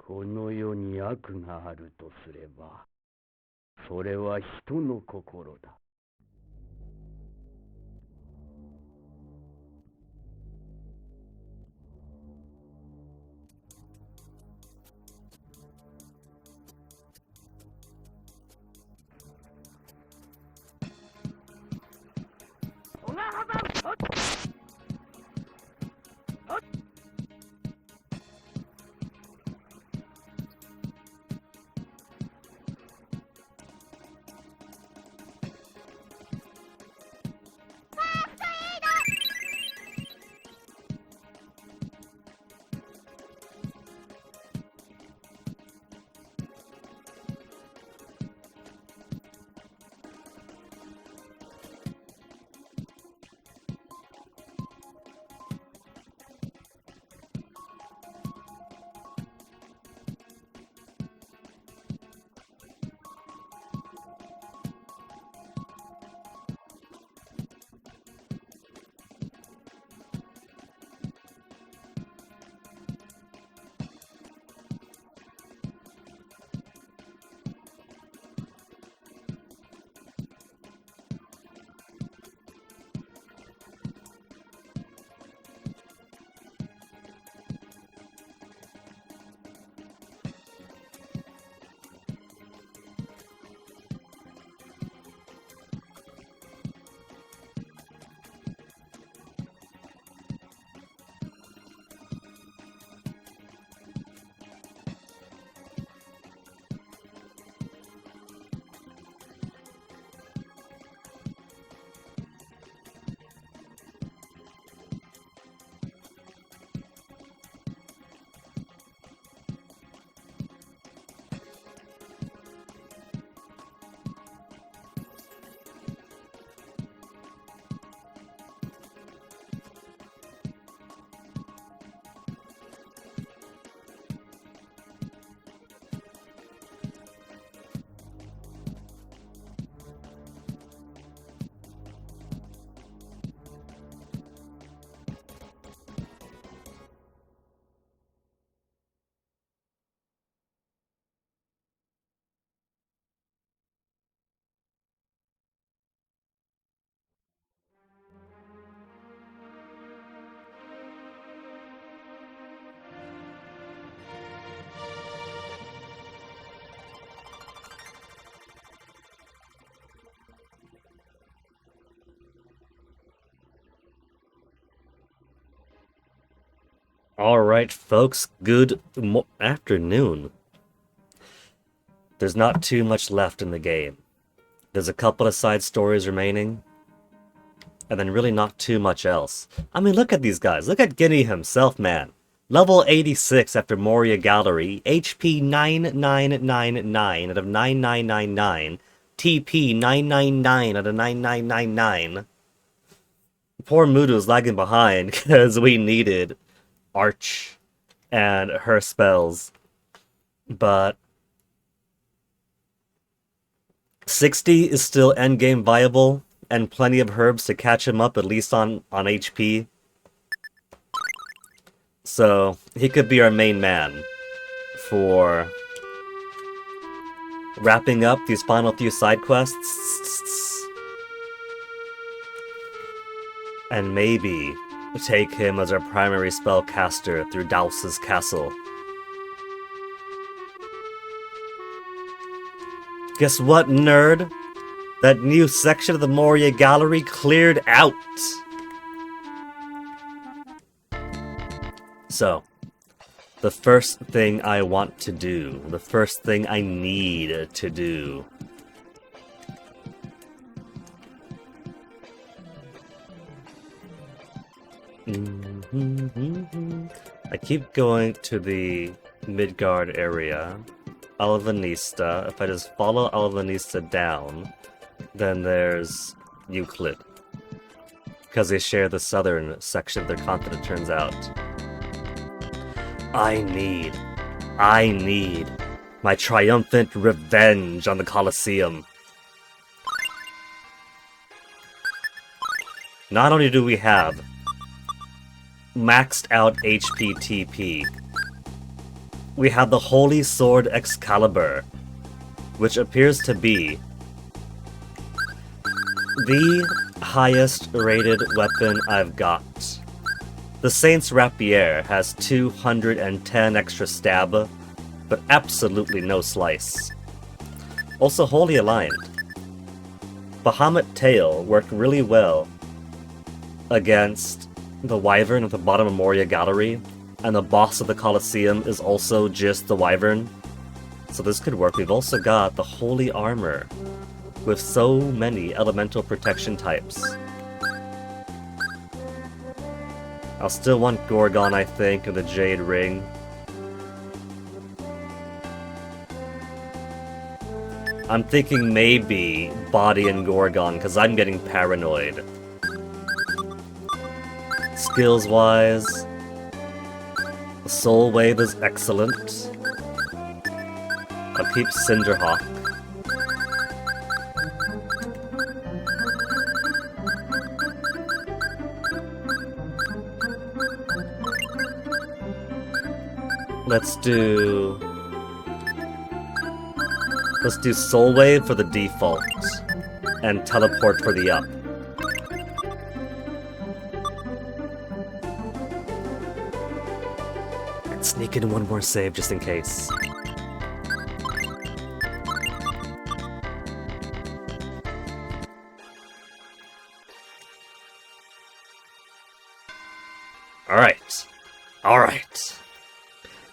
この世に悪があるとすれば、それは人の心だ。Alright, folks, good afternoon. There's not too much left in the game. There's a couple of side stories remaining, and then really not too much else. I mean, look at these guys. Look at Guinea himself, man. Level 86 after Moria Gallery, HP 9999 out of 9999, TP 999 out of 9999. Poor Mudu's lagging behind because we needed Arch and her spells, but 60 is still endgame viable and plenty of herbs to catch him up at least on HP, so he could be our main man for wrapping up these final few side quests and maybe take him as our primary spellcaster through DHAOS' castle. Guess what, nerd? That new section of the Moria Gallery cleared out! So, the first thing I want to do, the first thing I need to do, I keep going to the Midgard area, Alvanista. If I just follow Alvanista down, then there's Euclid. Because they share the southern section of their continent, turns out. I need my triumphant revenge on the Colosseum. Not only do we have maxed out HP TP, we have the Holy Sword Excalibur, which appears to be the highest rated weapon I've got. The Saint's Rapier has 210 extra stab, but absolutely no slice. Also wholly aligned. Bahamut Tail worked really well against the Wyvern at the bottom of Moria Gallery, and the boss of the Colosseum is also just the Wyvern. So this could work. We've also got the Holy Armor, with so many elemental protection types. I'll still want Gorgon, I think, and the Jade Ring. I'm thinking maybe Body and Gorgon, because I'm getting paranoid. Skills-wise, Soul Wave is excellent. I'll keep Cinderhawk. Let's do Soul Wave for the default, and Teleport for the up. And sneak in one more save just in case. Alright.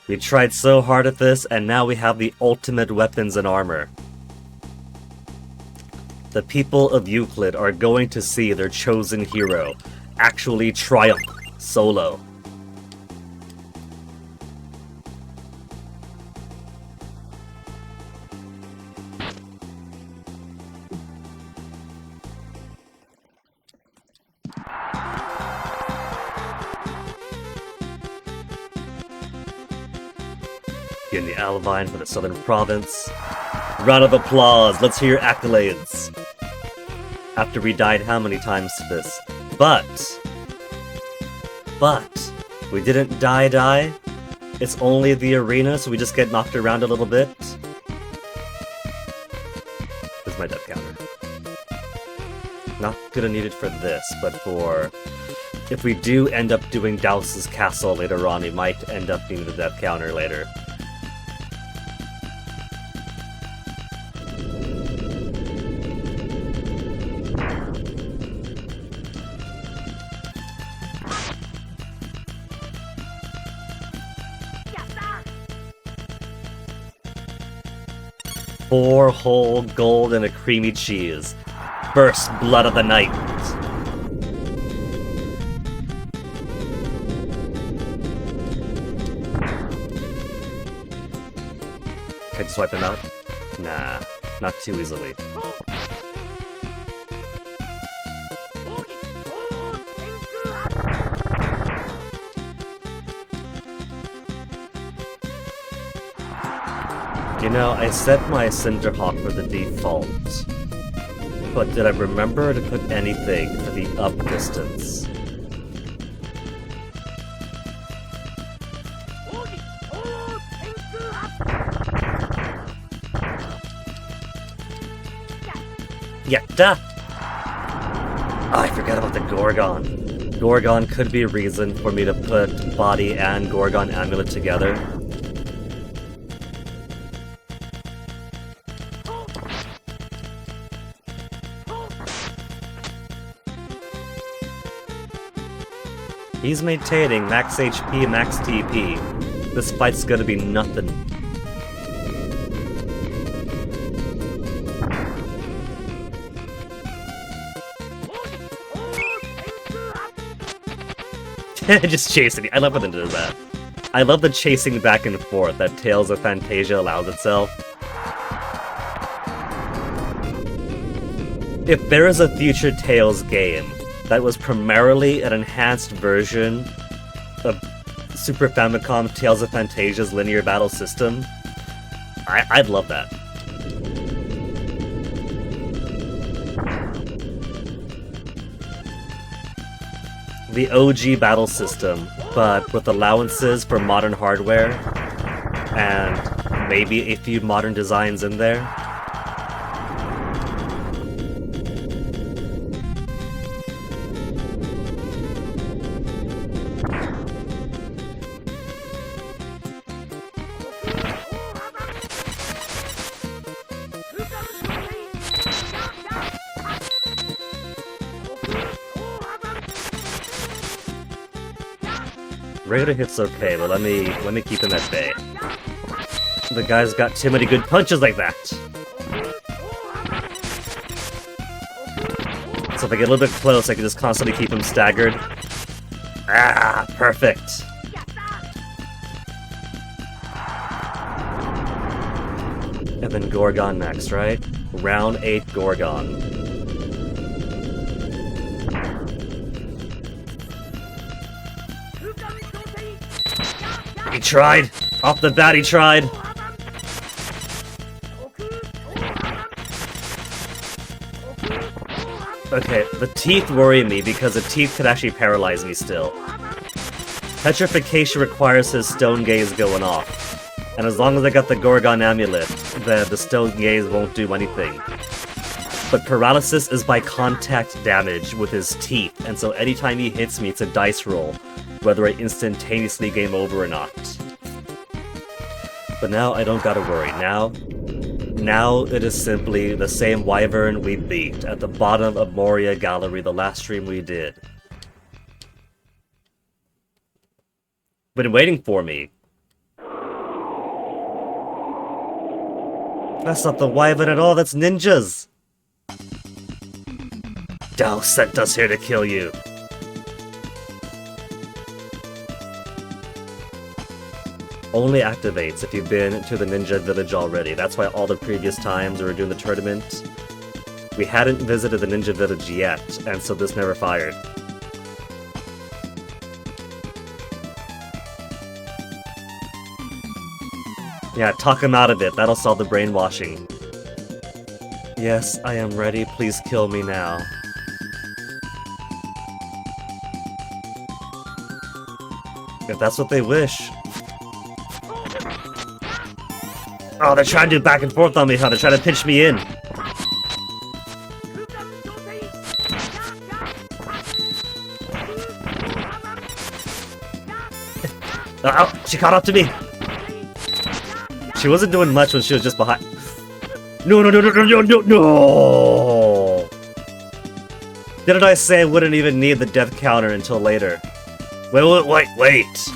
We tried so hard at this, and now we have the ultimate weapons and armor. The people of Euclid are going to see their chosen hero actually triumph solo. In the Alvine for the Southern Province. Round of applause, let's hear your accolades. After we died how many times to this? But, we didn't die. It's only the arena, so we just get knocked around a little bit. This is my death counter. Not gonna need it for this, but for... if we do end up doing DHAOS' castle later on, we might end up needing the death counter later. Four whole gold and a creamy cheese. First blood of the night. Can I just wipe him out? Nah, not too easily. You know, I set my Cinderhawk for the default, but did I remember to put anything for the up distance? Yatta! Oh, I forgot about the Gorgon. Gorgon could be a reason for me to put Body and Gorgon Amulet together. He's maintaining max HP, max TP. This fight's gonna be nothing. Just chasing me. I love when it does that. I love the chasing back and forth that Tales of Fantasia allows itself. If there is a future Tales game that was primarily an enhanced version of Super Famicom Tales of Fantasia's linear battle system, I'd love that. The OG battle system, but with allowances for modern hardware. and maybe a few modern designs in there. Regular hit's okay, but let me keep him at bay. The guy's got too many good punches like that. So if I get a little bit close, I can just constantly keep him staggered. Ah, perfect. And then Gorgon next, right? Round 8 Gorgon. He tried! Off the bat, he tried! Okay, the teeth worry me because the teeth could actually paralyze me still. Petrification requires his stone gaze going off. And as long as I got the Gorgon amulet, the stone gaze won't do anything. But paralysis is by contact damage with his teeth, and so anytime he hits me, it's a dice roll, whether I instantaneously game over or not. But now I don't gotta worry. Now it is simply the same wyvern we beat at the bottom of Moria Gallery the last stream we did. Been waiting for me. That's not the wyvern at all, that's ninjas! DHAOS sent us here to kill you. Only activates if you've been to the ninja village already. That's why all the previous times we were doing the tournament, we hadn't visited the ninja village yet, and so this never fired. Yeah, talk him out of it. That'll solve the brainwashing. Yes, I am ready. Please kill me now. If that's what they wish. Oh, they're trying to do back and forth on me, huh? They're trying to pinch me in. Oh, she caught up to me. She wasn't doing much when she was just behind. No, no, no, no, no, no, no, no! Didn't I say I wouldn't even need the death counter until later? Wait.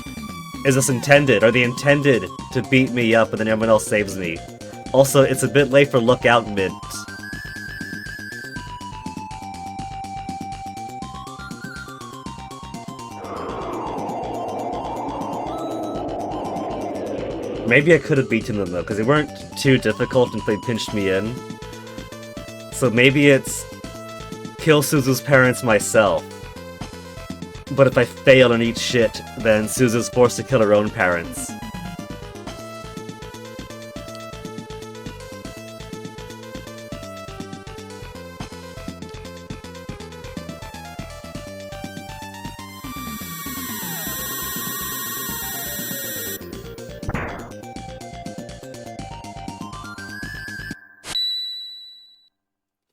Is this intended? Are they intended to beat me up and then everyone else saves me? Also, it's a bit late for Lookout Mint. Maybe I could have beaten them though, because they weren't too difficult until they pinched me in. So maybe it's kill Suzu's parents myself. But if I fail and eat shit, then Suzu's forced to kill her own parents.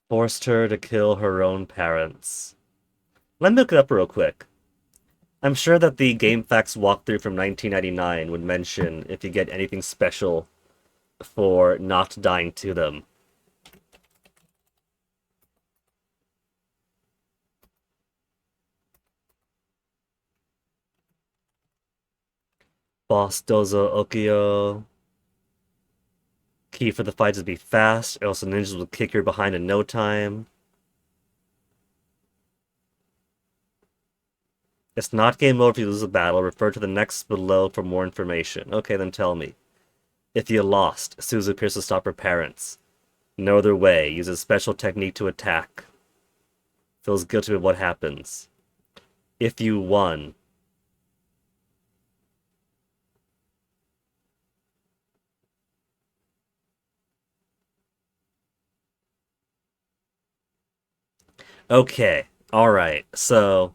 Forced her to kill her own parents. Let me look it up real quick. I'm sure that the GameFAQs walkthrough from 1999 would mention if you get anything special for not dying to them. Boss Dozo Okio. Key for the fight is to be fast, or else the ninjas will kick your behind in no time. It's not game over if you lose a battle. Refer to the next below for more information. Okay, then tell me. If you lost, Suzu appears to stop her parents. No other way. Use a special technique to attack. Feels guilty with what happens. If you won. Okay, alright, so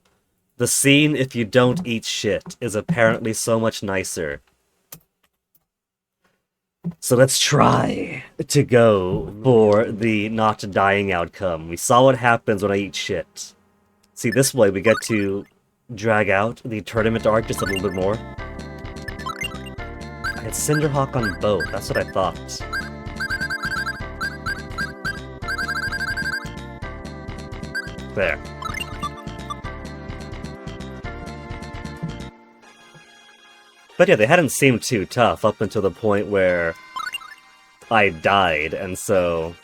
the scene if you don't eat shit is apparently so much nicer. So let's try to go for the not dying outcome. We saw what happens when I eat shit. See, this way we get to drag out the tournament arc just a little bit more. I had Cinderhawk on both, that's what I thought. There. But yeah, they hadn't seemed too tough up until the point where I died, and so...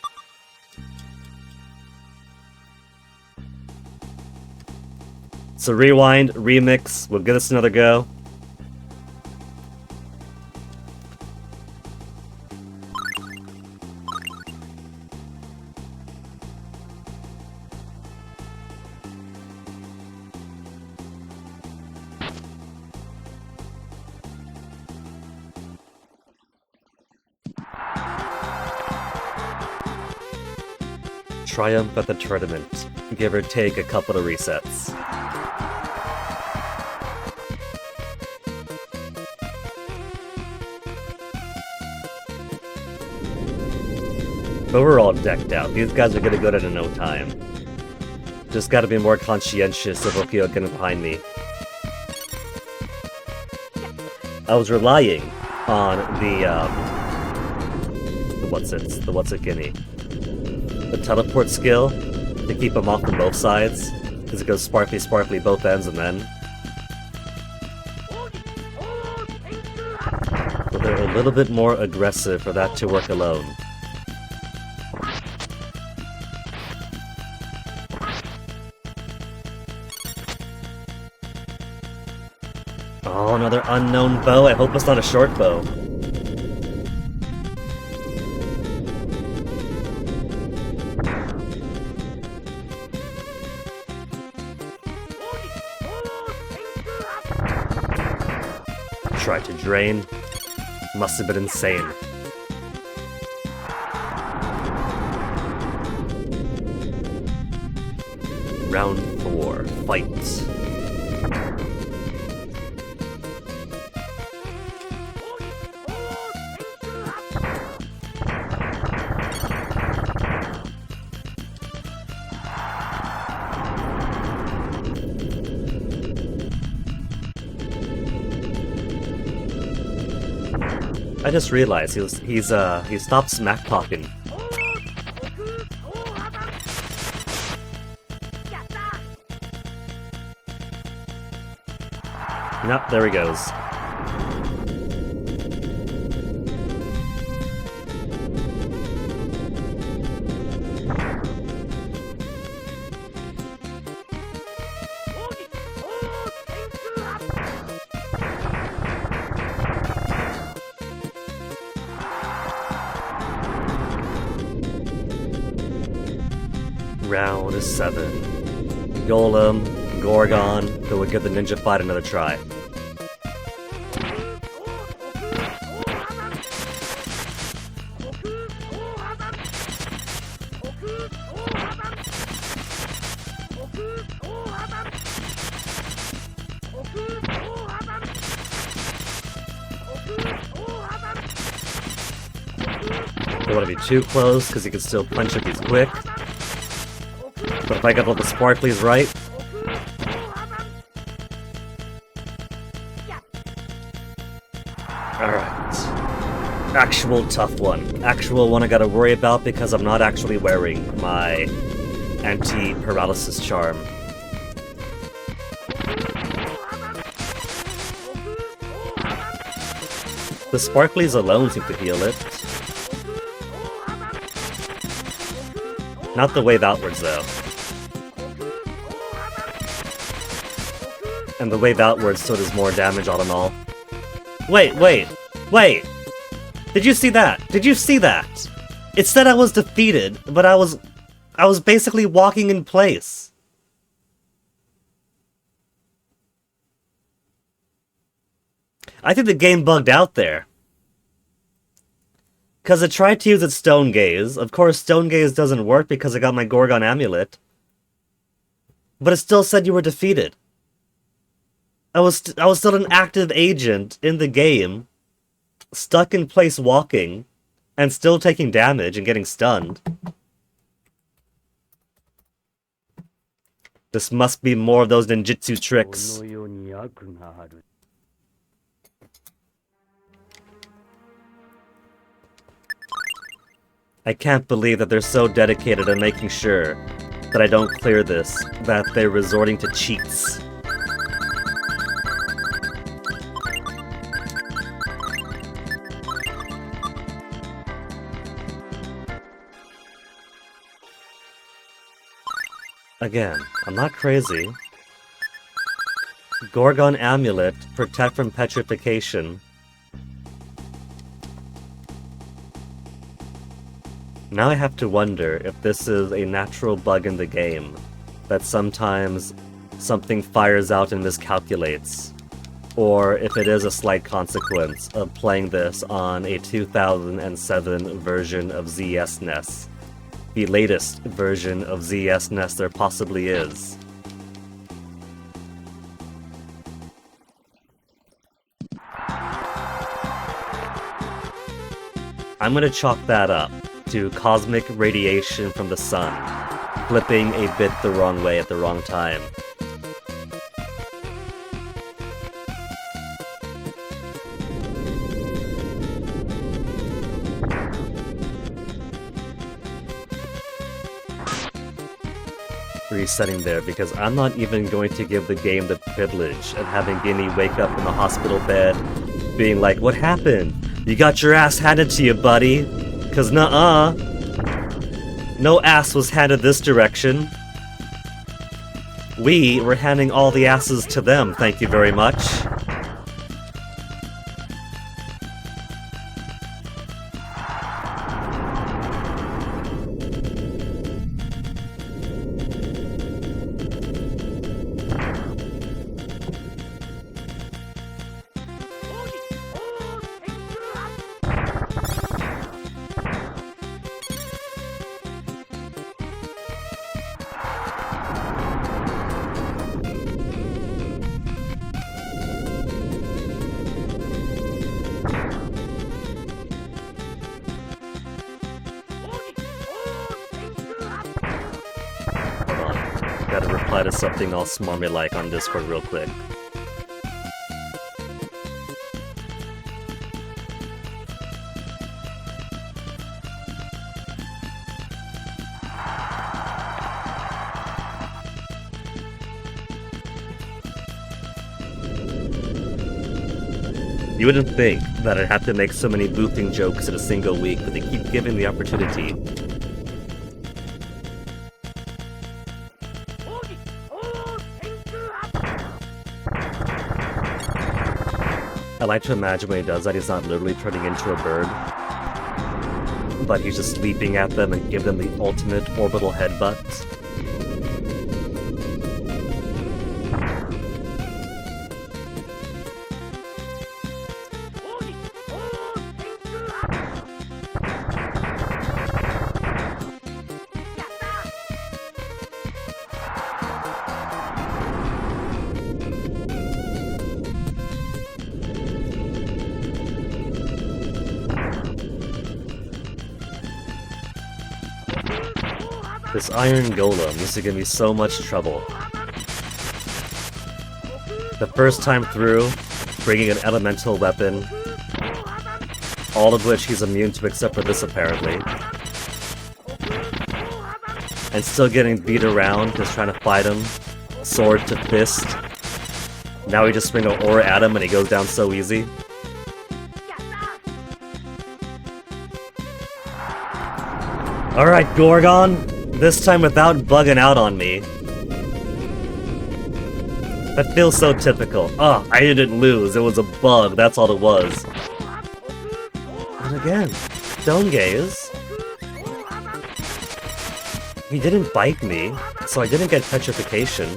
So rewind, remix, we'll give this another go. Triumph at the tournament. Give or take a couple of resets. But we're all decked out. These guys are gonna go down in no time. Just gotta be more conscientious of Okio getting behind me. I was relying on the what's it guinea? The teleport skill to keep them off from both sides, because it goes sparkly sparkly both ends and then. But they're a little bit more aggressive for that to work alone. Oh, another unknown bow. I hope it's not a short bow. Tried to drain. Must have been insane. Round 4. Fight. I just realized he stopped smack talking. Nope, there he goes. Round 7. Golem, Gorgon, who would give the ninja fight another try. Don't want to be too close, because he can still punch if he's quick. But if I get all the sparklies right... Alright. Actual tough one. Actual one I gotta worry about because I'm not actually wearing my anti-paralysis charm. The sparklies alone seem to heal it. Not the wave outwards, though. And the wave outwards still does more damage all in all. Wait! Did you see that? Did you see that? It said I was defeated, but I was basically walking in place. I think the game bugged out there. Because it tried to use its Stone Gaze. Of course, Stone Gaze doesn't work because I got my Gorgon Amulet. But it still said you were defeated. I was still an active agent in the game. stuck in place walking, and still taking damage and getting stunned. This must be more of those ninjutsu tricks. I can't believe that they're so dedicated to making sure that I don't clear this, that they're resorting to cheats. Again, I'm not crazy. Gorgon Amulet, protect from petrification. Now I have to wonder if this is a natural bug in the game, that sometimes something fires out and miscalculates, or if it is a slight consequence of playing this on a 2007 version of ZSNES. The latest version of ZSNES there possibly is. I'm gonna chalk that up to cosmic radiation from the sun, flipping a bit the wrong way at the wrong time. Resetting there, because I'm not even going to give the game the privilege of having Ginny wake up in the hospital bed being like, "What happened? You got your ass handed to you, buddy." Cause nuh-uh. No ass was handed this direction. We were handing all the asses to them, thank you very much. Gotta reply to something all smarmy like on Discord real quick. You wouldn't think that I'd have to make so many boofing jokes in a single week, but they keep giving the opportunity. I like to imagine when he does that, he's not literally turning into a bird, but he's just leaping at them and give them the ultimate orbital headbutt. This iron golem used to give me so much trouble. The first time through, bringing an elemental weapon, all of which he's immune to except for this apparently, and still getting beat around just trying to fight him, sword to fist. Now we just swing an aura at him and he goes down so easy. Alright, Gorgon! This time without bugging out on me. That feels so typical. Oh, I didn't lose, it was a bug, that's all it was. And again, don't gaze. He didn't bite me, so I didn't get petrification.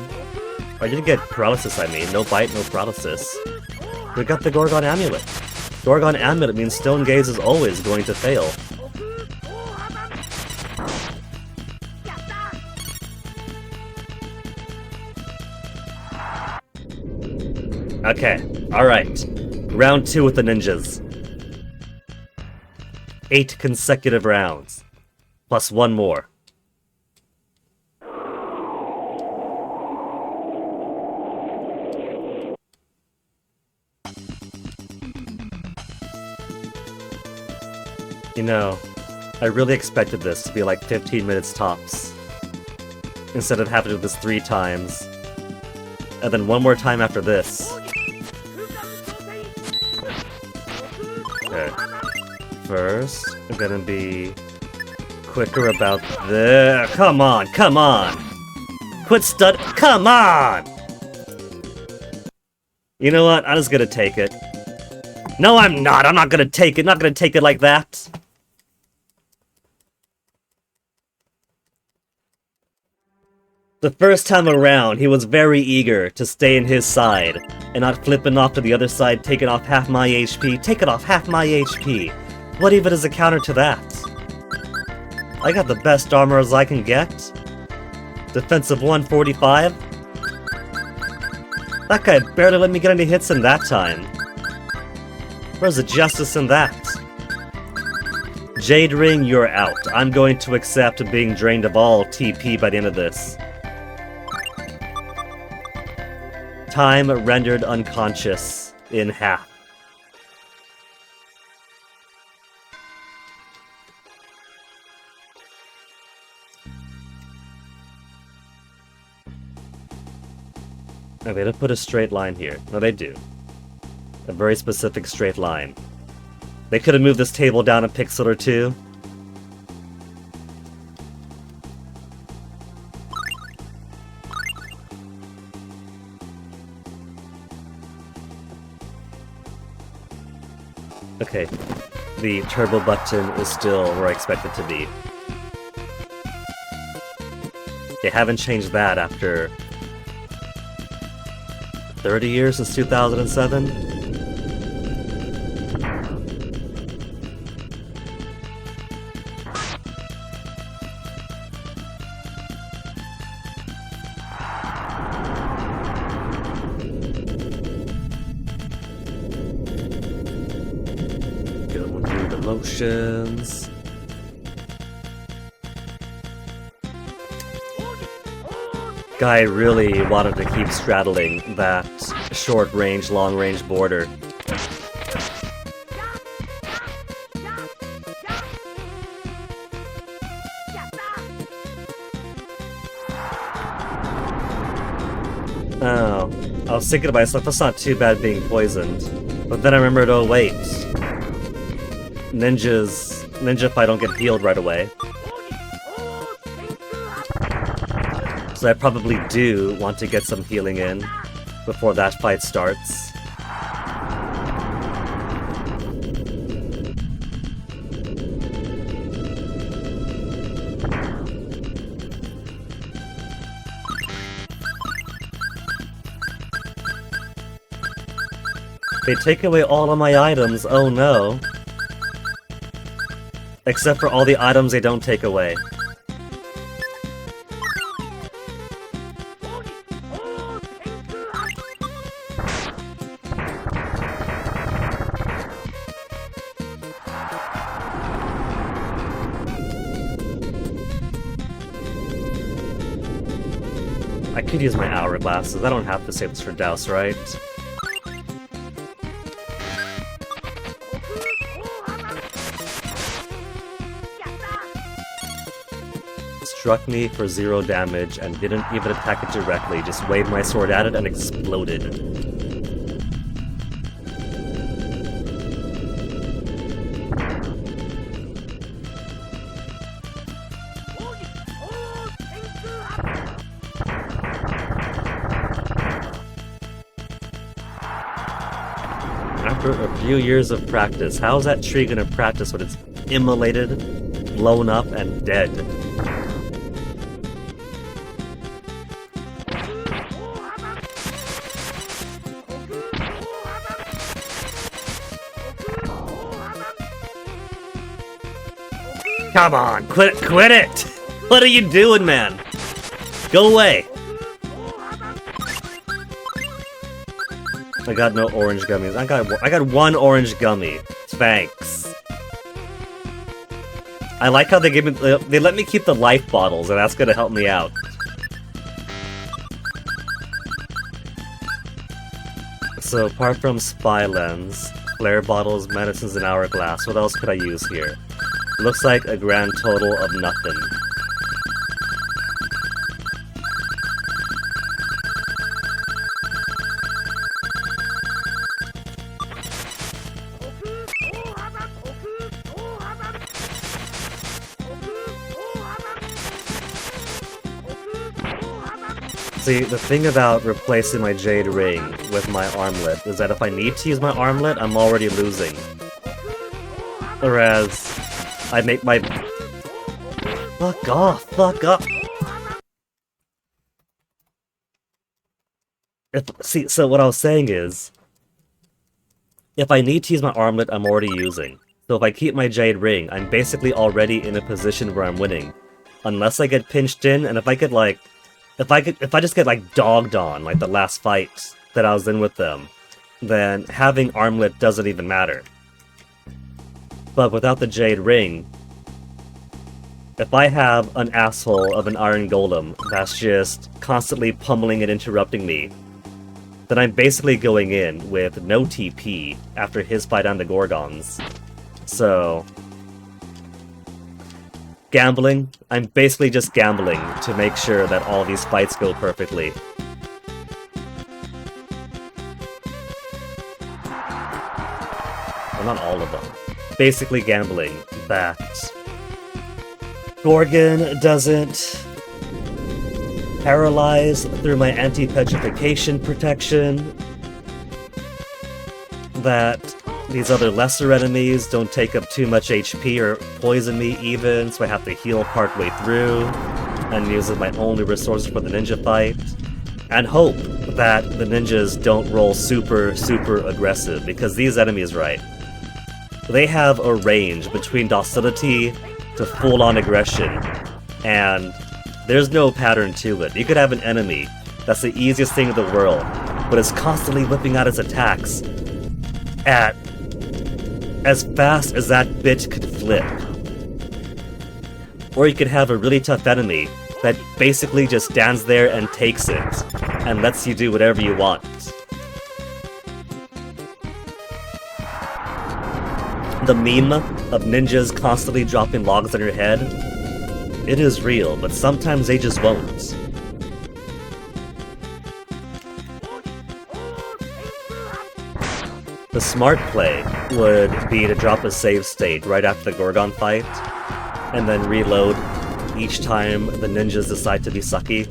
Or I didn't get paralysis, I mean. No bite, no paralysis. We got the Gorgon Amulet. Gorgon Amulet means Stone Gaze is always going to fail. Okay, alright. Round 2 with the ninjas. 8 consecutive rounds. Plus 1 more. You know, I really expected this to be like 15 minutes tops. Instead of having to do this 3 times. And then 1 more time after this. Okay. First, I'm gonna be quicker about this. Come on, come on! Quit come on! You know what? I'm just gonna take it. No, I'm not! I'm not gonna take it! Not gonna take it like that! The first time around, he was very eager to stay in his side, and not flipping off to the other side, taking off half my HP. Take it off half my HP! What even is a counter to that? I got the best armor as I can get. Defensive 145. That guy barely let me get any hits in that time. Where's the justice in that? Jade Ring, you're out. I'm going to accept being drained of all TP by the end of this. Time rendered unconscious in half. Okay, they don't put a straight line here. No, they do. A very specific straight line. They could have moved this table down a pixel or 2. Okay, the turbo button is still where I expect it to be. They haven't changed that after 30 years since 2007? Going through the motions. Guy really wanted to keep straddling that short-range, long-range border. Oh, I was thinking to myself, that's not too bad being poisoned. But then I remembered, oh wait. Ninja if I don't get healed right away. So I probably do want to get some healing in before that fight starts. They take away all of my items, oh no. Except for all the items they don't take away. I could use my hourglasses. I don't have to save this for DHAOS, right? Struck me for 0 damage and didn't even attack it directly, just waved my sword at it and exploded. After a few years of practice, how is that tree gonna practice when it's immolated, blown up, and dead? Come on, quit it! What are you doing, man? Go away! I got no orange gummies. I got 1 orange gummy. Thanks. I like how they give me, they let me keep the life bottles, and that's gonna help me out. So apart from spy lens, flare bottles, medicines, and hourglass, what else could I use here? Looks like a grand total of nothing. See, the thing about replacing my jade ring with my armlet is that if I need to use my armlet, I'm already losing. Whereas, I make my... Fuck off, fuck up! See, so what I was saying is, if I need to use my armlet, I'm already using. So if I keep my jade ring, I'm basically already in a position where I'm winning. Unless I get pinched in, and if I get like... If I just get like dogged on, like the last fight that I was in with them, then having armlet doesn't even matter. But without the jade ring, if I have an asshole of an iron golem that's just constantly pummeling and interrupting me, then I'm basically going in with no TP after his fight on the Gorgons. So... gambling? I'm basically just gambling to make sure that all these fights go perfectly. Well, not all of them. Basically gambling that Gorgon doesn't paralyze through my anti-petrification protection, that these other lesser enemies don't take up too much HP or poison me even, so I have to heal partway through, and use my only resources for the ninja fight, and hope that the ninjas don't roll super aggressive, because these enemies, right, they have a range between docility to full-on aggression, and there's no pattern to it. You could have an enemy that's the easiest thing in the world, but is constantly whipping out its attacks at as fast as that bit could flip. Or you could have a really tough enemy that basically just stands there and takes it, and lets you do whatever you want. The meme of ninjas constantly dropping logs on your head, it is real, but sometimes they just won't. The smart play would be to drop a save state right after the Gorgon fight, and then reload each time the ninjas decide to be sucky.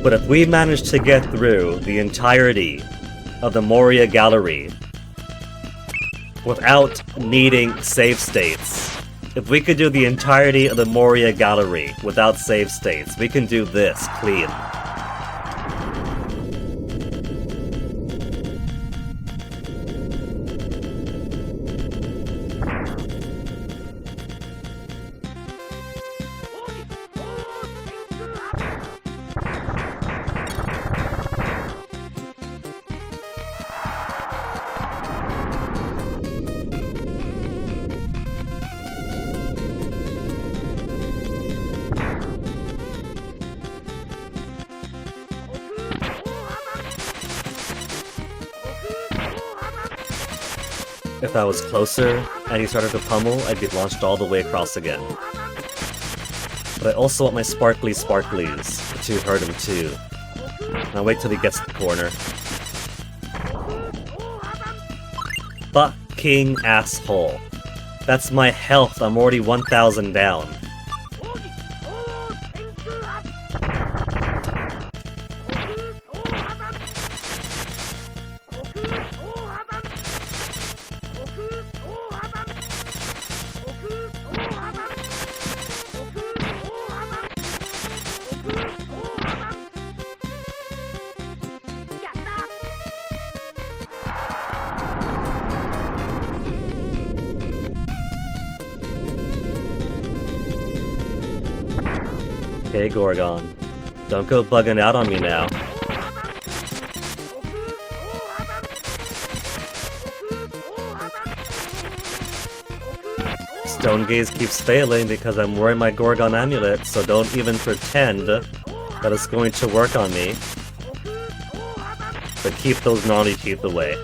But if we manage to get through the entirety of the Moria Gallery without needing save states, if we could do the entirety of the Moria Gallery without save states, we can do this clean. If I was closer and he started to pummel, I'd be launched all the way across again. But I also want my sparklies to hurt him too. I'll wait till he gets to the corner. Fucking asshole. That's my health, I'm already 1,000 down. Okay, Gorgon. Don't go bugging out on me now. stone gaze keeps failing because I'm wearing my Gorgon amulet, so don't even pretend that it's going to work on me. But keep those naughty teeth away.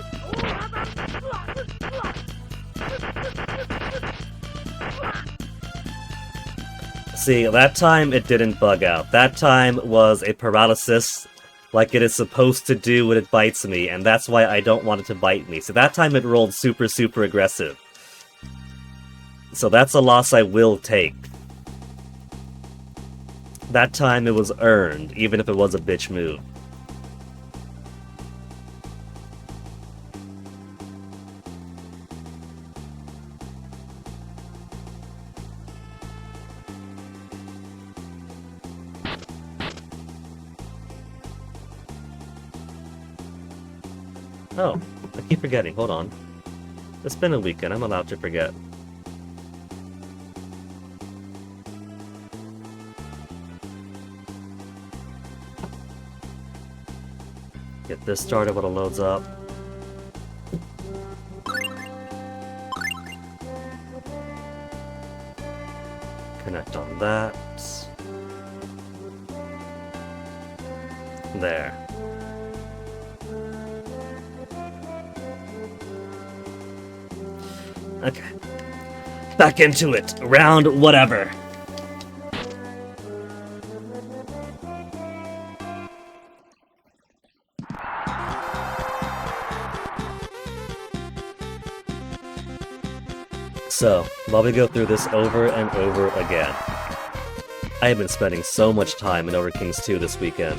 See, that time it didn't bug out. That time was a paralysis like it is supposed to do when it bites me, and that's why I don't want it to bite me. So that time it rolled super, super aggressive. So that's a loss I will take. That time it was earned, even if it was a bitch move. Oh, I keep forgetting. Hold on. It's been a weekend. I'm allowed to forget. Get this started when it loads up. Connect on that. There. Okay. Back into it. Round whatever. So, while we go through this over and over again, I have been spending so much time in Over Kings 2 this weekend.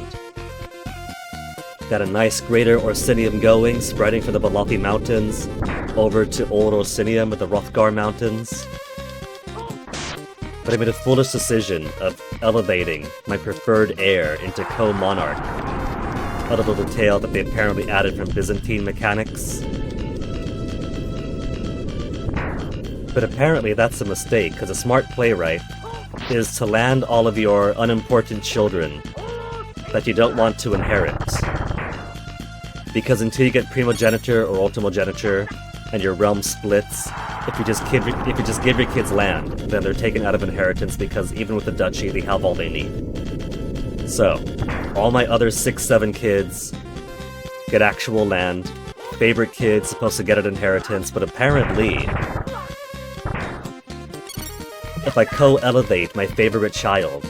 Got a nice Greater Orsinium going, spreading from the Balafi Mountains over to Old Orsinium with the Hrothgar Mountains. But I made a foolish decision of elevating my preferred heir into co-monarch, a little detail that they apparently added from Byzantine mechanics. But apparently that's a mistake, because a smart playwright is to land all of your unimportant children that you don't want to inherit. Because until you get primogeniture or ultimogeniture, and your realm splits, if you just give your kids land, then they're taken out of inheritance because even with the duchy, they have all they need. So, all my other 6-7 kids get actual land. Favorite kid's supposed to get an inheritance, but apparently, if I co-elevate my favorite child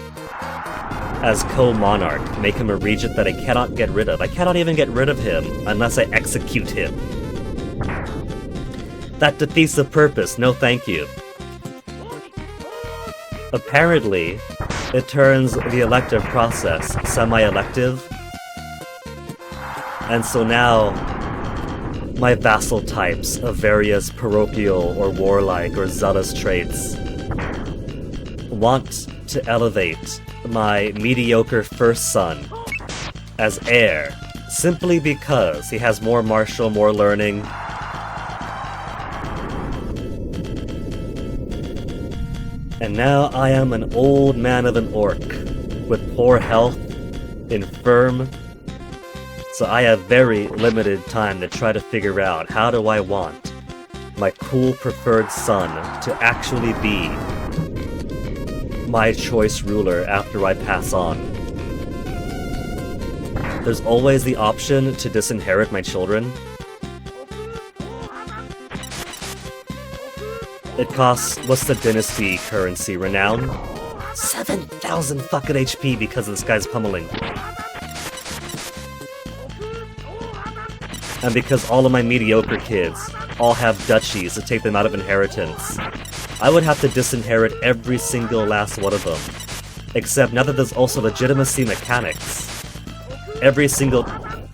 as co-monarch, make him a regent that I cannot get rid of. I cannot even get rid of him unless I execute him. That defeats the purpose, no thank you. Apparently, it turns the elective process semi-elective, and so now my vassal types of various parochial or warlike or zealous traits want to elevate my mediocre first son as heir simply because he has more martial, more learning. And now I am an old man of an orc, with poor health, infirm, so I have very limited time to try to figure out how do I want my cool preferred son to actually be my choice ruler after I pass on. There's always the option to disinherit my children. It costs, what's the dynasty currency? Renown? 7,000 fucking HP because of this guy's pummeling. And because all of my mediocre kids all have duchies to take them out of inheritance, I would have to disinherit every single last one of them. Except now that there's also legitimacy mechanics, every single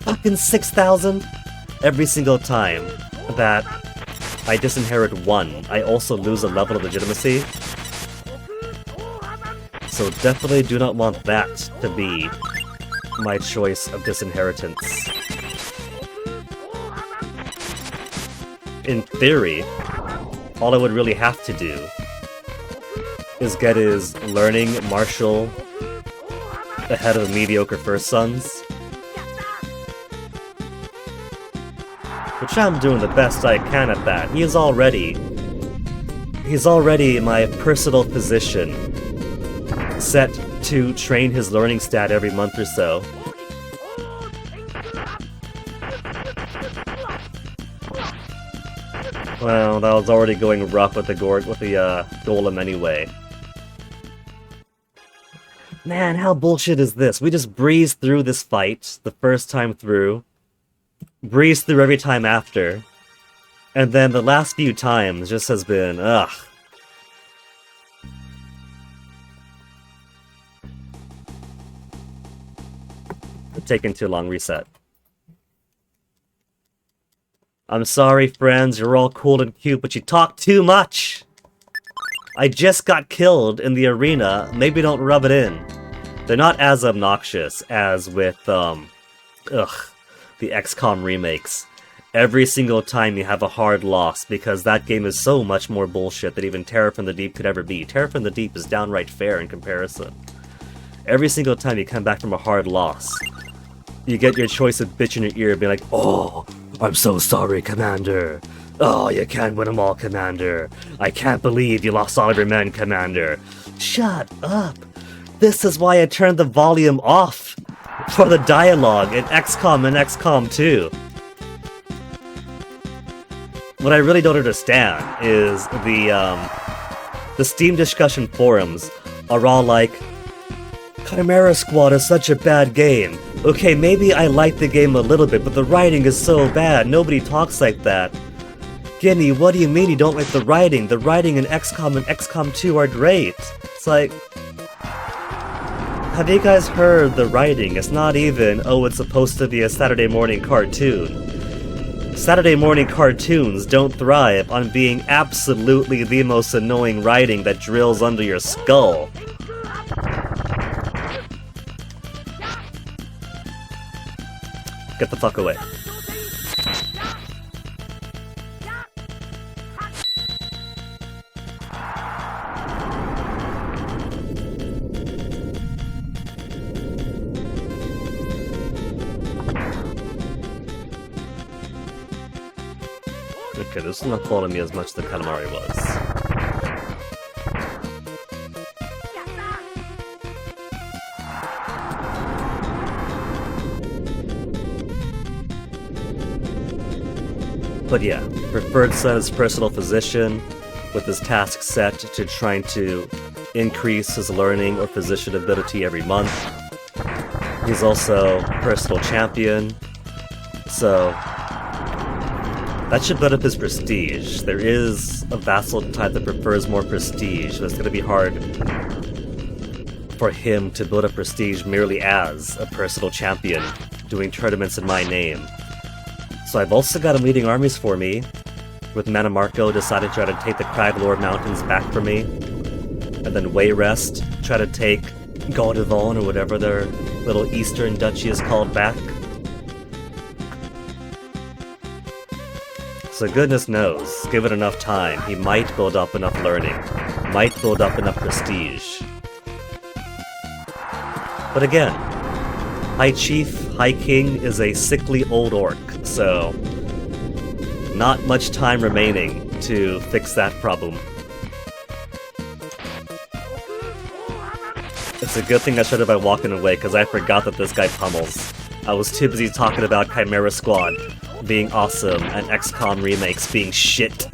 fucking 6,000, every single time that I disinherit one, I also lose a level of legitimacy. So definitely do not want that to be my choice of disinheritance. In theory, all I would really have to do is get his learning martial ahead of mediocre first sons. Which I'm doing the best I can at that. He is already he's already my personal physician, set to train his learning stat every month or so. Well, that was already going rough with the golem anyway. Man, how bullshit is this? We just breezed through this fight the first time through, breezed through every time after, and then the last few times just has been, ugh. Taking too long, reset. I'm sorry, friends, you're all cool and cute, but you talk too much! I just got killed in the arena, maybe don't rub it in. They're not as obnoxious as with, the XCOM remakes. Every single time you have a hard loss, because that game is so much more bullshit than even Terror from the Deep could ever be. Terror from the Deep is downright fair in comparison. Every single time you come back from a hard loss, you get your choice of bitch in your ear being like, "Oh, I'm so sorry, Commander. Oh, you can't win them all, Commander. I can't believe you lost all of your men, Commander." Shut up. This is why I turned the volume off for the dialogue in XCOM and XCOM 2. What I really don't understand is the Steam discussion forums are all like, Chimera Squad is such a bad game. Okay, maybe I like the game a little bit, but the writing is so bad. Nobody talks like that. Guinea, what do you mean you don't like the writing? The writing in XCOM and XCOM 2 are great. It's like, have you guys heard the writing? It's not even, oh, it's supposed to be a Saturday morning cartoon. Saturday morning cartoons don't thrive on being absolutely the most annoying writing that drills under your skull. Get the fuck away. Okay, this is not following me as much as the Katamari was. But yeah, preferred son is personal physician, with his task set to trying to increase his learning or physician ability every month. He's also personal champion, so that should build up his prestige. There is a vassal type that prefers more prestige, but it's going to be hard for him to build up prestige merely as a personal champion, doing tournaments in my name. So I've also got him leading armies for me, with Manamarco decided to try to take the Craglord Mountains back for me, and then Wayrest try to take Gaudivon or whatever their little eastern duchy is called back. So goodness knows, give it enough time, he might build up enough learning, might build up enough prestige. But again, High Chief, High King is a sickly old orc, so not much time remaining to fix that problem. It's a good thing I started by walking away, because I forgot that this guy pummels. I was too busy talking about Chimera Squad being awesome and XCOM remakes being shit,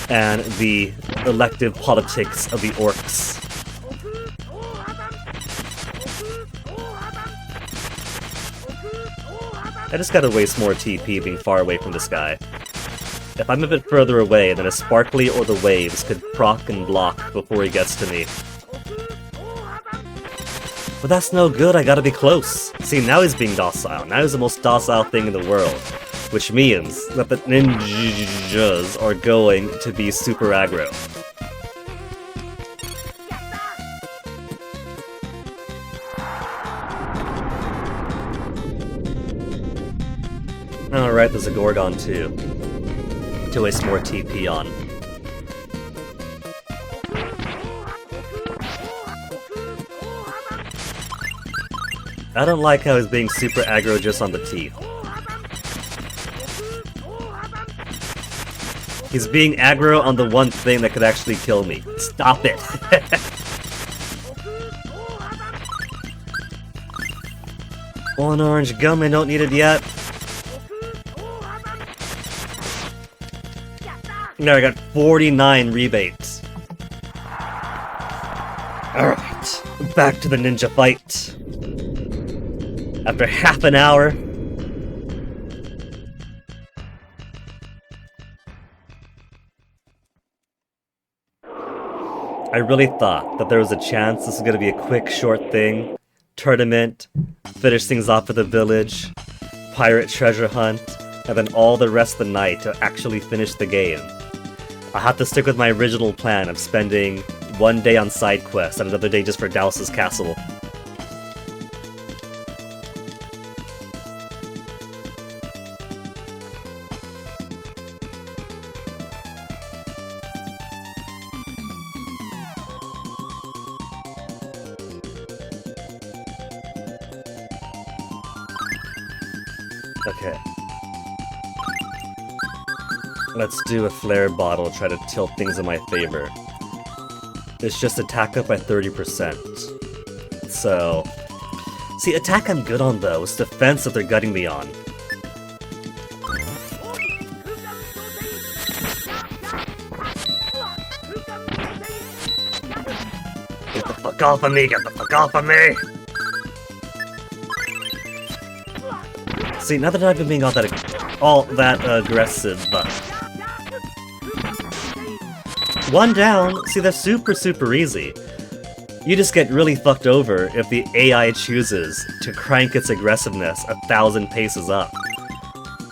and the elective politics of the orcs. I just gotta waste more TP being far away from this guy. If I'm a bit further away, then a Sparkly or the Waves could proc and block before he gets to me. But that's no good, I gotta be close. See, now he's being docile. Now he's the most docile thing in the world. Which means that the ninjas are going to be super aggro. Alright, there's a Gorgon too, to waste more TP on. I don't like how he's being super aggro just on the teeth. He's being aggro on the one thing that could actually kill me. Stop it! One orange gum, I don't need it yet. Now I got 49 rebates. Alright, back to the ninja fight. After half an hour. I really thought that there was a chance this was going to be a quick, short thing. Tournament, finish things off at the village, pirate treasure hunt, and then all the rest of the night to actually finish the game. I have to stick with my original plan of spending one day on side quests and another day just for DHAOS' castle. Okay. Let's do a flare bottle, try to tilt things in my favor. It's just attack up by 30%. So... See, attack I'm good on though, it's defense that they're gutting me on. Get the fuck off of me, get the fuck off of me! See, now that I've been being all that aggressive, one down. See, they're super easy. You just get really fucked over if the AI chooses to crank its aggressiveness 1,000 paces up.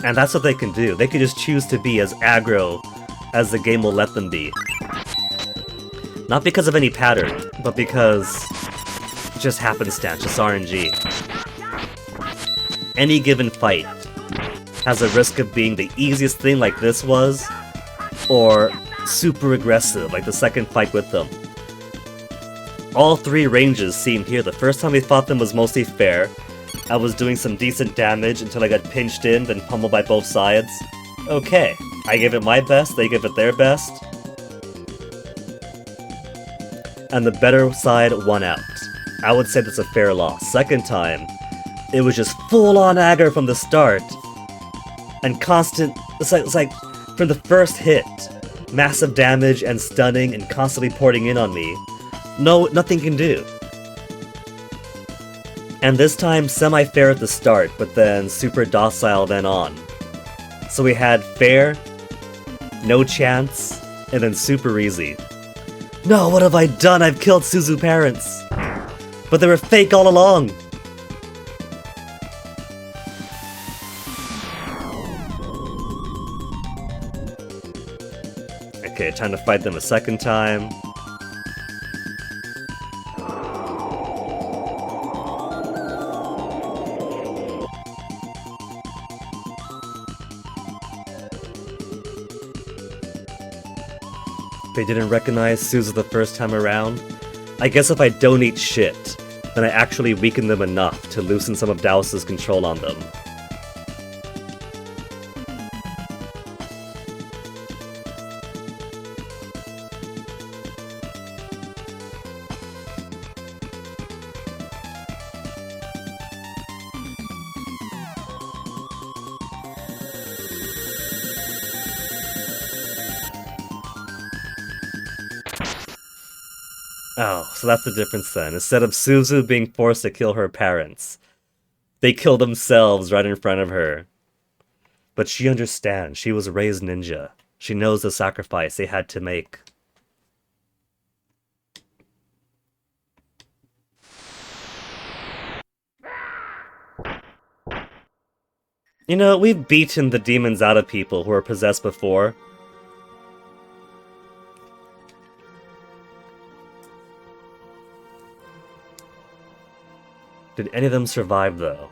And that's what they can do. They can just choose to be as aggro as the game will let them be. Not because of any pattern, but because it just happenstance, just RNG. Any given fight has a risk of being the easiest thing like this was, or super aggressive like the second fight with them. All three ranges seen here. The first time we fought them was mostly fair. I was doing some decent damage until I got pinched in, then pummeled by both sides. Okay, I gave it my best, they gave it their best. And the better side won out. I would say that's a fair loss. Second time, it was just full-on aggro from the start. And constant... It's like from the first hit, massive damage and stunning and constantly porting in on me. No, nothing can do. And this time, semi-fair at the start, but then super docile then on. So we had fair, no chance, and then super easy. No, what have I done? I've killed Suzu parents! But they were fake all along! Okay, time to fight them a second time. They didn't recognize Suzu the first time around. I guess if I don't eat shit, then I actually weaken them enough to loosen some of DHAOS' control on them. Oh, so that's the difference then. Instead of Suzu being forced to kill her parents, they kill themselves right in front of her. But she understands. She was raised ninja. She knows the sacrifice they had to make. You know, we've beaten the demons out of people who were possessed before. Did any of them survive, though?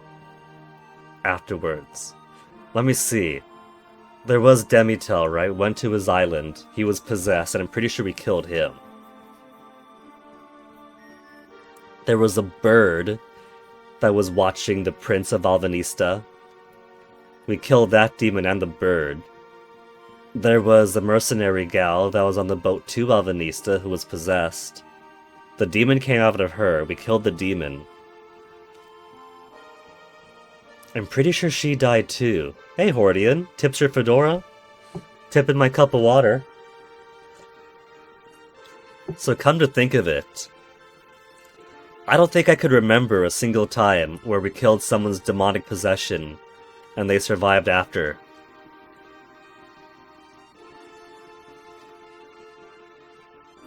Afterwards. Let me see. There was Demitel, right? Went to his island. He was possessed, and I'm pretty sure we killed him. There was a bird that was watching the Prince of Alvanista. We killed that demon and the bird. There was a mercenary gal that was on the boat to Alvanista who was possessed. The demon came out of her. We killed the demon. I'm pretty sure she died too. Hey, Hordian. Tips your fedora? Tipping my cup of water. So come to think of it, I don't think I could remember a single time where we killed someone's demonic possession and they survived after.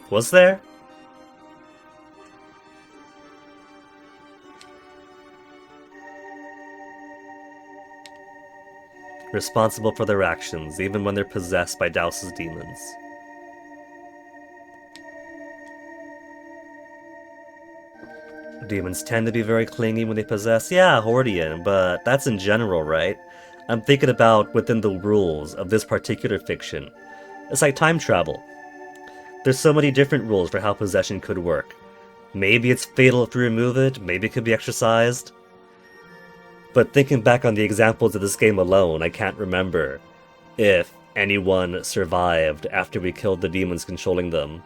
Was there? Responsible for their actions, even when they're possessed by DHAOS' demons. Demons tend to be very clingy when they possess. Yeah, Hordian, but that's in general, right? I'm thinking about within the rules of this particular fiction. It's like time travel. There's so many different rules for how possession could work. Maybe it's fatal if you remove it, maybe it could be exercised. But thinking back on the examples of this game alone, I can't remember if anyone survived after we killed the demons controlling them.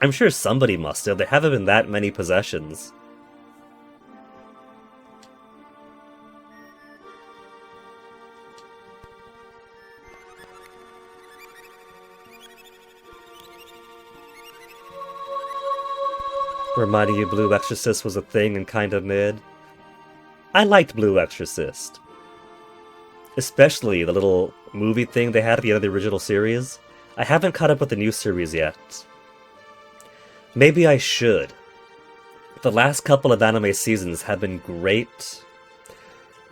I'm sure somebody must have. There haven't been that many possessions. Reminding you Blue Exorcist was a thing and kind of mid. I liked Blue Exorcist. Especially the little movie thing they had at the end of the original series. I haven't caught up with the new series yet. Maybe I should. The last couple of anime seasons have been great,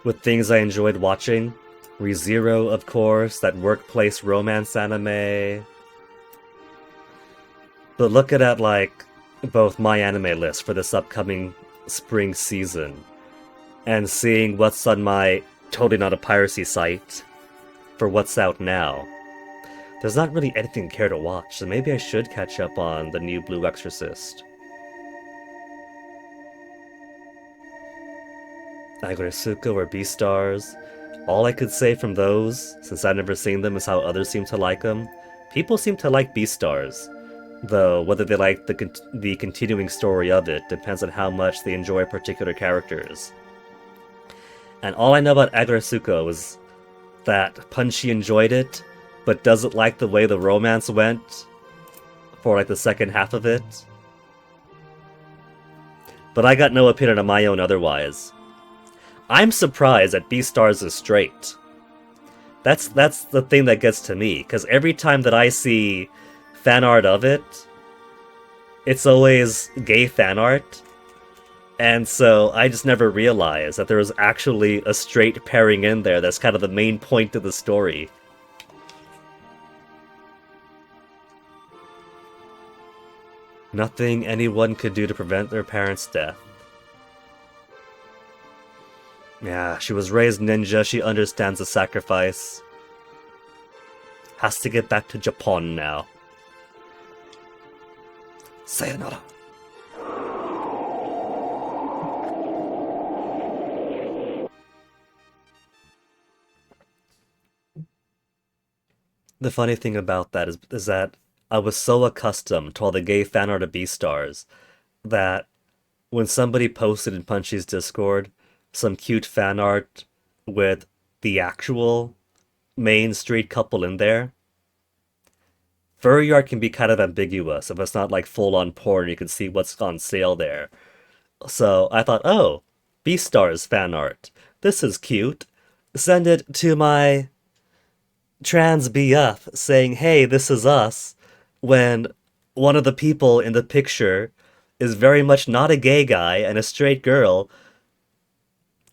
with things I enjoyed watching. ReZero, of course, that workplace romance anime. But looking at, like, both my anime list for this upcoming spring season, and seeing what's on my totally not a piracy site for what's out now, there's not really anything I care to watch, so maybe I should catch up on the new Blue Exorcist. Agresuko or Beastars. All I could say from those, since I've never seen them, is how others seem to like them. People seem to like Beastars, though whether they like the continuing story of it depends on how much they enjoy particular characters. And all I know about Agresuko is that Punchy enjoyed it, but doesn't like the way the romance went for like the second half of it. But I got no opinion of my own otherwise. I'm surprised that Beastars is straight. That's the thing that gets to me, because every time that I see fan art of it, it's always gay fan art. And so I just never realized that there was actually a straight pairing in there that's kind of the main point of the story. Nothing anyone could do to prevent their parents' death. Yeah, she was raised ninja, she understands the sacrifice. Has to get back to Japan now. Sayonara. The funny thing about that is that I was so accustomed to all the gay fan art of Beastars that when somebody posted in Punchy's Discord some cute fan art with the actual main straight couple in there, furry art can be kind of ambiguous if it's not like full-on porn. You can see what's on sale there. So I thought, oh, Beastars fan art. This is cute. Send it to my trans BF saying, hey, this is us, when one of the people in the picture is very much not a gay guy and a straight girl.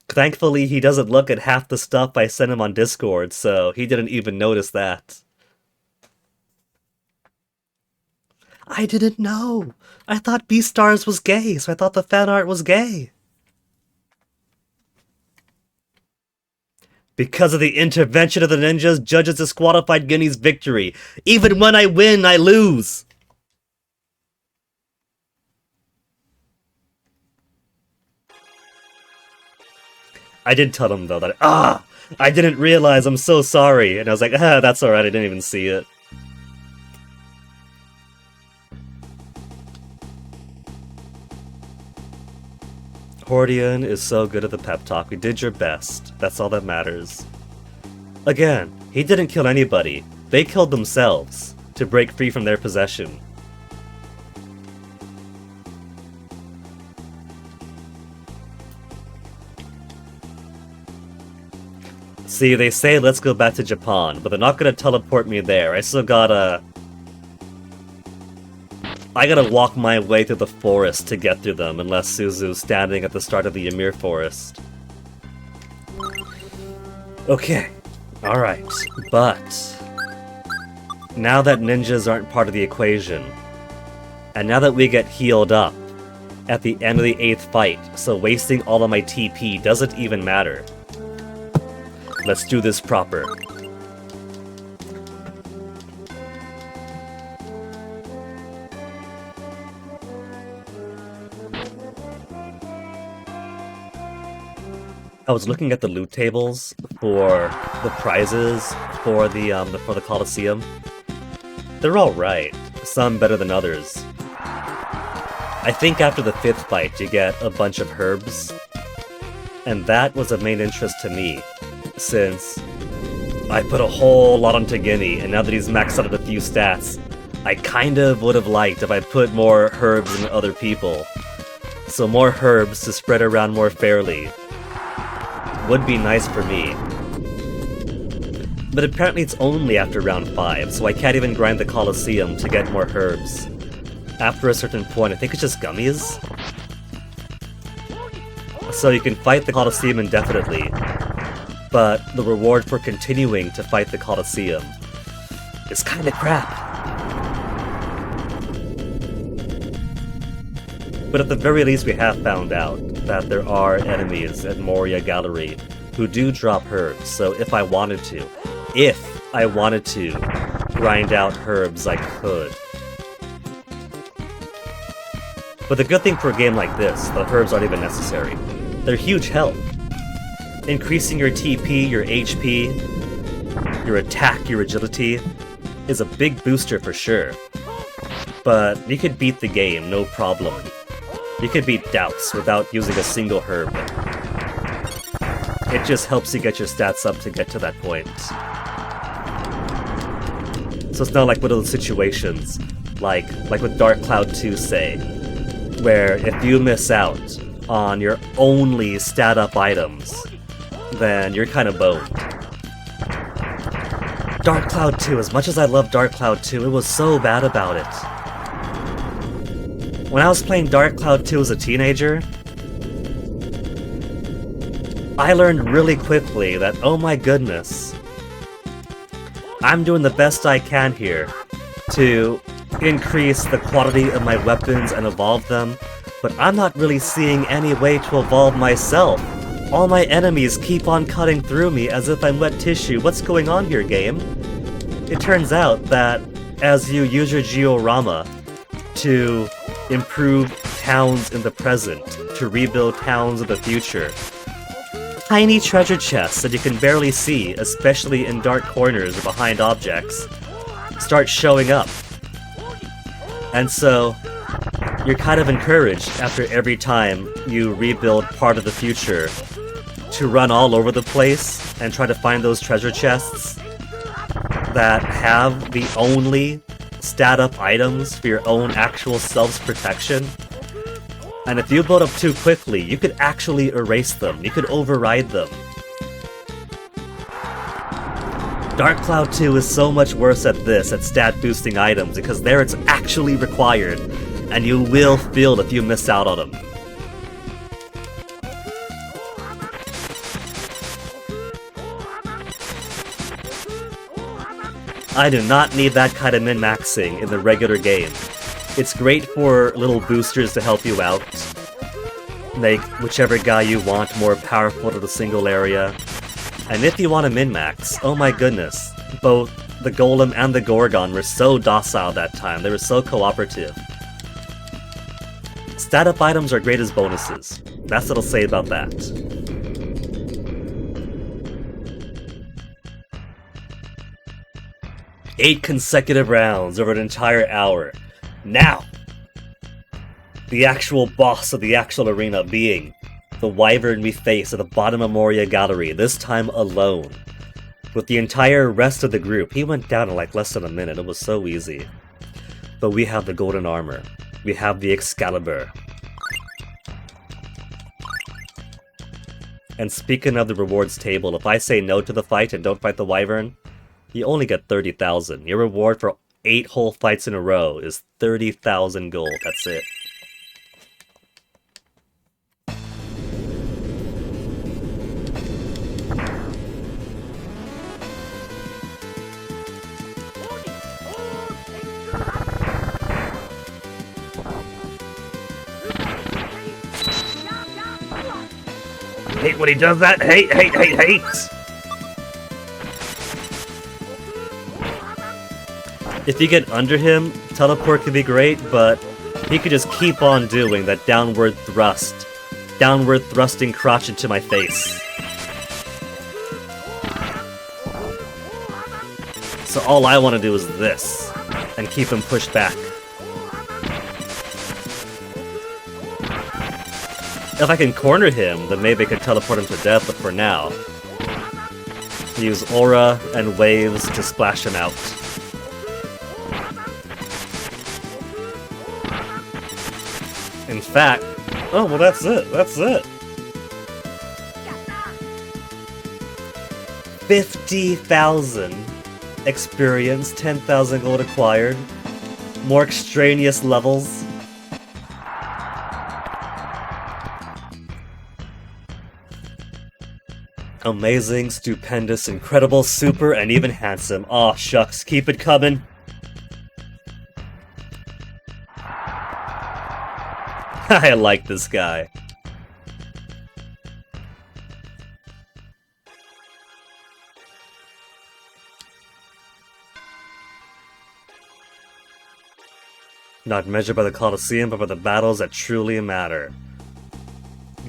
Thankfully, he doesn't look at half the stuff I sent him on Discord, so he didn't even notice that. I didn't know. I thought Beastars was gay, so I thought the fan art was gay. Because of the intervention of the ninjas, judges disqualified Guinea's victory. Even when I win, I lose. I did tell him though that I didn't realize, I'm so sorry. And I was like, that's alright, I didn't even see it. Hordian is so good at the pep talk. We did your best. That's all that matters. Again, he didn't kill anybody. They killed themselves to break free from their possession. See, they say let's go back to Japan, but they're not gonna teleport me there. I still gotta... I gotta walk my way through the forest to get through them, unless Suzu's standing at the start of the Ymir forest. Okay, alright, but... now that ninjas aren't part of the equation, and now that we get healed up at the end of the 8th fight, so wasting all of my TP doesn't even matter. Let's do this proper. I was looking at the loot tables for the prizes for the Colosseum. They're all right. Some better than others. I think after the 5th fight, you get a bunch of herbs, and that was of main interest to me, since I put a whole lot onto Guinea, and now that he's maxed out at a few stats, I kind of would have liked if I put more herbs than other people. So more herbs to spread around more fairly would be nice for me. But apparently it's only after round 5, so I can't even grind the Colosseum to get more herbs. After a certain point, I think it's just gummies? So you can fight the Colosseum indefinitely, but the reward for continuing to fight the Colosseum is kinda crap. But at the very least we have found out that there are enemies at Moria Gallery who do drop herbs, so if I wanted to grind out herbs, I could. But the good thing for a game like this, the herbs aren't even necessary. They're huge help. Increasing your TP, your HP, your attack, your agility is a big booster for sure. But you could beat the game, no problem. You could beat DHAOS without using a single herb. It just helps you get your stats up to get to that point. So it's not like one of those situations, like with Dark Cloud 2, say, where if you miss out on your only stat-up items, then you're kind of boned. Dark Cloud 2, as much as I love Dark Cloud 2, it was so bad about it. When I was playing Dark Cloud 2 as a teenager, I learned really quickly that, oh my goodness, I'm doing the best I can here to increase the quality of my weapons and evolve them, but I'm not really seeing any way to evolve myself. All my enemies keep on cutting through me as if I'm wet tissue. What's going on here, game? It turns out that as you use your Georama to improve towns in the present, to rebuild towns of the future, tiny treasure chests that you can barely see, especially in dark corners or behind objects, start showing up. And so, you're kind of encouraged after every time you rebuild part of the future to run all over the place and try to find those treasure chests that have the only stat-up items for your own actual self's protection. And if you build up too quickly, you could actually erase them. You could override them. Dark Cloud 2 is so much worse at this, at stat-boosting items, because there it's actually required, and you will feel if you miss out on them. I do not need that kind of min-maxing in the regular game. It's great for little boosters to help you out. Make whichever guy you want more powerful to the single area. And if you want to min-max, oh my goodness, both the Golem and the Gorgon were so docile that time, they were so cooperative. Stat-up items are great as bonuses. That's what I'll say about that. 8 consecutive rounds over an entire hour. Now, the actual boss of the actual arena being the wyvern we face at the bottom of Moria Gallery, this time alone. With the entire rest of the group, he went down in like less than a minute, it was so easy. But we have the golden armor, we have the Excalibur. And speaking of the rewards table, if I say no to the fight and don't fight the wyvern, you only get 30,000. Your reward for 8 whole fights in a row is 30,000 gold, that's it. Hate when he does that. Hate. If you get under him, teleport could be great, but he could just keep on doing that downward thrusting crotch into my face. So all I want to do is this, and keep him pushed back. If I can corner him, then maybe I could teleport him to death, but for now, use aura and waves to splash him out. In fact, oh well that's it. 50,000 experience, 10,000 gold acquired, more extraneous levels. Amazing, stupendous, incredible, super, and even handsome. Aw, shucks, keep it coming. I like this guy. Not measured by the Colosseum, but by the battles that truly matter.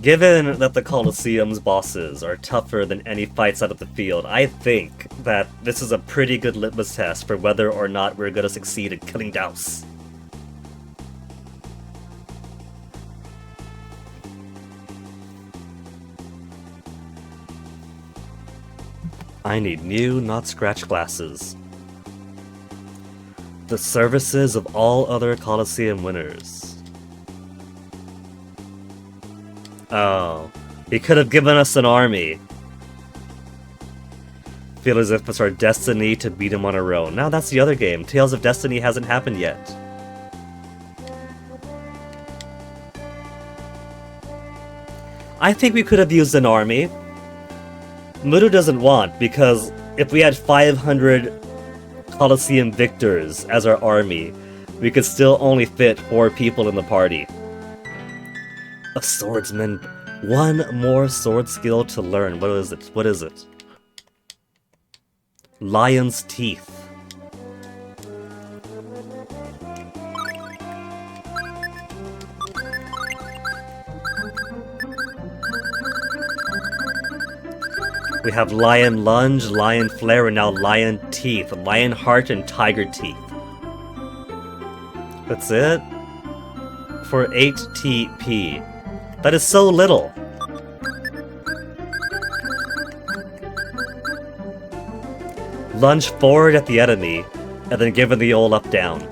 Given that the Colosseum's bosses are tougher than any fights out of the field, I think that this is a pretty good litmus test for whether or not we're gonna succeed in killing DHAOS. I need new, not scratch glasses. The services of all other Colosseum winners. Oh, he could have given us an army. Feel as if it's our destiny to beat him on our own. Now that's the other game. Tales of Destiny hasn't happened yet. I think we could have used an army. Mudo doesn't want, because if we had 500 Colosseum victors as our army, we could still only fit 4 people in the party. A swordsman. One more sword skill to learn. What is it? What is it? Lion's Teeth. We have Lion Lunge, Lion Flare, and now Lion Teeth. Lion Heart and Tiger Teeth. That's it? For 8 TP. That is so little. Lunge forward at the enemy, and then give him the old up-down.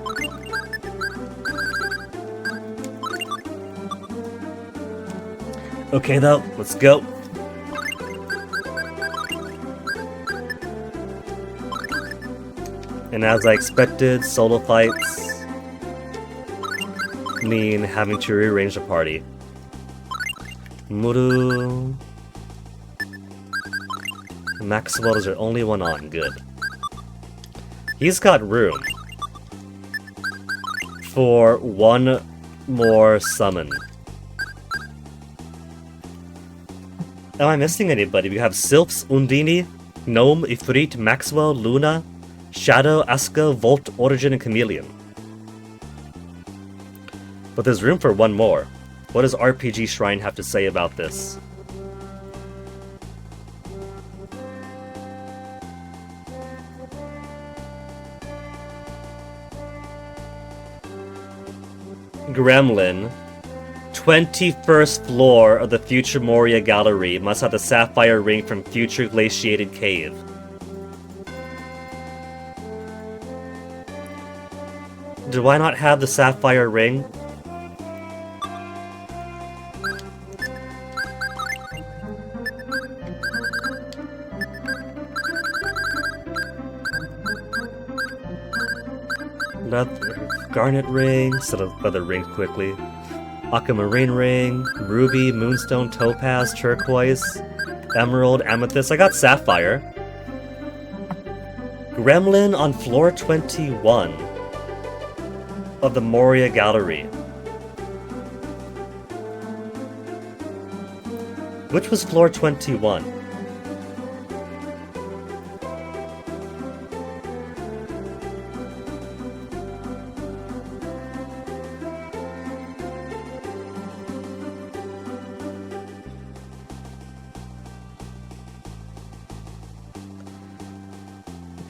Okay though, let's go. And as I expected, solo fights mean having to rearrange the party. Muru. Maxwell is the only one on, good. He's got room for one more summon. Am I missing anybody? We have Sylphs, Undini, Gnome, Ifrit, Maxwell, Luna, Shadow, Asuka, Volt, Origin, and Chameleon. But there's room for one more. What does RPG Shrine have to say about this? gremlin, 21st floor of the Future Moria Gallery, must have the sapphire ring from Future Glaciated Cave. Do I not have the sapphire ring? Garnet ring, set of other rings quickly. Aquamarine ring, ruby, moonstone, topaz, turquoise, emerald, amethyst. I got sapphire. Gremlin on floor 21 of the Moria Gallery. Which was floor 21?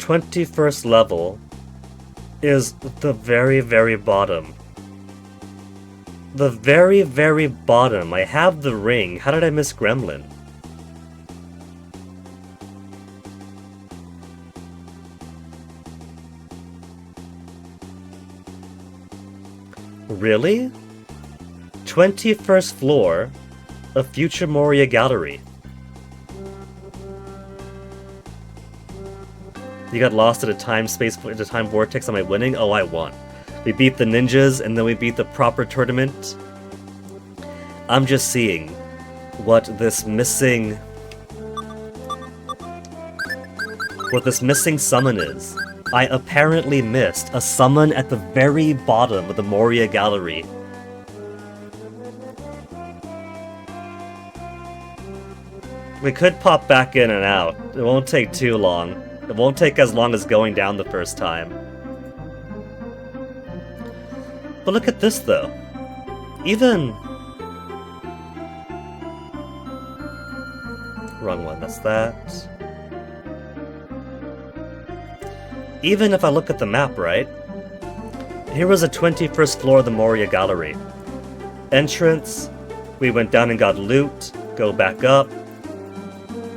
'21st level is the very, very bottom. The very, very bottom. I have the ring. How did I miss Gremlin? Really? 21st floor of Future Moria Gallery. You got lost at a time vortex. Am I winning? Oh, I won. We beat the ninjas, and then we beat the proper tournament. I'm just seeing what this missing summon is. I apparently missed a summon at the very bottom of the Moria Gallery. We could pop back in and out. It won't take too long. It won't take as long as going down the first time. But look at this, though. Even... Wrong one, that's that. Even if I look at the map, right? Here was a 21st floor of the Moria Gallery. Entrance, we went down and got loot, go back up,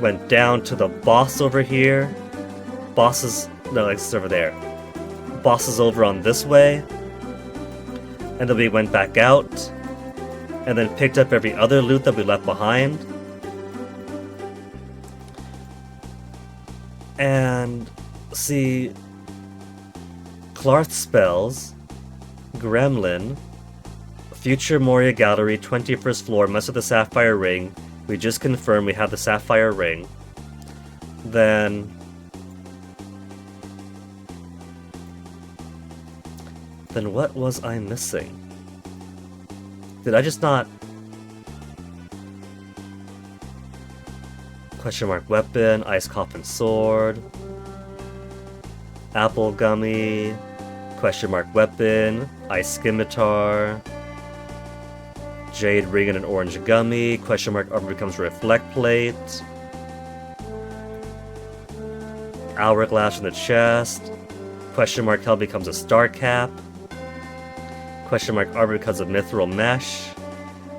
went down to the boss over here. Bosses, no, it's over there. Boss is over on this way. And then we went back out. And then picked up every other loot that we left behind. And see, Clarth spells, Gremlin, Future Moria Gallery, 21st floor, mess with the sapphire ring. We just confirmed we have the sapphire ring. Then what was I missing? Did I just not... Question mark weapon, ice coffin sword, apple gummy, question mark weapon, ice scimitar, jade ring and an orange gummy, question mark armor becomes reflect plate, hourglass in the chest, question mark hell becomes a star cap, question mark armor becomes a mithril mesh,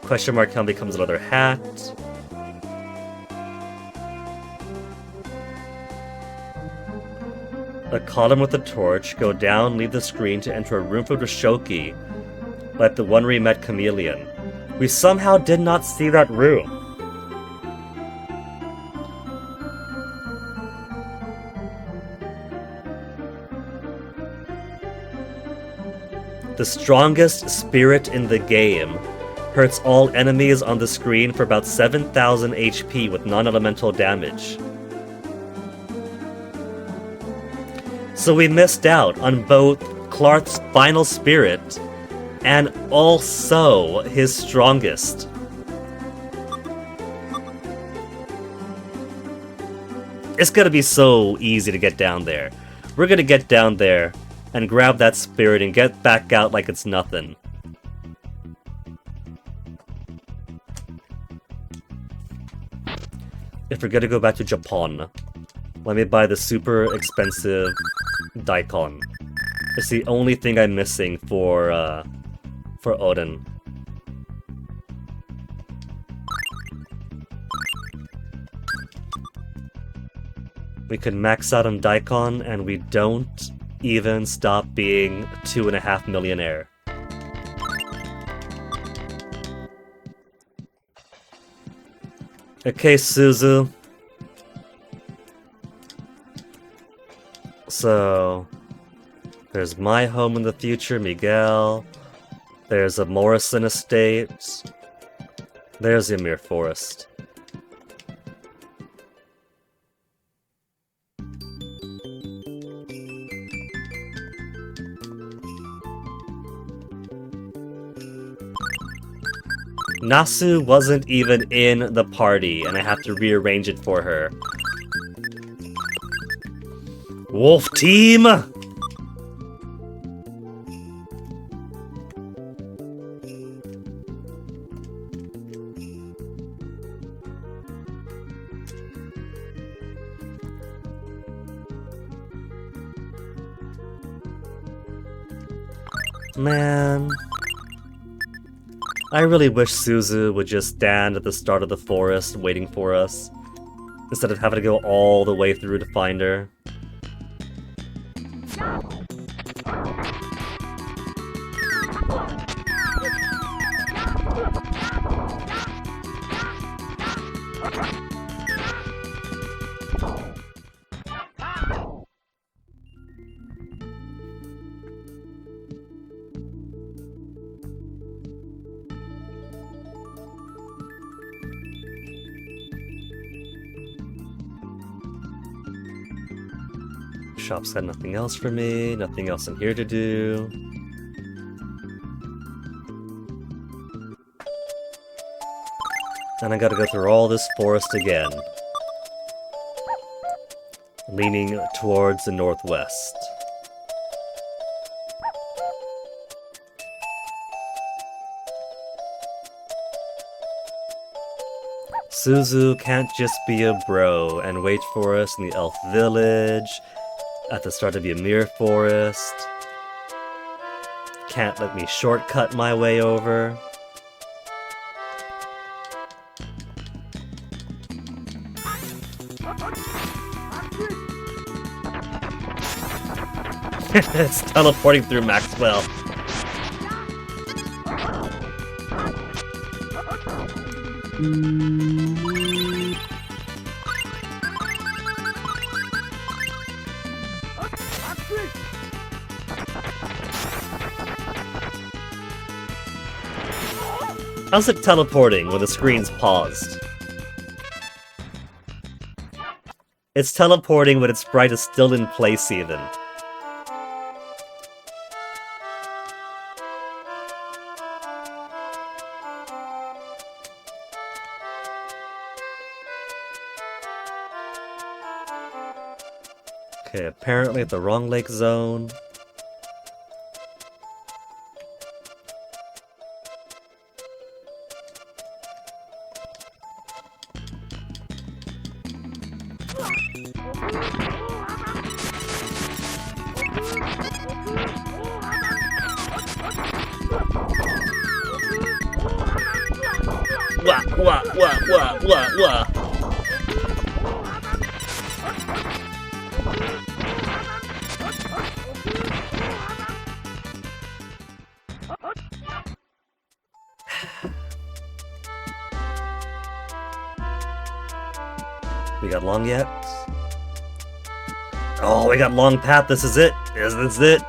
question mark helm becomes another hat, a column with a torch, go down, leave the screen to enter a room filled with Shoki, like the one we met Chameleon. We somehow did not see that room. The strongest spirit in the game hurts all enemies on the screen for about 7,000 HP with non-elemental damage. So we missed out on both Clarth's final spirit and also his strongest. It's gonna be so easy to get down there. We're gonna get down there and grab that spirit and get back out like it's nothing. If we're gonna go back to Japan, let me buy the super expensive daikon. It's the only thing I'm missing for for Odin. We could max out on Daikon, and we don't even stop being 2.5 millionaire. Okay, Suzu. So, there's my home in the future, Miguel. There's a Morrison estate. There's Ymir Forest. Nasu wasn't even in the party, and I have to rearrange it for her. Wolf Team! Man... I really wish Suzu would just stand at the start of the forest waiting for us, instead of having to go all the way through to find her. Shop's got nothing else for me, nothing else in here to do. And I gotta go through all this forest again. Leaning towards the northwest. Suzu can't just be a bro and wait for us in the elf village, at the start of Ymir Forest. Can't let me shortcut my way over. It's teleporting through Maxwell. How's it teleporting when the screen's paused? It's teleporting when its sprite is still in place even. Okay, apparently at the wrong lake zone. Wah. We got long yet? Oh, we got long path. This is it. This is it.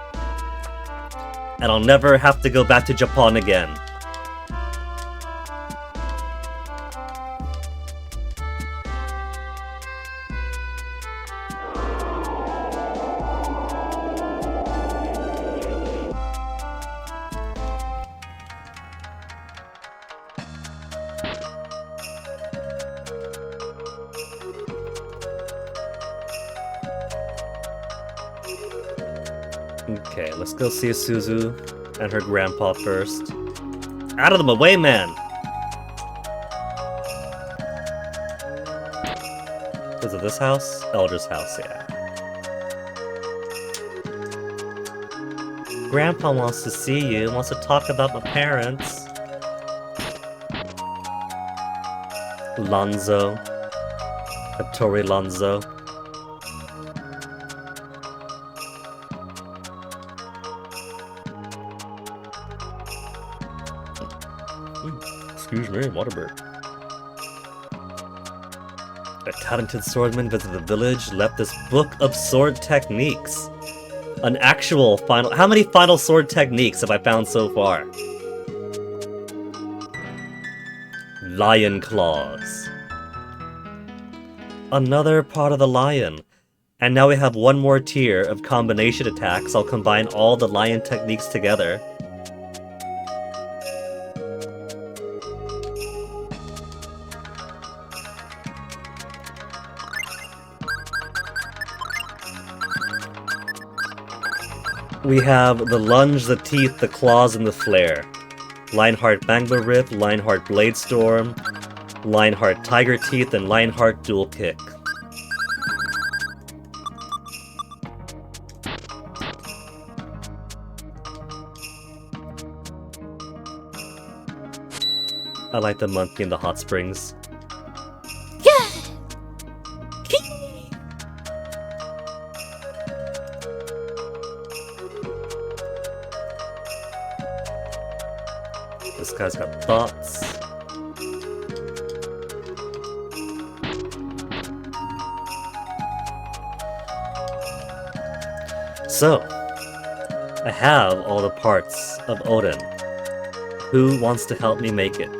And I'll never have to go back to Japan again. Okay, let's go see Suzu and her grandpa first. Out of the way, man! Was it this house? Elder's house, yeah. grandpa wants to see you, wants to talk about my parents. Lonzo. Hattori Lonzo. Excuse me, water break. A talented swordsman visited the village, left this book of sword techniques. An actual final... How many final sword techniques have I found so far? Lion claws. Another part of the lion. And now we have one more tier of combination attacks. I'll combine all the lion techniques together. We have the lunge, the teeth, the claws, and the flare. Lionheart Bangba Rip, Lionheart Blade Storm, Lionheart Tiger Teeth, and Lionheart Dual Kick. I like the monkey in the hot springs. This guy's got thoughts. So, I have all the parts of Odin. Who wants to help me make it?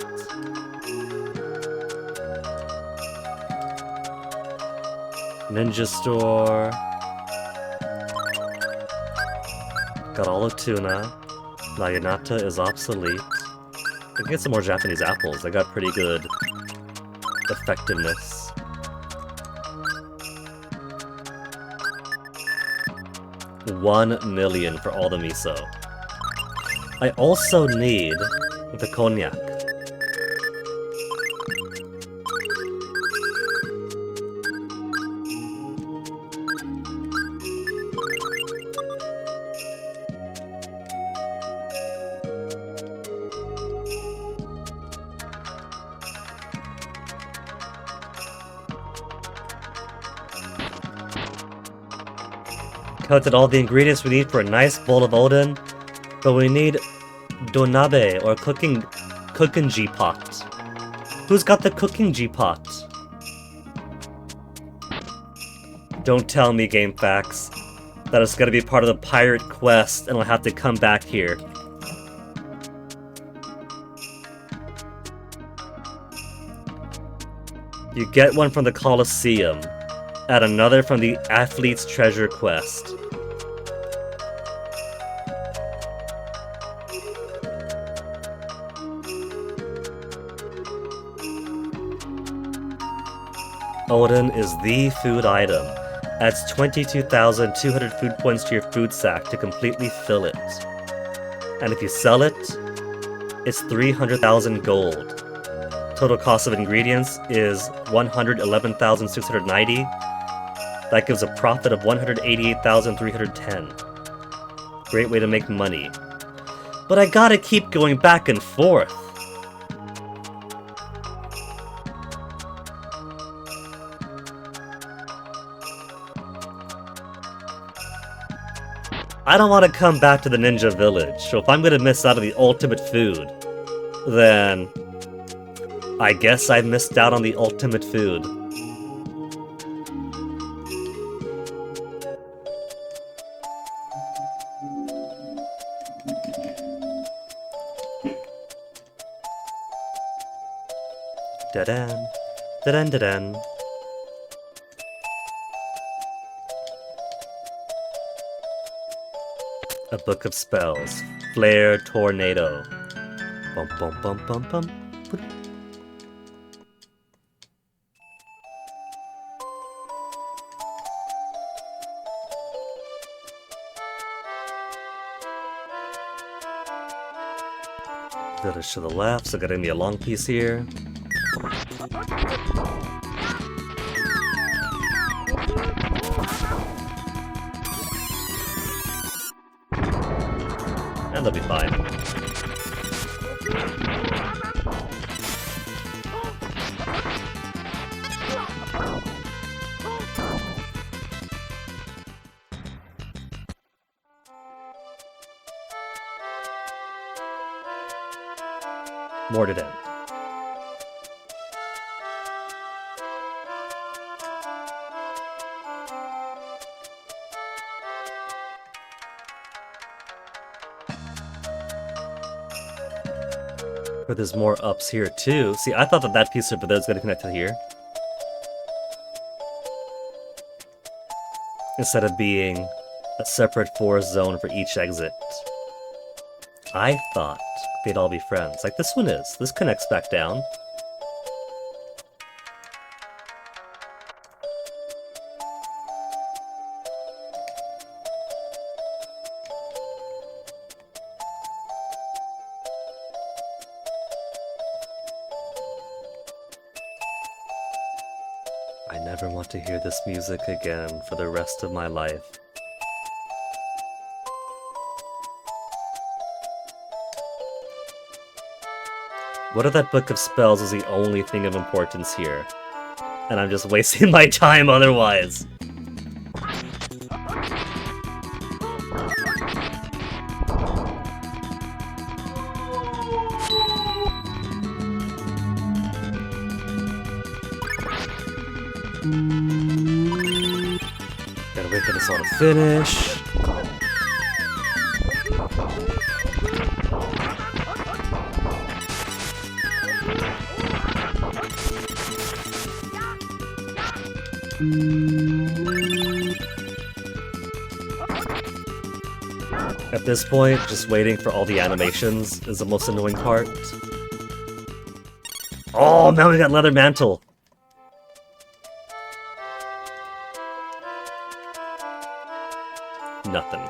Ninja Store. Got all of tuna. Naginata is obsolete. I can get some more Japanese apples. They got pretty good effectiveness. $1 million for all the miso. I also need the cognac. Collected all the ingredients we need for a nice bowl of Odin, but we need donabe or cooking G-pot. Who's got the cooking G-pot? Don't tell me, GameFAQs, that it's gonna be part of the pirate quest and I'll have to come back here. You get one from the Colosseum, add another from the Athlete's Treasure quest. Odin is the food item. Adds 22,200 food points to your food sack to completely fill it. And if you sell it, it's 300,000 gold. Total cost of ingredients is 111,690. That gives a profit of 188,310. Great way to make money. But I gotta keep going back and forth. I don't want to come back to the ninja village, so if I'm gonna miss out on the ultimate food, then I guess I missed out on the ultimate food. Da-dan, da-dan, da-dan. A book of spells. Flare Tornado. Bum bum bum bum bum. Village to the left, so getting me a long piece here. they'll be fine. More to end. But there's more ups here too. See, I thought that piece over there was going to connect to here. Instead of being a separate forest zone for each exit. I thought they'd all be friends. Like this one is. This connects back down. I never want to hear this music again for the rest of my life. What if that book of spells is the only thing of importance here? And I'm just wasting my time otherwise. Gotta wait for this all to finish. At this point, just waiting for all the animations is the most annoying part. Oh, now we got Leather Mantle! Nothing.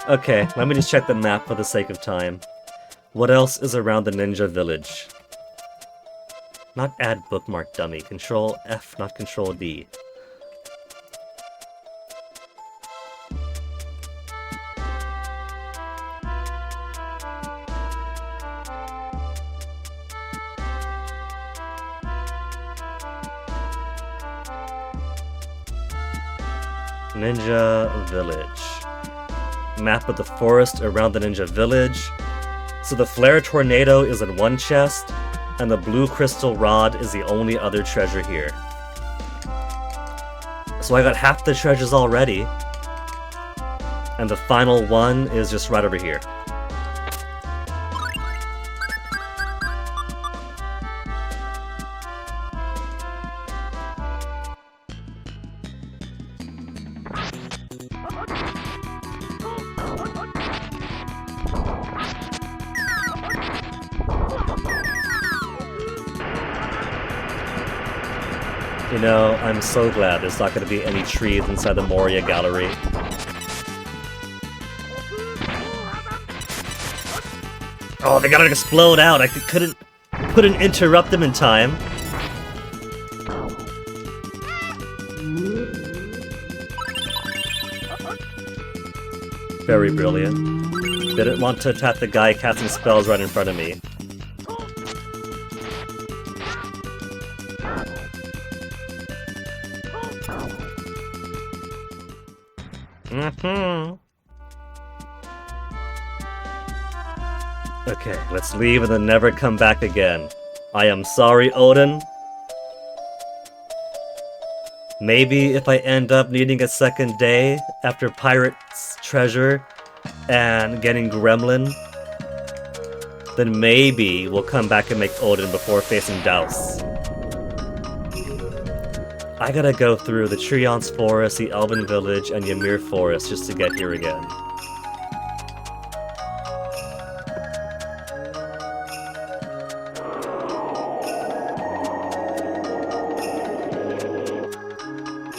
Okay, let me just check the map for the sake of time. What else is around the ninja village? Not add bookmark, dummy. Control F, not Control D. Ninja Village. Map of the forest around the ninja village. So the flare tornado is in one chest, and the blue crystal rod is the only other treasure here. So I got half the treasures already, and the final one is just right over here. You know, I'm so glad there's not going to be any trees inside the Moria Gallery. Oh, they gotta explode out! I couldn't interrupt them in time. Very brilliant. Didn't want to attack the guy casting spells right in front of me. Okay, let's leave and then never come back again. I am sorry, Odin. Maybe if I end up needing a second day after Pirate's Treasure and getting Gremlin, then maybe we'll come back and make Odin before facing DHAOS. I gotta go through the Treon's Forest, the Elven Village, and Ymir Forest just to get here again.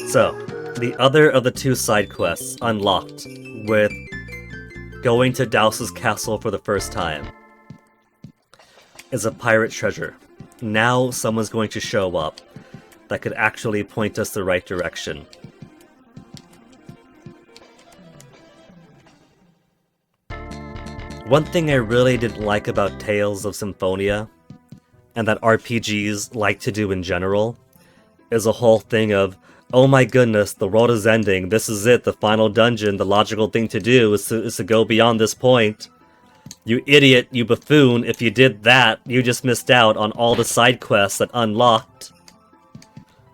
So, the other of the two side quests unlocked with going to DHAOS' castle for the first time is a pirate treasure. Now someone's going to show up that could actually point us the right direction. One thing I really didn't like about Tales of Symphonia, and that RPGs like to do in general, is a whole thing of, oh my goodness, the world is ending, this is it, the final dungeon, the logical thing to do is to go beyond this point. You idiot, you buffoon, if you did that, you just missed out on all the side quests that unlocked.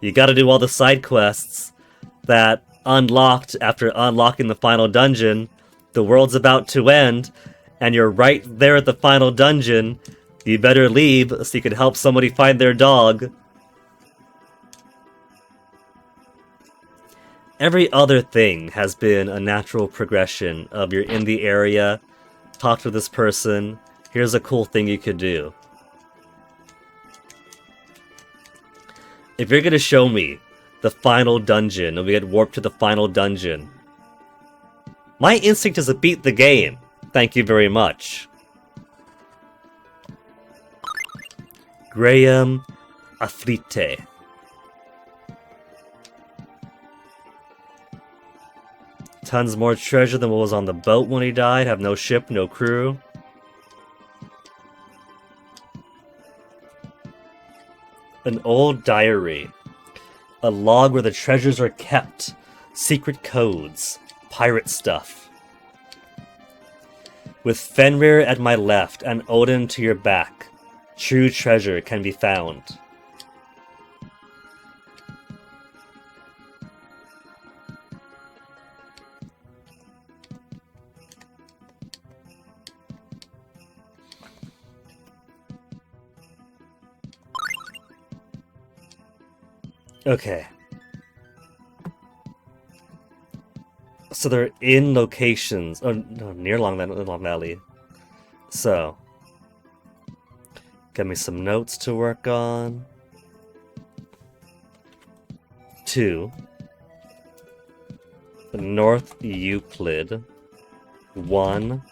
You gotta do all the side quests that unlocked after unlocking the final dungeon. The world's about to end, and you're right there at the final dungeon. You better leave so you can help somebody find their dog. Every other thing has been a natural progression of you're in the area, talk to this person, here's a cool thing you could do. If you're gonna show me the final dungeon and we get warped to the final dungeon, my instinct is to beat the game. Thank you very much. Graham Afrite. Tons more treasure than what was on the boat when he died. Have no ship, no crew. An old diary. A log where the treasures are kept. Secret codes. Pirate stuff. With Fenrir at my left and Odin to your back, true treasure can be found. Okay. So they're in locations, oh no, near Long Valley. So, get me some notes to work on. 2. North Euclid. 1.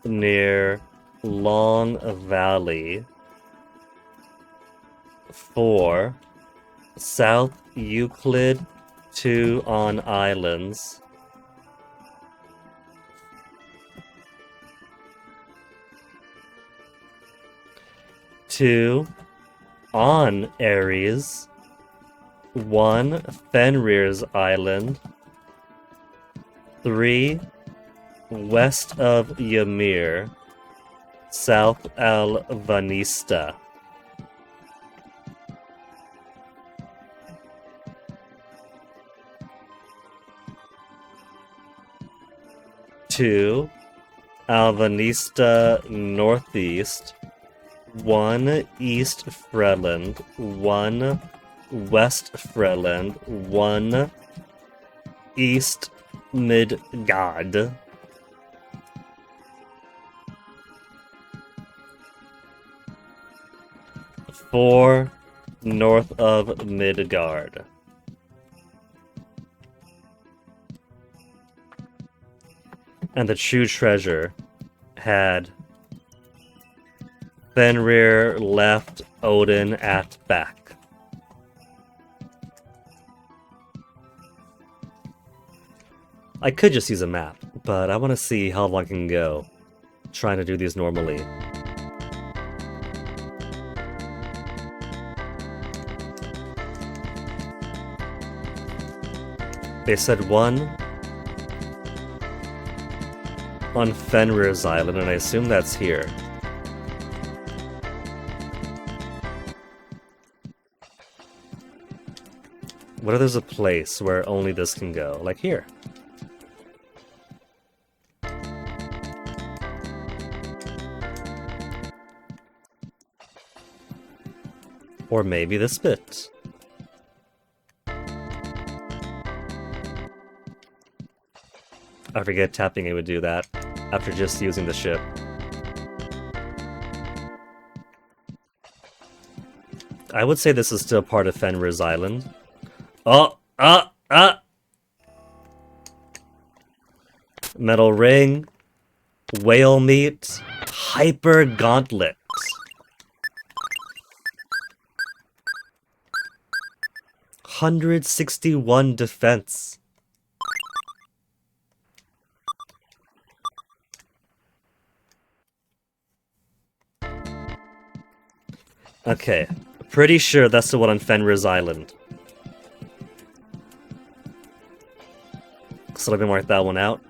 Near Long Valley. 4. South Euclid. 2 on Islands. 2 on Ares, 1 Fenrir's Island, 3 west of Ymir, South Alvanista. Two Alvanista Northeast, 1 East Freland, 1 West Freland, 1 East Midgard. 4 north of Midgard. And the true treasure had Fenrir left, Odin at back. I could just use a map, but I want to see how long I can go trying to do these normally. They said 1 on Fenrir's Island, and I assume that's here. What if there's a place where only this can go? Like here. Or maybe this bit. I forget tapping it would do that after just using the ship. I would say this is still part of Fenrir's Island. Metal ring, whale meat, hyper gauntlet. 161 defense. Okay, pretty sure that's the one on Fenrir's Island. So let me mark that one out.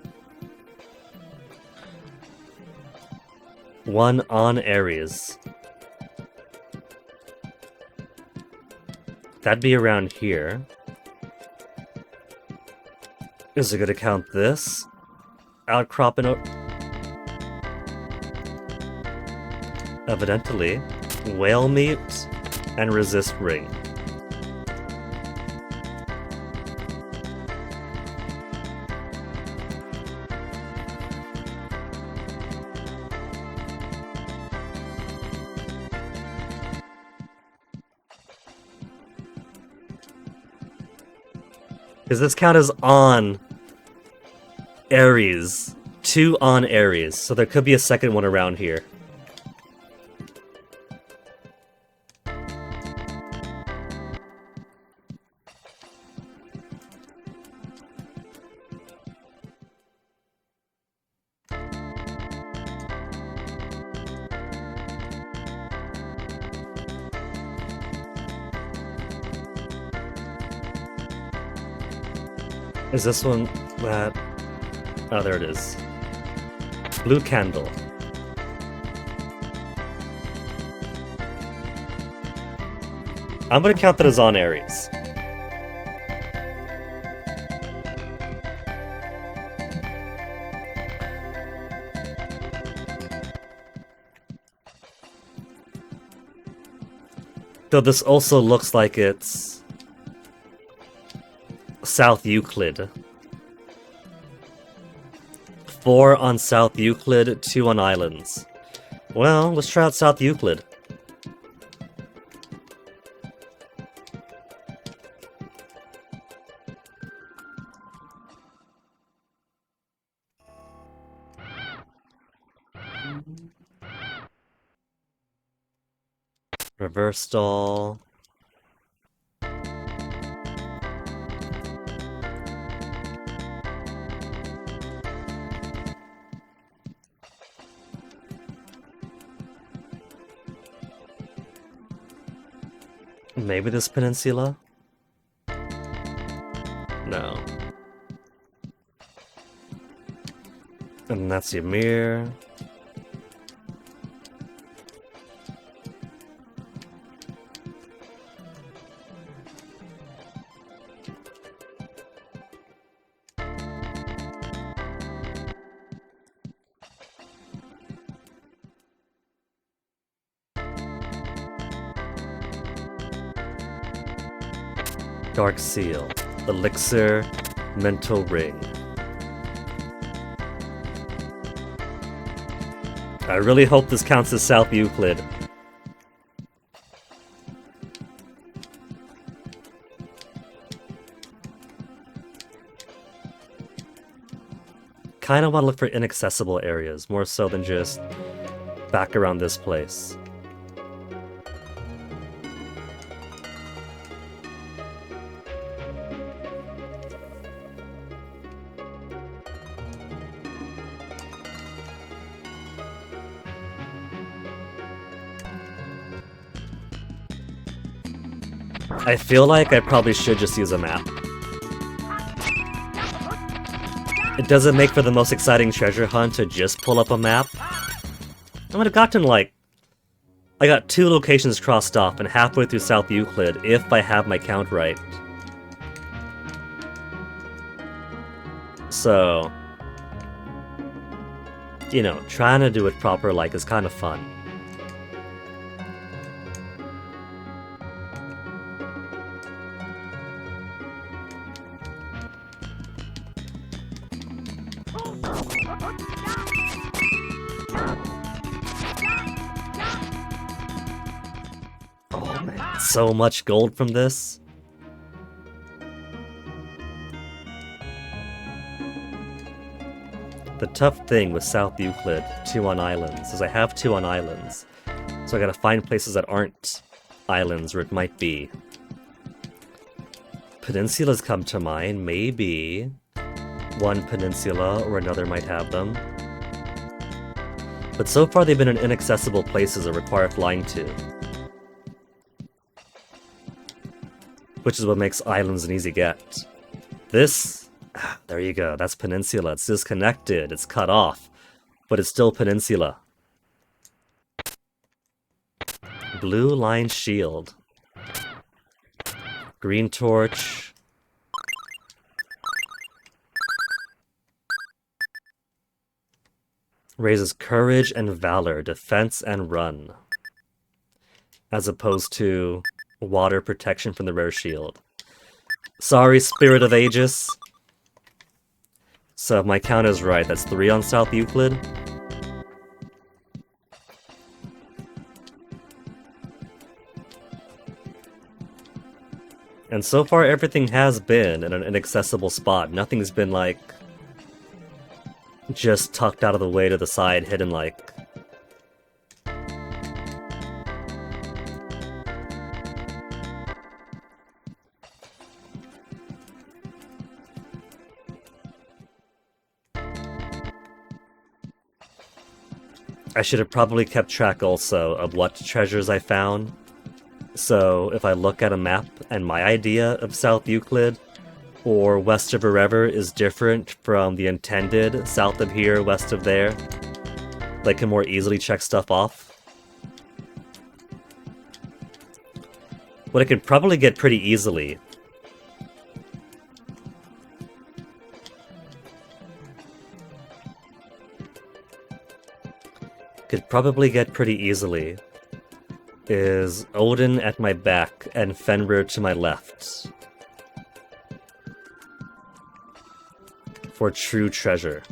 One on Ares. That'd be around here. Is it gonna count this? Outcropping evidently. Whale meat and resist ring. Does this count as on Ares? 2 on Ares, so there could be a second one around here. Is this one that... Oh, there it is. Blue candle. I'm gonna count that as on Ares. Though this also looks like it's South Euclid. 4 on South Euclid, 2 on Islands. Well, let's try out South Euclid. Reverse stall. Maybe this peninsula? No. And that's Ymir. Dark Seal, Elixir, Mental Ring. I really hope this counts as South Euclid. Kinda wanna look for inaccessible areas, more so than just back around this place. I feel like I probably should just use a map. It doesn't make for the most exciting treasure hunt to just pull up a map. I would have gotten like... I got 2 locations crossed off and halfway through South Euclid if I have my count right. So... You know, trying to do it proper like is kind of fun. So much gold from this. The tough thing with South Euclid, 2 on Islands, is I have 2 on Islands. So I gotta find places that aren't islands where it might be. Peninsulas come to mind. Maybe one peninsula or another might have them. But so far they've been in inaccessible places that require flying to. Which is what makes islands an easy get. This, there you go, that's peninsula. It's disconnected, it's cut off, but it's still peninsula. Blue line shield. Green torch. Raises courage and valor, defense and run. As opposed to water protection from the rare shield. Sorry, Spirit of Aegis. So if my count is right, that's 3 on South Euclid. And so far everything has been in an inaccessible spot. Nothing's been like just tucked out of the way to the side, hidden like. I should have probably kept track also of what treasures I found. So if I look at a map and my idea of South Euclid or west of wherever is different from the intended south of here, west of there, I can more easily check stuff off. What I could probably get pretty easily is Odin at my back and Fenrir to my left. For true treasure.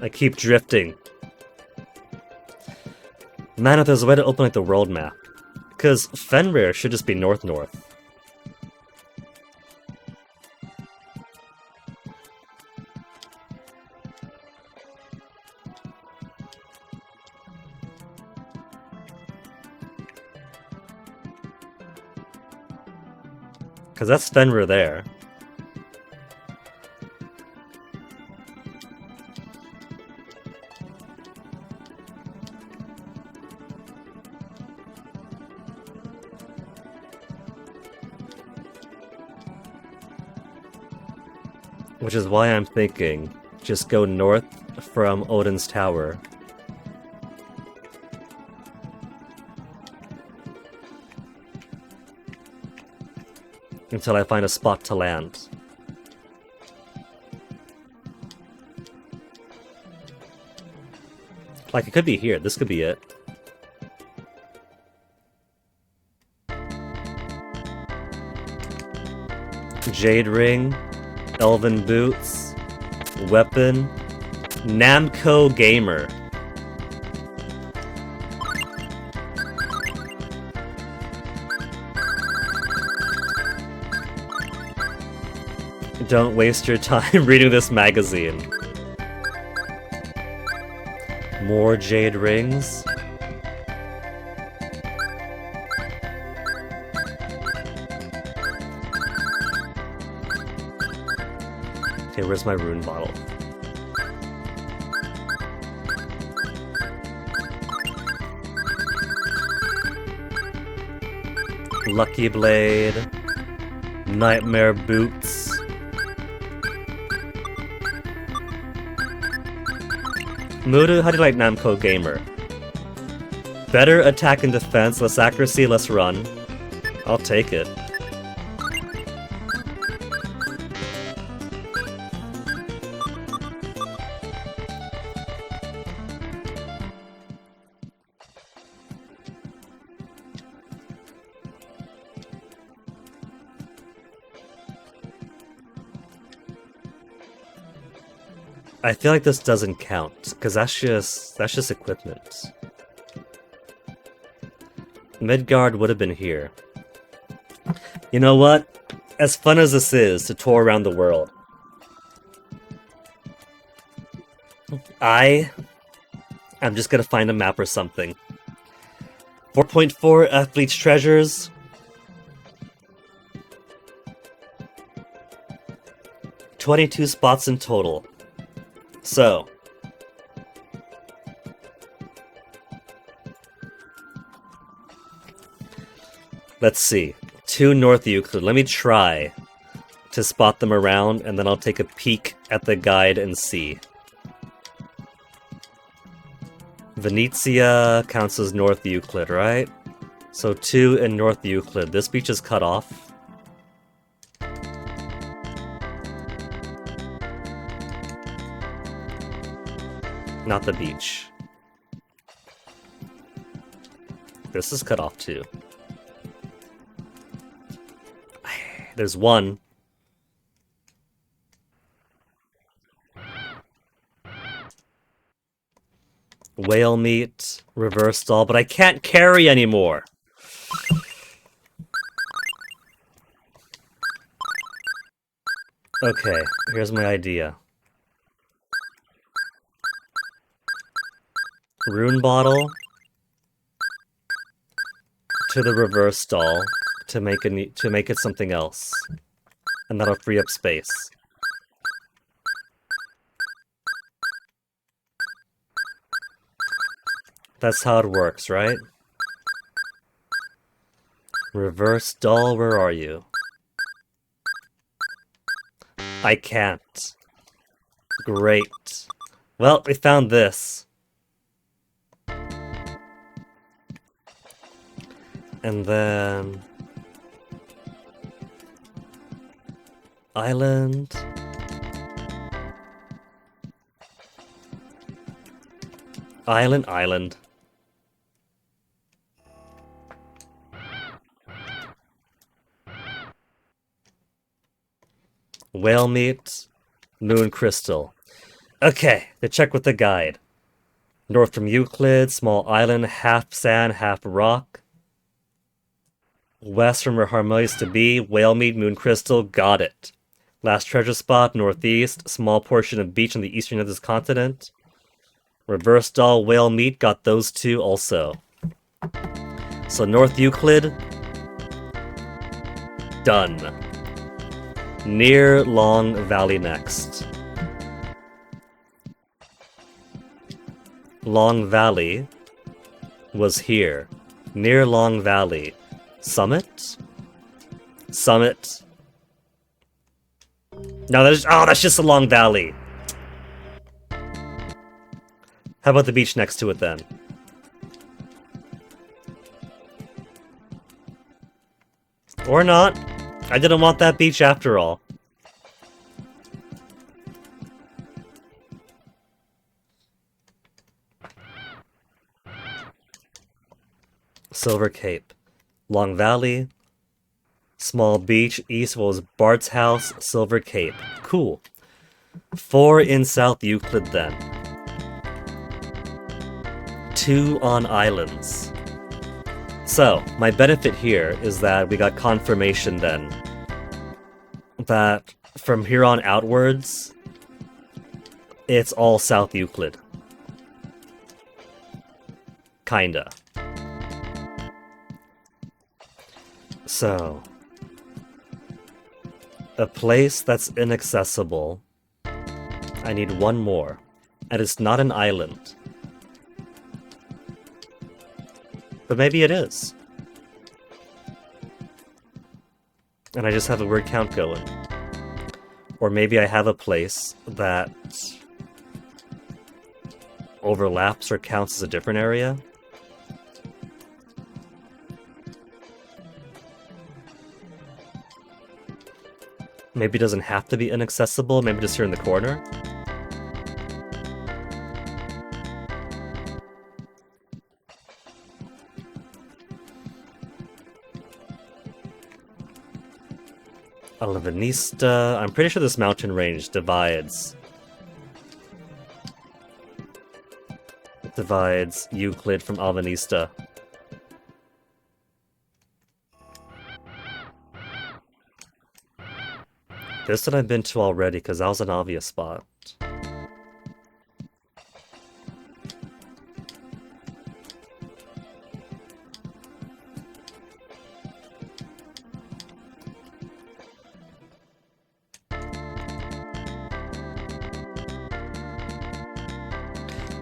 I keep drifting. Man, if there's a way to open like the world map. Because Fenrir should just be north-north. Because that's Fenrir there. Which is why I'm thinking, just go north from Odin's Tower. Until I find a spot to land. Like, it could be here. This could be it. Jade ring. Elven boots. Weapon. Namco gamer. Don't waste your time reading this magazine. More jade rings. Okay, where's my rune bottle? Lucky blade. Nightmare boots. Mudu, how do you like Namco Gamer? Better attack and defense, less accuracy, less run. I'll take it. I feel like this doesn't count, because that's just equipment. Midgard would have been here. You know what? As fun as this is to tour around the world, I'm just gonna find a map or something. 4.4 Athlete's Treasures. 22 spots in total. So, let's see. 2 North Euclid. Let me try to spot them around, and then I'll take a peek at the guide and see. Venezia counts as North Euclid, right? So 2 in North Euclid. This beach is cut off. Not the beach. This is cut off too. There's 1. Whale meat, reverse stall, but I can't carry anymore. Okay, here's my idea. Rune bottle to the reverse stall to make it something else, and that'll free up space. That's how it works, right? Reverse doll, where are you? I can't. Great. Well, we found this. And then... Island... Island. Whale meat, moon crystal. Okay, to check with the guide. North from Euclid, small island, half sand, half rock. West from where Harmony used to be, whale meat, moon crystal, got it. Last treasure spot, northeast, small portion of beach on the eastern of this continent. Reverse doll, whale meat, got those 2 also. So North Euclid, done. Near Long Valley next. Long Valley was here. Near Long Valley. Summit? Summit. No, that's just a Long Valley. How about the beach next to it then? Or not. I didn't want that beach after all. Silver Cape. Long Valley. Small beach. East was Bart's house. Silver Cape. Cool. 4 in South Euclid then. 2 on islands. So, my benefit here is that we got confirmation then that from here on outwards, it's all South Euclid. Kinda. So, a place that's inaccessible. I need 1 more. And it's not an island. But maybe it is. And I just have a word count going. Or maybe I have a place that overlaps or counts as a different area. Maybe it doesn't have to be inaccessible, maybe just here in the corner. Alvinista. I'm pretty sure this mountain range divides Euclid from Alvinista. This one I've been to already, because that was an obvious spot.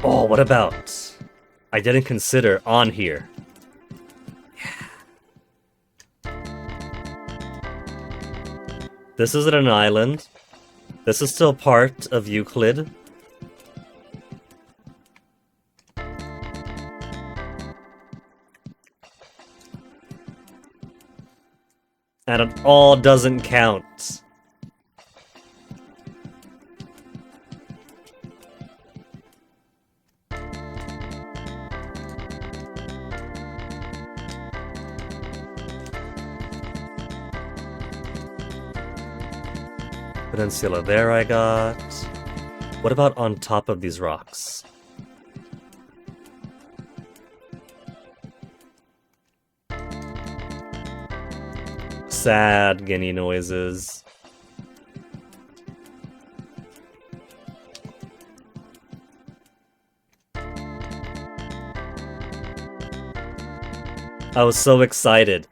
Oh, what about... I didn't consider on here. Yeah. This isn't an island. This is still part of Euclid. And it all doesn't count. Peninsula there I got. What about on top of these rocks? Sad guinea noises. I was so excited.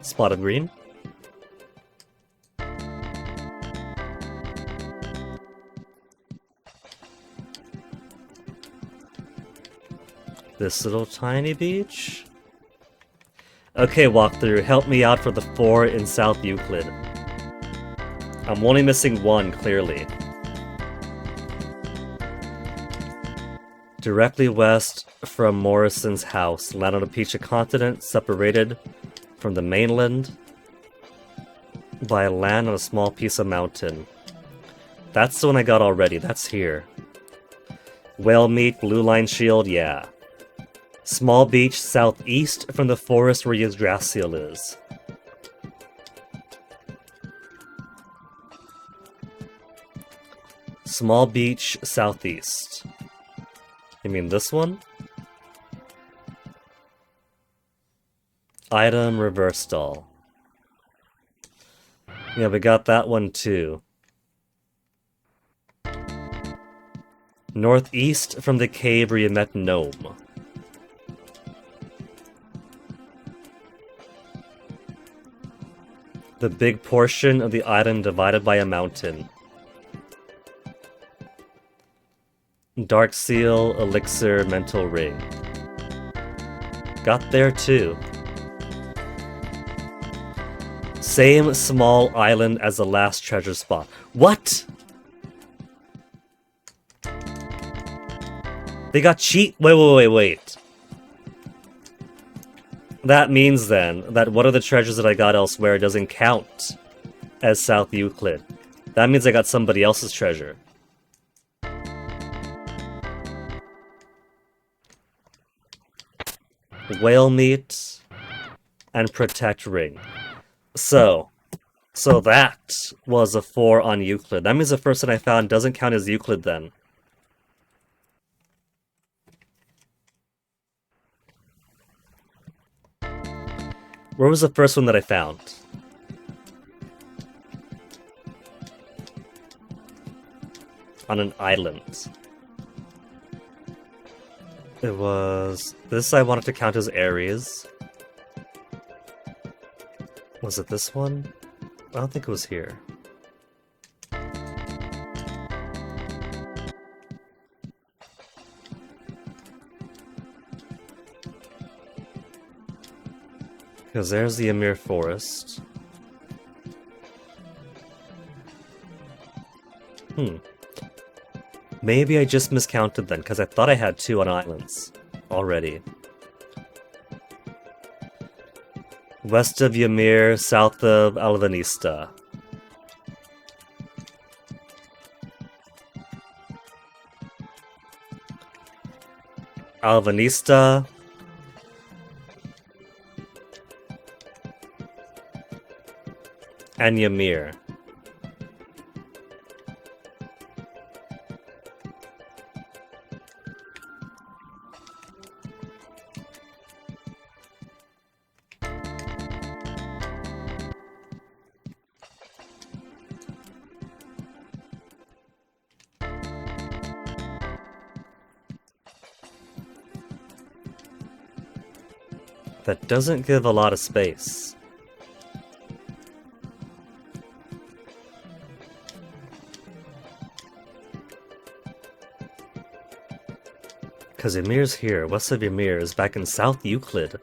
Spot of green. This little tiny beach. Okay, walkthrough, help me out for the 4 in South Euclid. I'm only missing 1, clearly. Directly west from Morrison's house, land on a piece of continent separated from the mainland by land on a small piece of mountain. That's the one I got already, that's here. Whale meat, blue line shield, yeah. Small beach southeast from the forest where Yggdrasil is. Small beach southeast. You mean this one? Item reverse doll. Yeah, we got that one too. Northeast from the cave where you met Gnome. The big portion of the item divided by a mountain. Dark Seal, Elixir, Mental Ring. Got there too. Same small island as the last treasure spot. What? They got cheat. Wait. That means then that one of the treasures that I got elsewhere doesn't count as South Euclid. That means I got somebody else's treasure. Whale meat and protect ring. So that was a 4 on Euclid. That means the first one I found doesn't count as Euclid then. Where was the first one that I found? On an island. It was... This I wanted to count as Ares. Was it this one? I don't think it was here. Because there's the Ymir Forest. Maybe I just miscounted then, because I thought I had 2 on islands already. West of Ymir, south of Alvanista. Alvanista. And Ymir. That doesn't give a lot of space. Because Ymir's here. West of Ymir is back in South Euclid.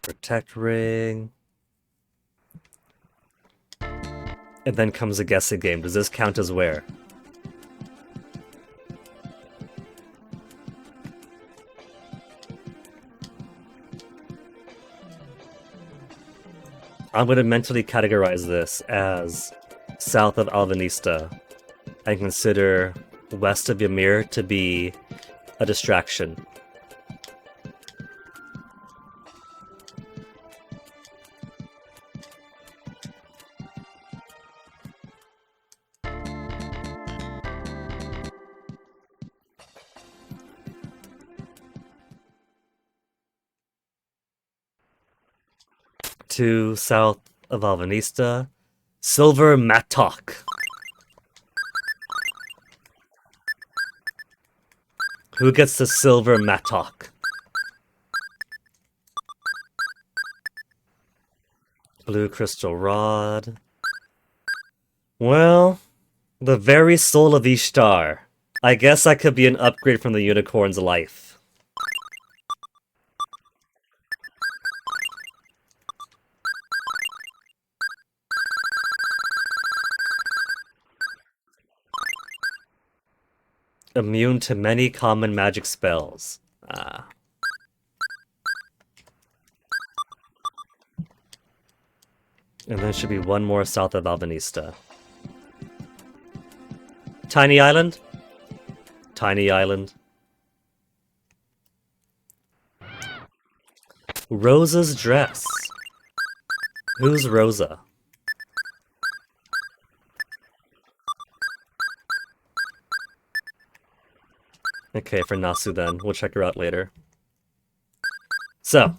Protect ring. And then comes a guessing game. Does this count as where? I'm going to mentally categorize this as south of Alvanista and consider west of Ymir to be a distraction. To south of Alvanista, Silver Mattock. Who gets the Silver Mattock? Blue Crystal Rod. Well, the very soul of Ishtar. I guess that could be an upgrade from the Unicorn's life. Immune to many common magic spells. Ah. And there should be one more south of Alvanista. Tiny Island? Tiny Island. Rosa's dress. Who's Rosa? Okay, for Nasu then. We'll check her out later. So.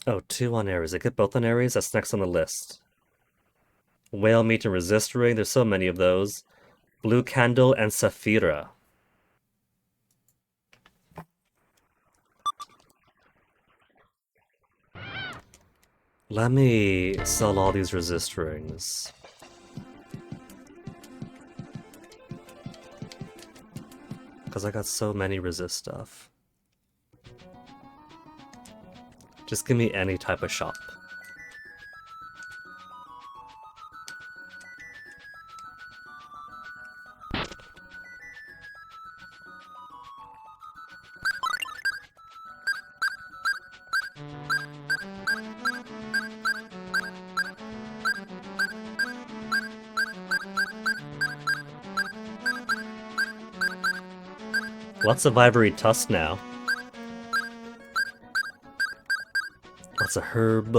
Oh, 2 on Ares. I get both on Ares? That's next on the list. Whale Meat and Resist Ring. There's so many of those. Blue Candle and Saphira. Let me sell all these Resist Rings. Because I got so many Resist stuff. Just give me any type of shop. Lots of ivory tusk now. Lots of herb.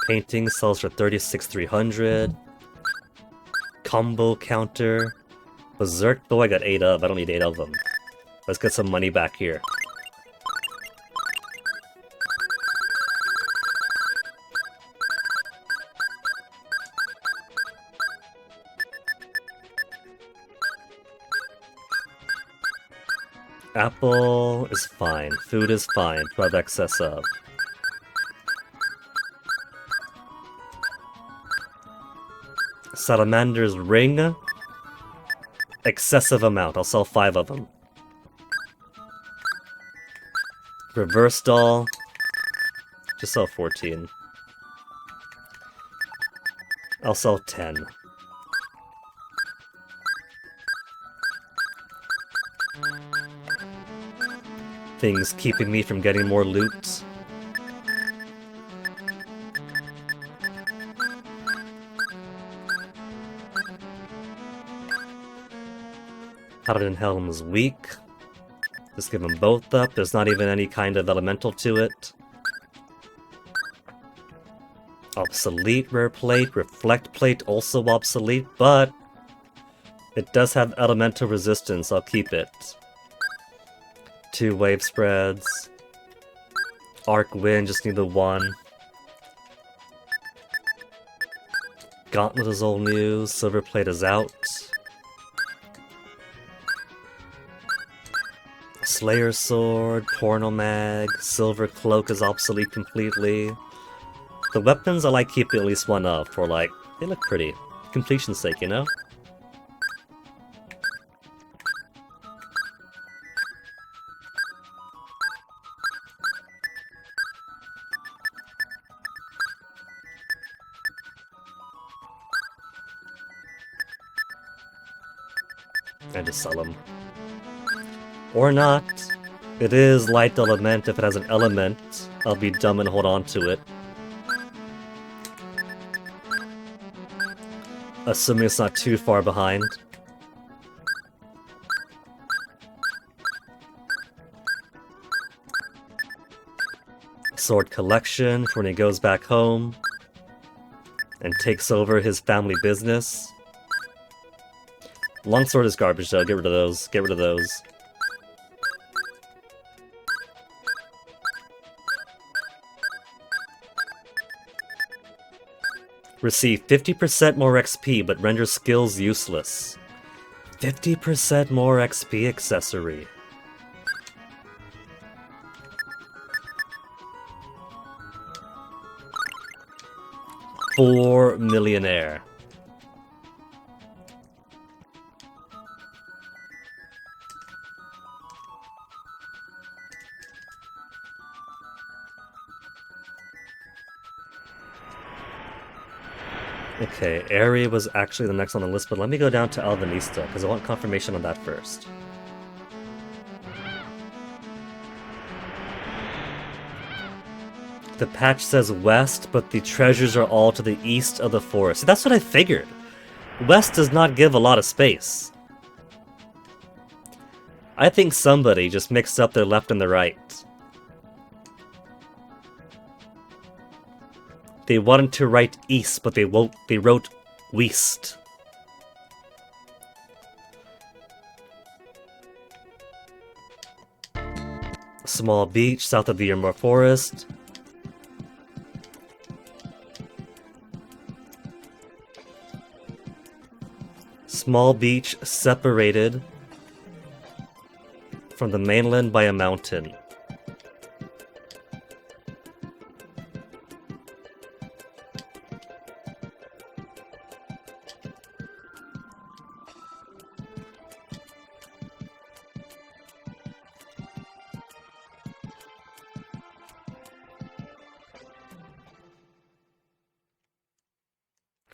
Painting sells for 36,300. Combo counter. Berserk bow I got 8 of. I don't need 8 of them. Let's get some money back here. Apple is fine. Food is fine. 12 excess of. Salamander's ring. Excessive amount. I'll sell 5 of them. Reverse doll. Just sell 14. I'll sell 10. Things keeping me from getting more loot. Paladin Helm's weak. Just give them both up. There's not even any kind of elemental to it. Obsolete rare plate, reflect plate also obsolete, but it does have elemental resistance, I'll keep it. 2 wave spreads. Arc wind, just need the 1. Gauntlet is all new, silver plate is out. Slayer sword, porno mag, silver cloak is obsolete completely. The weapons I like keeping at least 1 of, for like, they look pretty. Completion's sake, you know? I just sell them. Or not. It is light element. If it has an element, I'll be dumb and hold on to it. Assuming it's not too far behind. Sword collection for when he goes back home and takes over his family business. Longsword is garbage though, get rid of those, get rid of those. Receive 50% more XP, but render skills useless. 50% more XP accessory. $4 millionaire. Okay, Aerie was actually the next on the list, but let me go down to Alvanista, because I want confirmation on that first. The patch says west, but the treasures are all to the east of the forest. See, that's what I figured. West does not give a lot of space. I think somebody just mixed up their left and their right. They wanted to write east, but they wrote west. Small beach south of the Yermore Forest. Small beach separated from the mainland by a mountain.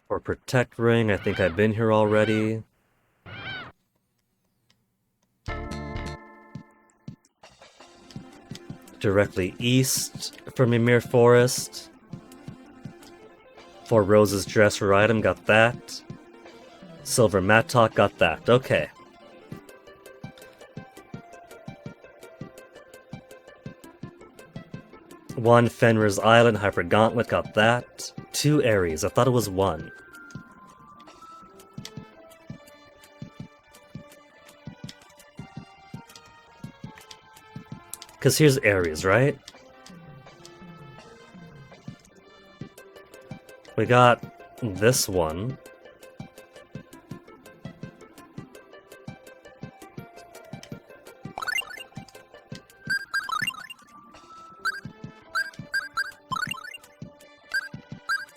For Protect Ring, I think I've been here already. Directly east from Ymir Forest. For Rose's Dresser item, got that. Silver Mattock, got that. Okay. One Fenrir's Island, Hyper Gauntlet, got that. 2 Aries, I thought it was 1. Because here's Aries, right? We got this one.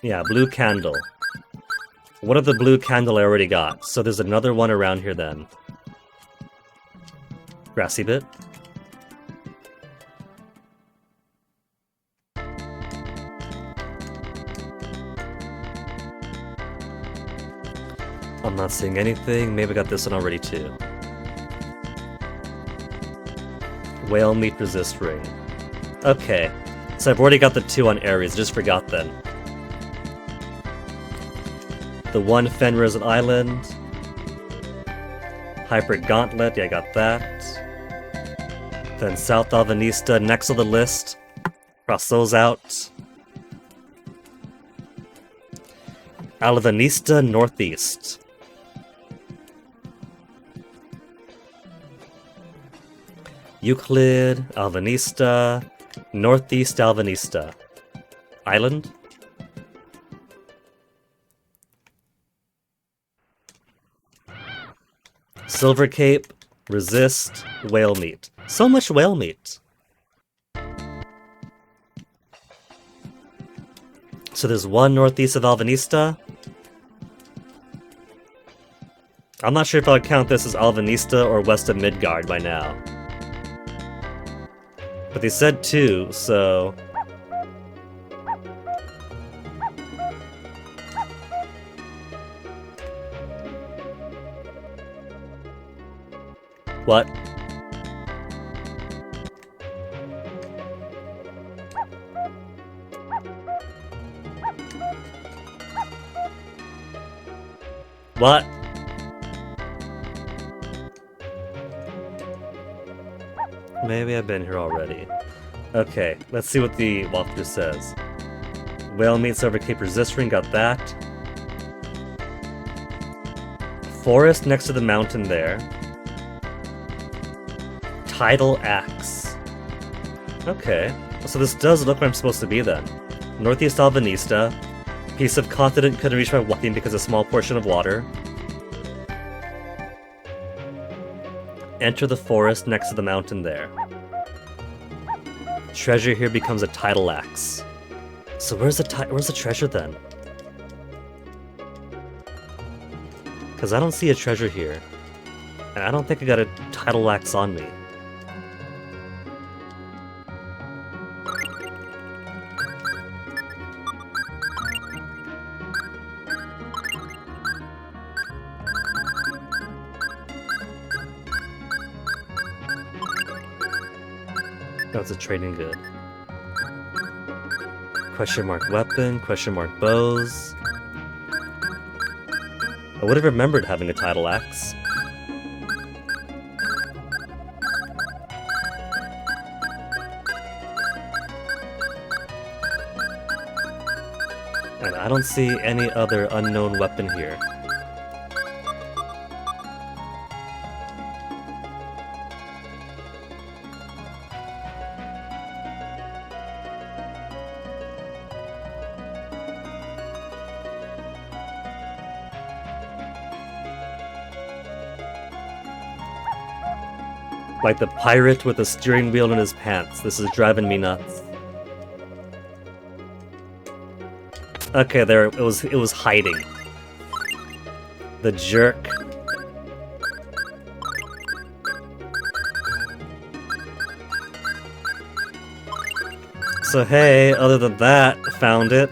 Yeah, blue candle. What of the blue candle I already got? So there's another one around here then. Grassy bit. I'm not seeing anything. Maybe I got this one already too. Whale meat resist ring. Okay. So I've already got the 2 on Aries. Just forgot then. The 1 Fenrir's Island. Hyper Gauntlet. Yeah, I got that. Then South Alvanista next on the list. Cross those out. Alvanista Northeast. Euclid, Alvanista, Northeast Alvanista. Island? Silver Cape, Resist, Whale Meat. So much whale meat. So there's one northeast of Alvanista. I'm not sure if I would count this as Alvanista or west of Midgard by now. But they said two, so... What? What? Maybe I've been here already. Okay, let's see what the walkthrough says. Whale meat, Silver Cape Resistring, got that. Forest next to the mountain there. Tidal Axe. Okay, so this does look where I'm supposed to be then. Northeast Alvanista. Piece of continent couldn't reach by walking because of a small portion of water. Enter the forest next to the mountain there. Treasure here becomes a tidal axe. So where's the treasure then? Because I don't see a treasure here. And I don't think I got a tidal axe on me. That's a trading good. Question mark weapon, question mark bows. I would have remembered having a tidal axe. And I don't see any other unknown weapon here. Like the pirate with a steering wheel in his pants. This is driving me nuts. Okay, there it was hiding. The jerk. So hey, other than that, found it.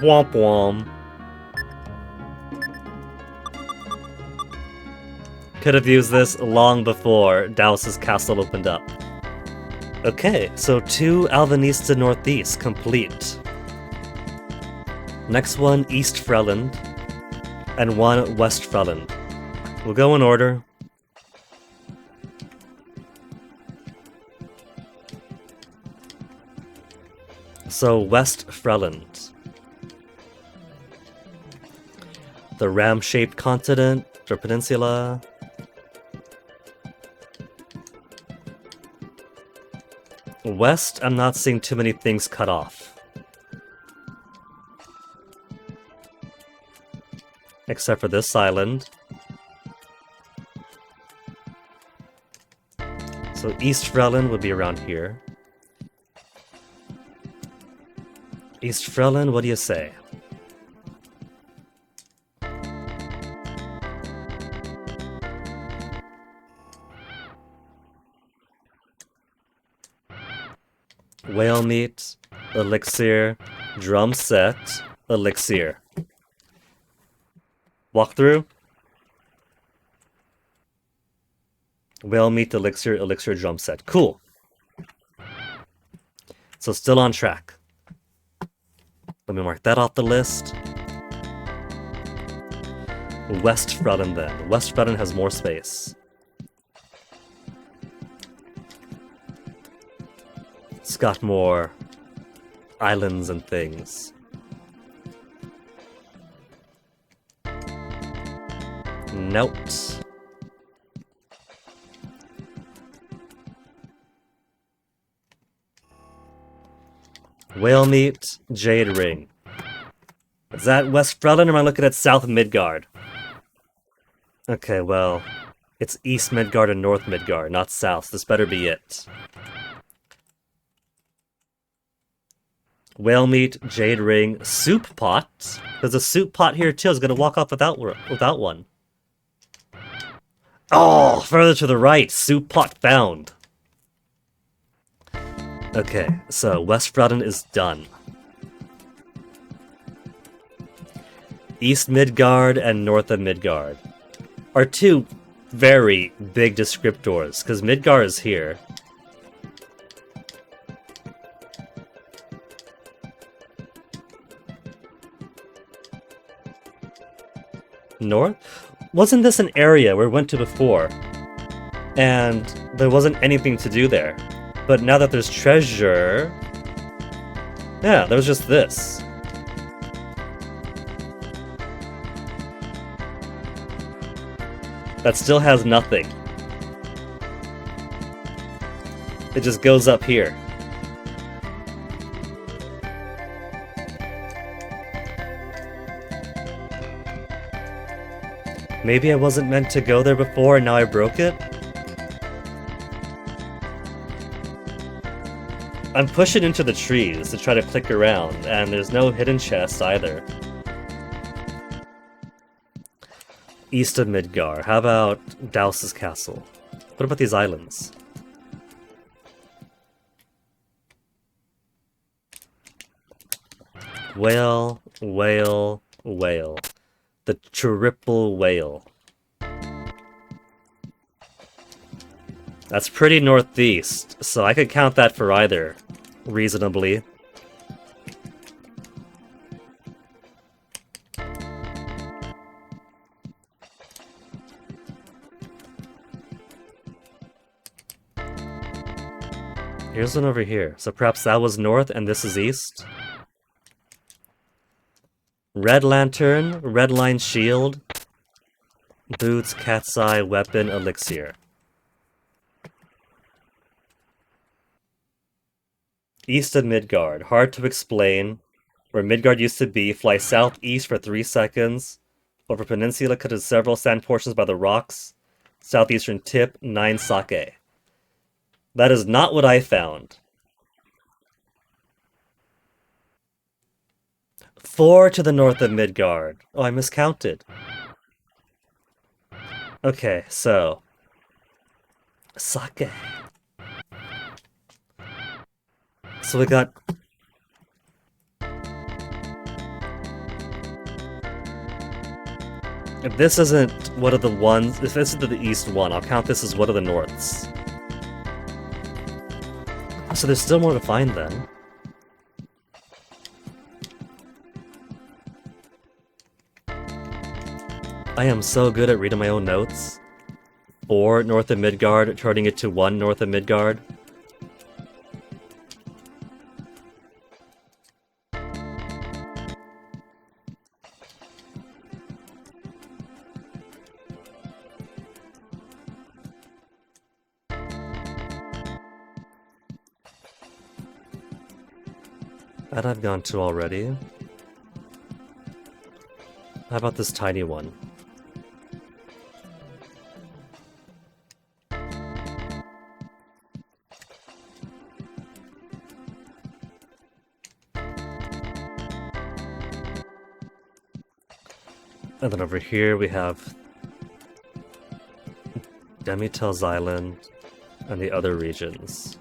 Womp womp. Could have used this long before DHAOS' castle opened up. Okay, so 2 Alvanista Northeast complete. Next one, East Freland, and 1 West Freland. We'll go in order. So West Freland. The ram-shaped continent, or peninsula. West, I'm not seeing too many things cut off. Except for this island. So East Freland would be around here. East Freland, what do you say? Whale meat, elixir, drum set, elixir. Walkthrough. Whale meat, elixir, elixir, drum set. Cool. So still on track. Let me mark that off the list. West Freland then. West Freland has more space. It's got more islands and things. Notes. Whale meat, jade ring. Is that West Freldon or am I looking at South Midgard? Okay, well, it's East Midgard and North Midgard, not South. This better be it. Whale meat, jade ring, soup pot. There's a soup pot here too. I was gonna walk off without one. Oh, further to the right, soup pot found. Okay, so West Freldon is done. East Midgard and North of Midgard are two very big descriptors, because Midgard is here. North? Wasn't this an area we went to before? And there wasn't anything to do there. But now that there's treasure... Yeah, there's just this. That still has nothing. It just goes up here. Maybe I wasn't meant to go there before and now I broke it? I'm pushing into the trees to try to click around, and there's no hidden chest either. East of Midgard. How about DHAOS' castle? What about these islands? Whale, whale, whale. The triple whale. That's pretty northeast, so I could count that for either, reasonably. Here's one over here, so perhaps that was north and this is east? Red lantern, red line shield, boots, cat's eye, weapon, elixir. East of Midgard, hard to explain. Where Midgard used to be, fly southeast for 3 seconds. Over peninsula, cut into several sand portions by the rocks. Southeastern tip, 9 sake. That is not what I found. 4 to the north of Midgard. Oh, I miscounted. Okay, so... sake. So we got... If this isn't one of the ones... If this is the east one, I'll count this as one of the norths. So there's still more to find then. I am so good at reading my own notes. 4 north of Midgard, turning it to 1 north of Midgard. That I've gone to already. How about this tiny one? And then over here we have Demitel's Island and the other regions.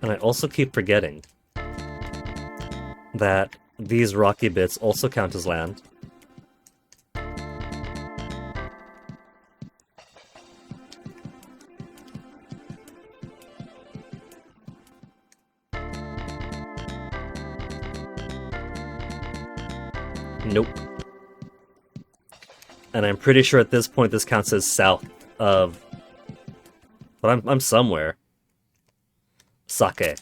And I also keep forgetting that these rocky bits also count as land. Nope. And I'm pretty sure at this point this counts as south of... But I'm somewhere. Sake.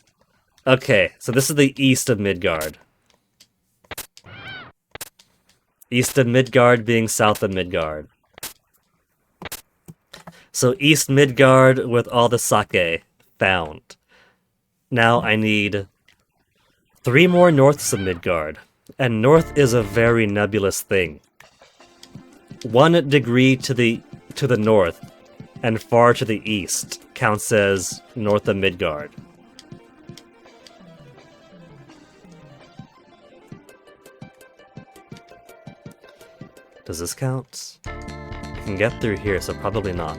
Okay, so this is the east of Midgard. East of Midgard being south of Midgard. So East Midgard with all the sake found. Now I need 3 more norths of Midgard. And north is a very nebulous thing. 1 degree to the north and far to the east counts as north of Midgard. Does this count? I can get through here, so probably not.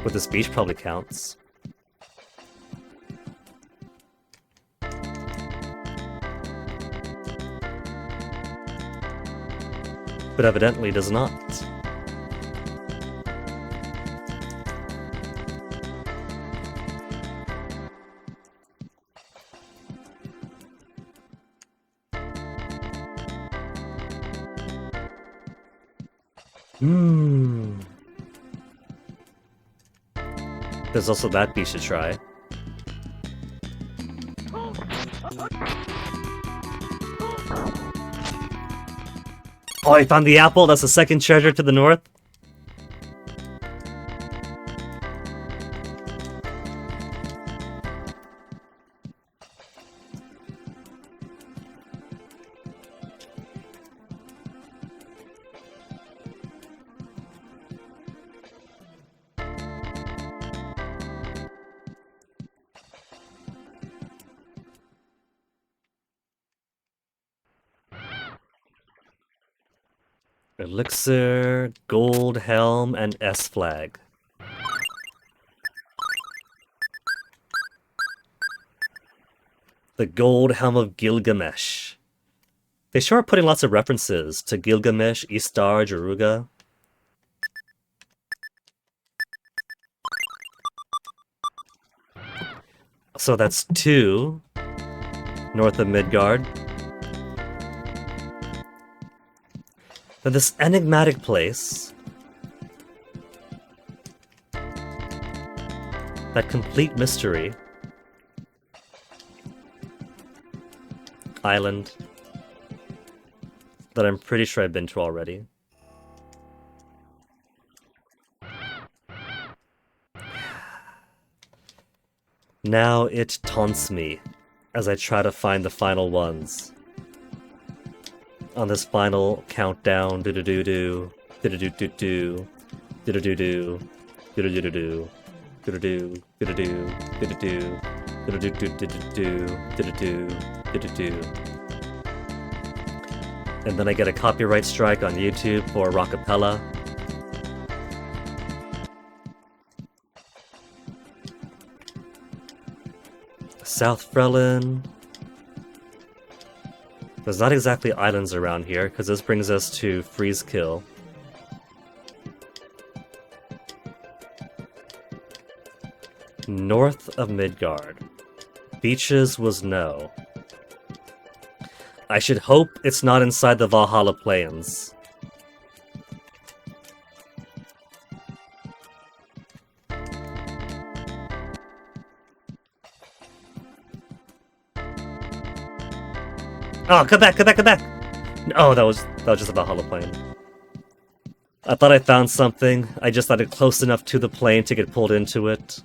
But this beach probably counts. But evidently does not. There's also that beach to try. Oh, I found the apple! That's the second treasure to the north? Elixir, gold helm, and S flag. The gold helm of Gilgamesh. They sure are putting lots of references to Gilgamesh, Istar, Jaruga. So that's 2 north of Midgard. Then this enigmatic place. That complete mystery. Island. That I'm pretty sure I've been to already. Now it taunts me as I try to find the final ones. On this final countdown, do-do-do-do, do-do-do-do-do, do-do-do-do, do-do-do-do-do, do-do-do, do-do-do, do-do-do, do-do-do-do-do, do-do-do, do-do-do. And then I get a copyright strike on YouTube for Rockapella. South Frelin. There's not exactly islands around here, because this brings us to Freezekill. North of Midgard. Beaches was no. I should hope it's not inside the Valhalla Plains. Oh, come back, come back, come back! Oh, that was just a Valhalla plane. I thought I found something. I just thought it close enough to the plane to get pulled into it.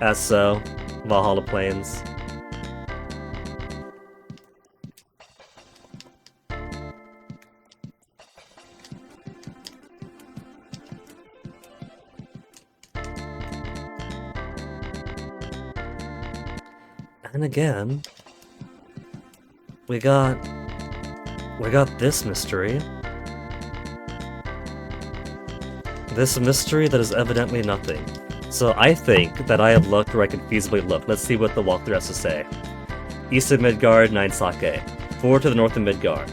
As so, Valhalla planes. And again, we got this mystery. This mystery that is evidently nothing. So I think that I have looked where I could feasibly look. Let's see what the walkthrough has to say. East of Midgard, 9 sake. 4 to the north of Midgard.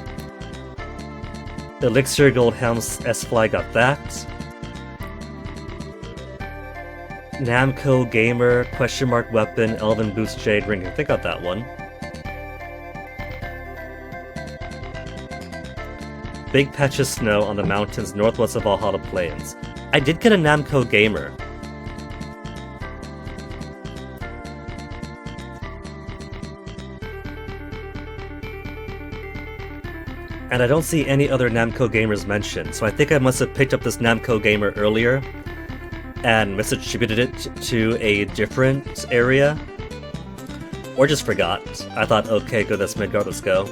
Elixir, Gold Helm's S-Fly got that. Namco Gamer, question mark weapon, Elven Boots Jade Ring. I think I got that one. big patch of snow on the mountains northwest of Valhalla Plains. I did get a Namco Gamer. And I don't see any other Namco Gamers mentioned, so I think I must have picked up this Namco Gamer earlier and misattributed it to a different area. Or just forgot. I thought, okay, good, that's Midgard, let's go.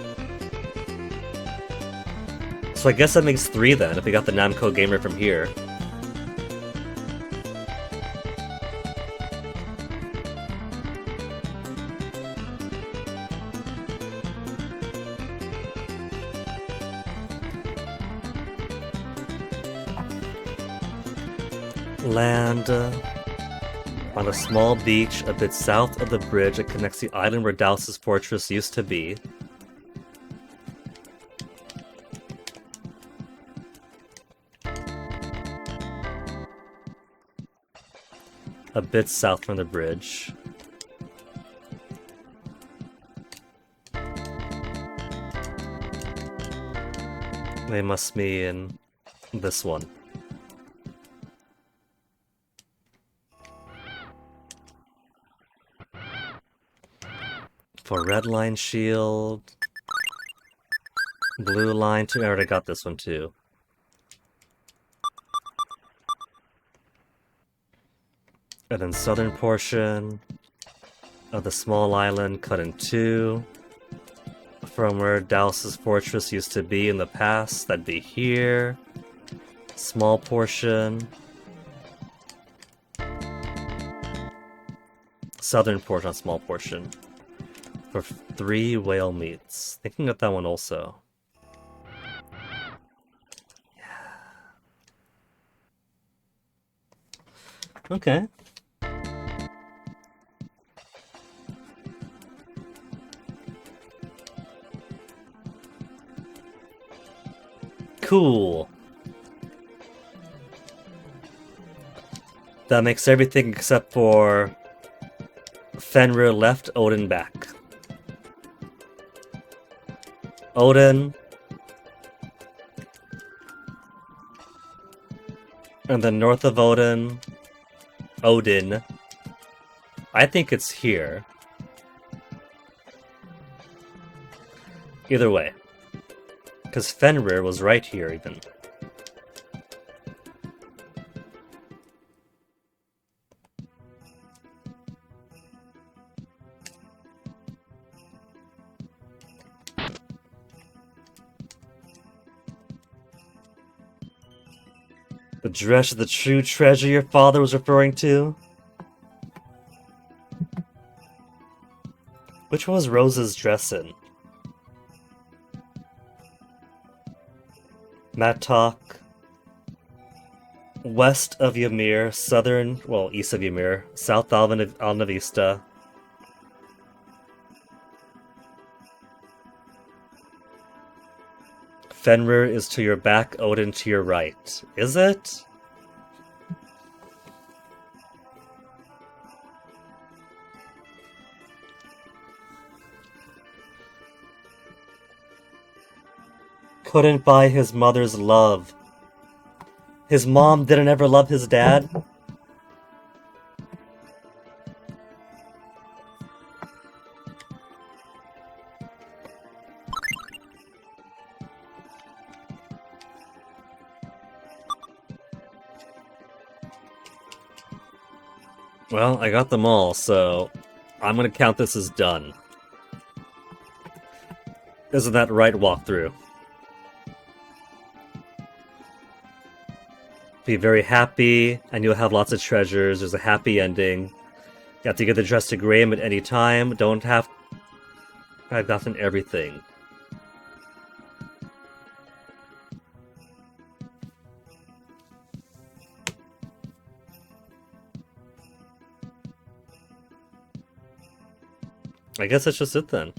So I guess that makes 3 then, if we got the Namco Gamer from here. Land on a small beach a bit south of the bridge that connects the island where DHAOS' fortress used to be. A bit south from the bridge. They must be in this one. For red line shield. Blue line too. I already got this one too. And then southern portion of the small island cut in 2. From where DHAOS' fortress used to be in the past, that'd be here. Small portion. Southern portion, small portion. For 3 whale meats. Thinking of that one also. Yeah. Okay. Cool. That makes everything except for Fenrir left, Odin back. Odin. And then north of Odin. Odin. I think it's here. Either way. Because Fenrir was right here, even. The dress of the true treasure your father was referring to? Which one was Rose's dress in? Mattock. West of Ymir, southern, well, east of Ymir, south Alnavista. Fenrir is to your back, Odin to your right. Is it? Couldn't buy his mother's love. His mom didn't ever love his dad? Well, I got them all, so I'm gonna count this as done. Isn't that right, walkthrough? Be very happy, and you'll have lots of treasures. There's a happy ending. You have to get the dress to Graham at any time. Don't have... I've gotten everything. I guess that's just it then.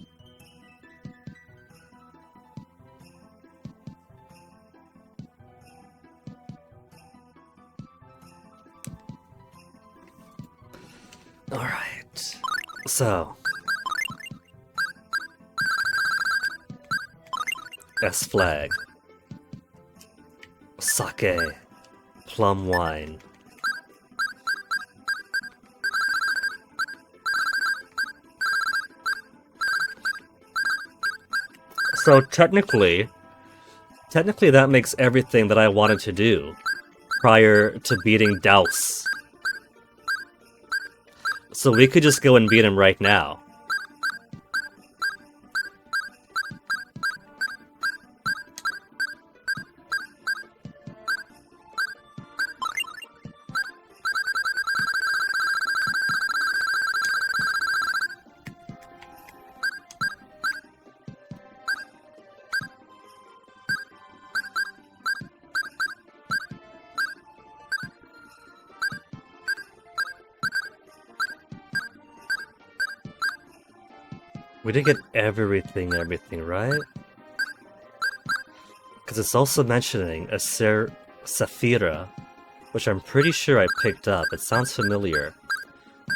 Alright. So. S flag. Sake. Plum wine. So technically that makes everything that I wanted to do prior to beating DHAOS. So we could just go and beat him right now. We did get everything, right? Because it's also mentioning a Saphira, which I'm pretty sure I picked up. It sounds familiar.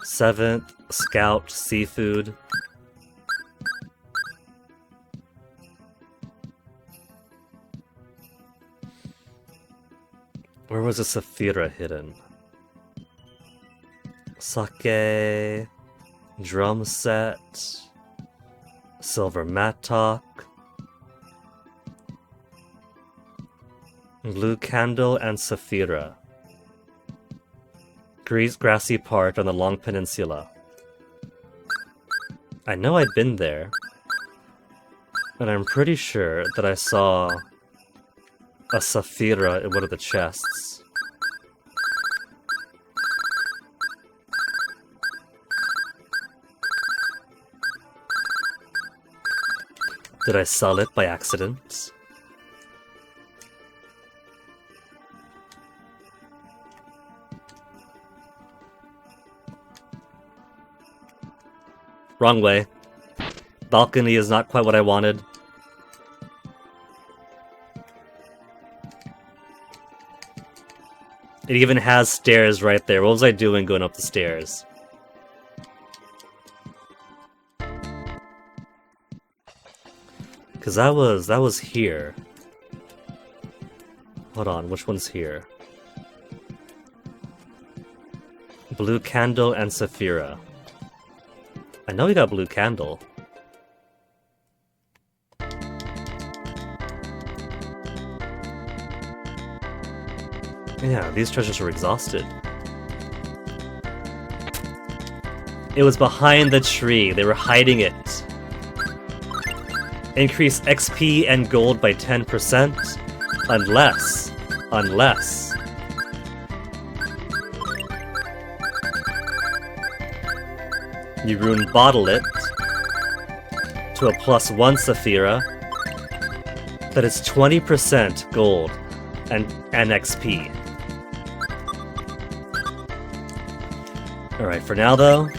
7th, Scout, Seafood. Where was the Saphira hidden? Sake, drum set, silver mattock, blue candle, and Saphira. Grassy part on the Long Peninsula. I know I'd been there, and I'm pretty sure that I saw a Saphira in one of the chests. Did I sell it by accident? Wrong way. Balcony is not quite what I wanted. It even has stairs right there. What was I doing going up the stairs? Cause that was here. Hold on, which one's here? Blue candle and Saphira. I know we got blue candle. Yeah, these treasures were exhausted. It was behind the tree. They were hiding it. Increase XP and gold by 10%. Unless... you rune bottle it to a +1 Saphira. That is 20% gold and XP. Alright, for now though...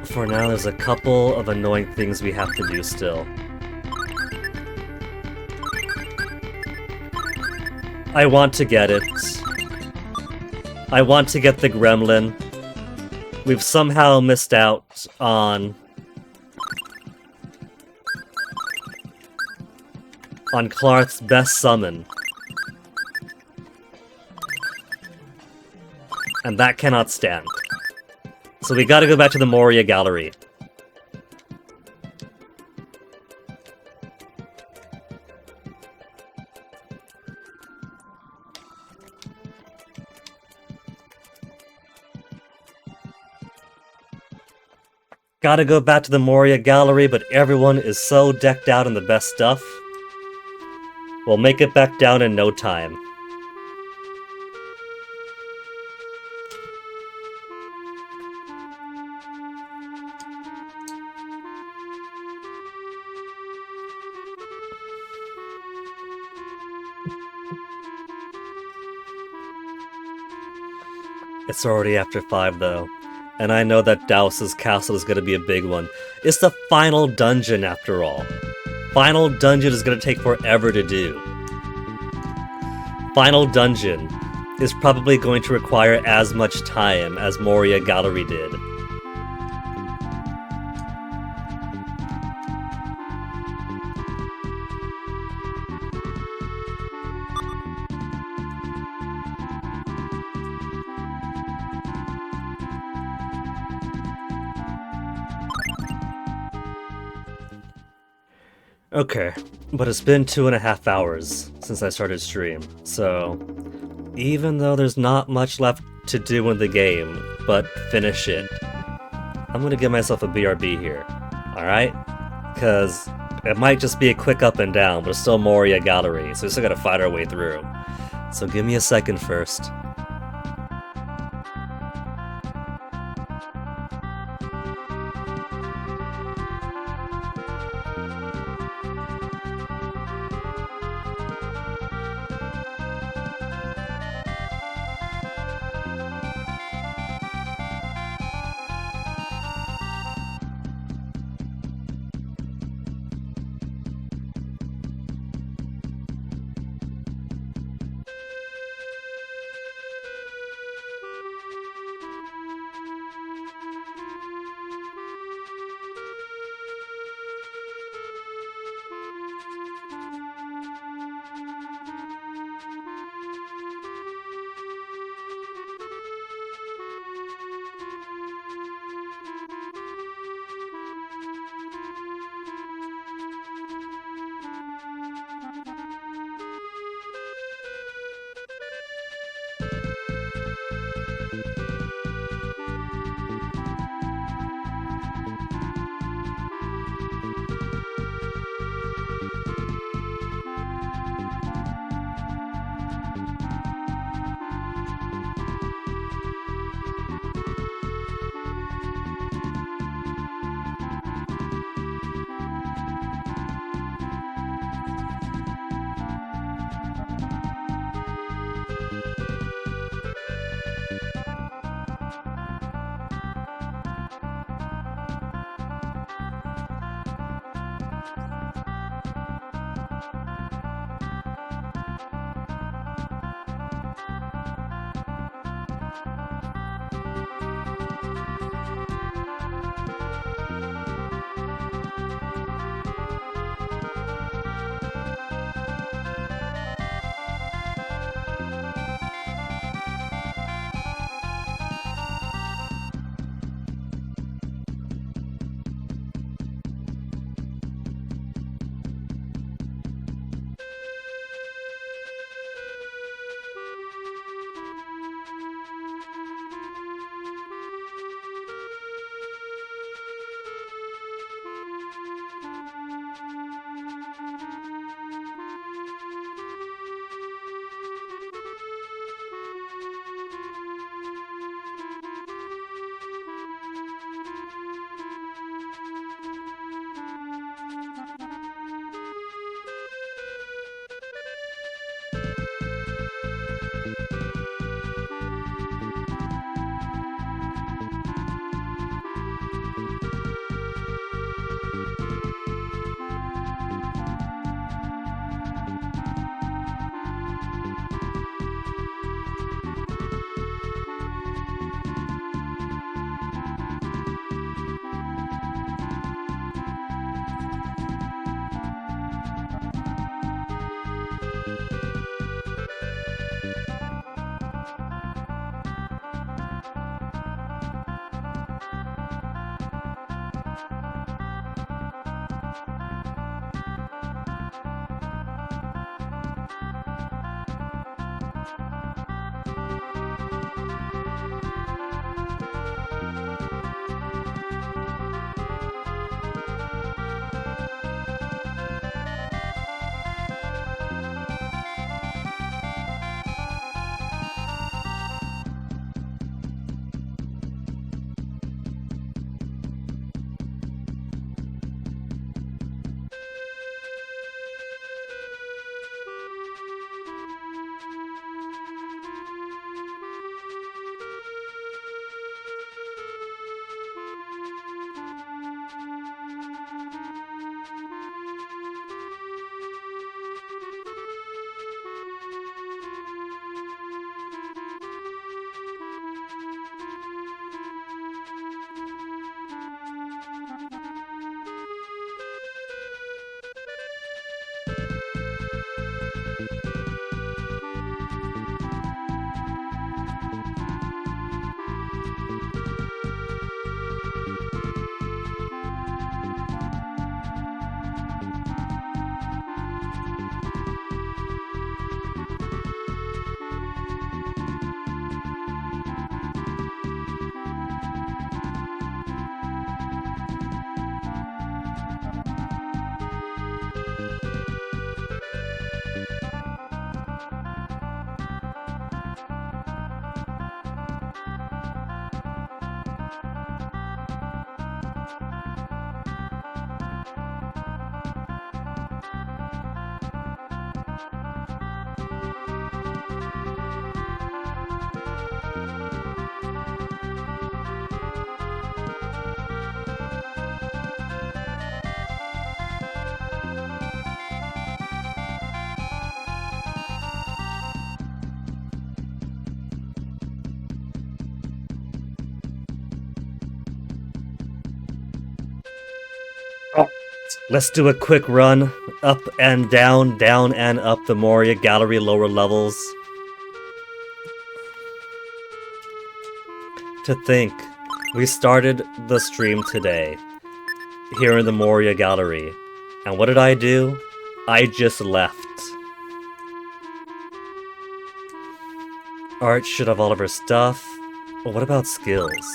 For now, there's a couple of annoying things we have to do still. I want to get it. I want to get the gremlin. We've somehow missed out on Clarth's best summon. And that cannot stand. So we gotta go back to the Moria Gallery. Gotta go back to the Moria Gallery, but everyone is so decked out in the best stuff. We'll make it back down in no time. It's already after 5 though, and I know that DHAOS' castle is going to be a big one. It's the final dungeon after all. Final dungeon is going to take forever to do. Final dungeon is probably going to require as much time as Moria Gallery did. Okay, but it's been 2.5 hours since I started stream, so even though there's not much left to do in the game, but finish it, I'm gonna give myself a BRB here, alright? Because it might just be a quick up and down, but it's still Moria Gallery, so we still gotta fight our way through. So give me a second first. Let's do a quick run up and down, down and up the Moria Gallery lower levels. To think, we started the stream today here in the Moria Gallery, and what did I do? I just left. Art should have all of her stuff. But what about skills?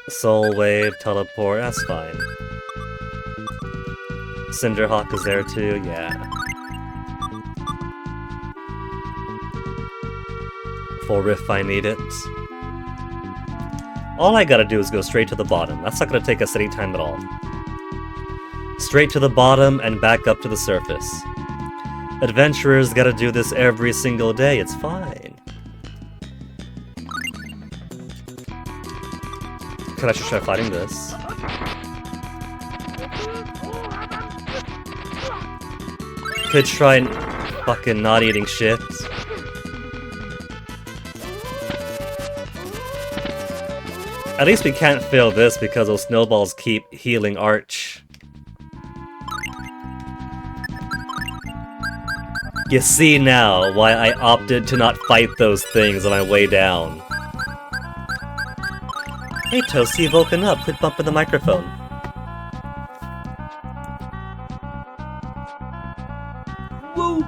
Soul Wave, Teleport, that's fine. Cinderhawk is there too, yeah. Full Riff, I need it. All I gotta do is go straight to the bottom. That's not gonna take us any time at all. Straight to the bottom and back up to the surface. Adventurers gotta do this every single day, it's fine. Could I just try fighting this? Could try fucking not eating shit. At least we can't fail this because those snowballs keep healing Arch. You see now why I opted to not fight those things on my way down. Hey Toasty, you've woken up. Quit bumping the microphone. Woo!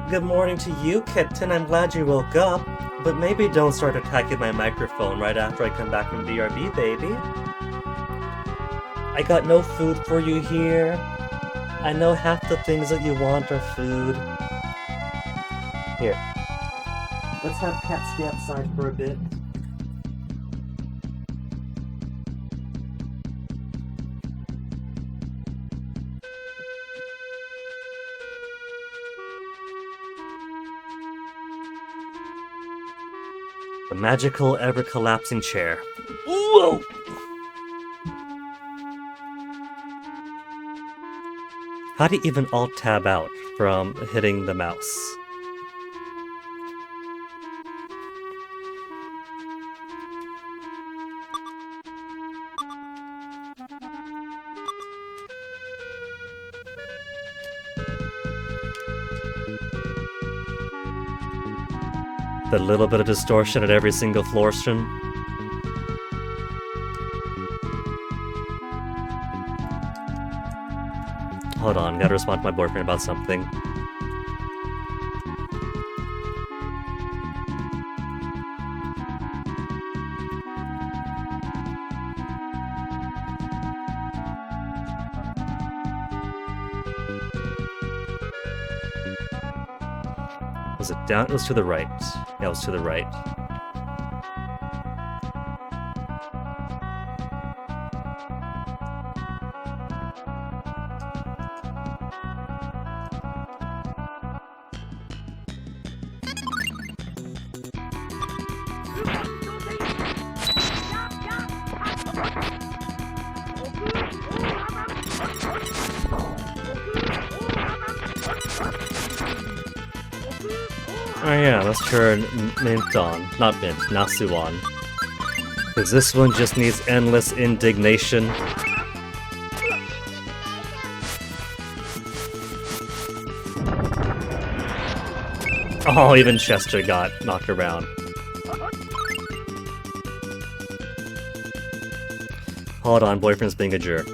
Good morning to you, Kitten. I'm glad you woke up. But maybe don't start attacking my microphone right after I come back from BRB, baby. I got no food for you here. I know half the things that you want are food. Here. Let's have Cat stay outside for a bit. The magical, ever-collapsing chair. Whoa! How do you even alt-tab out from hitting the mouse? The little bit of distortion at every single floor string. Hold on, gotta respond to my boyfriend about something. Was it down? It was to the right. Yeah, it was to the right. Oh yeah, let's turn Mint on. Not Mint, Nasu on. Because this one just needs endless indignation. Oh, even Chester got knocked around. Hold on, boyfriend's being a jerk.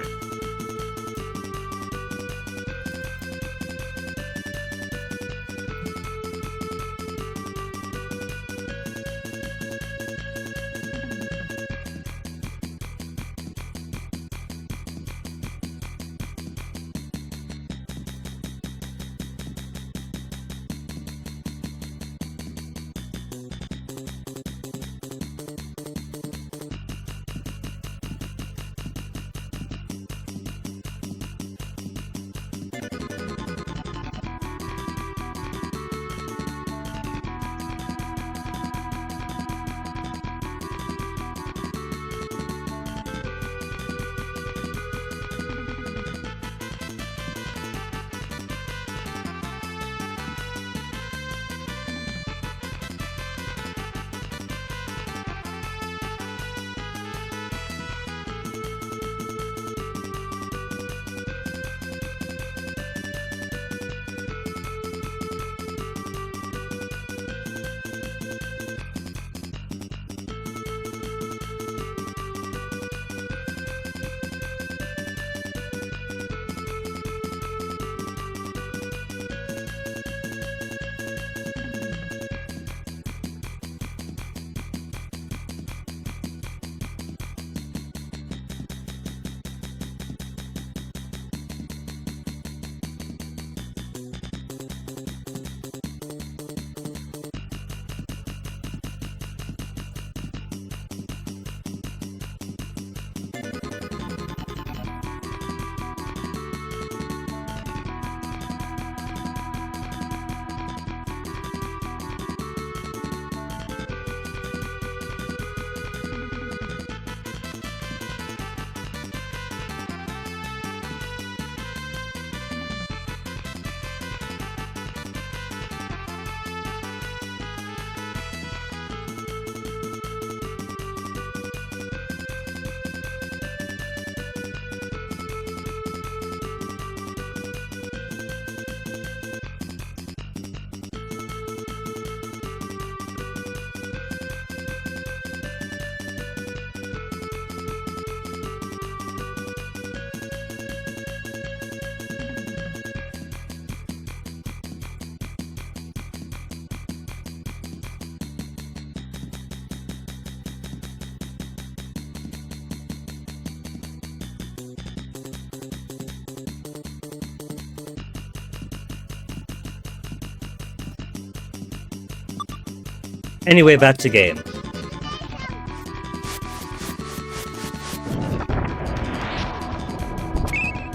Anyway, back to game.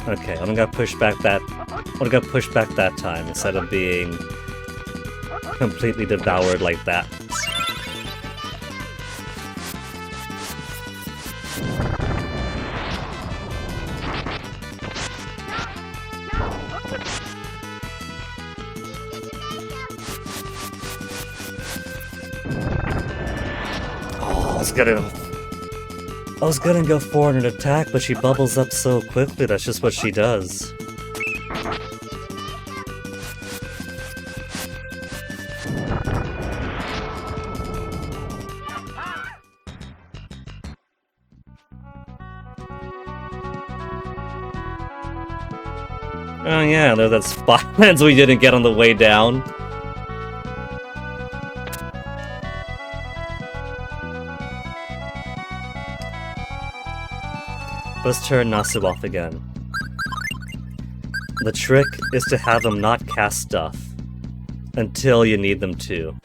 Okay, I'm gonna push back that. I'm gonna push back that time instead of being completely devoured like that. I was gonna go for an attack, but she bubbles up so quickly, that's just what she does. Oh yeah, there's that spotlands we didn't get on the way down. Let's turn Nasu off again. The trick is to have them not cast stuff until you need them to.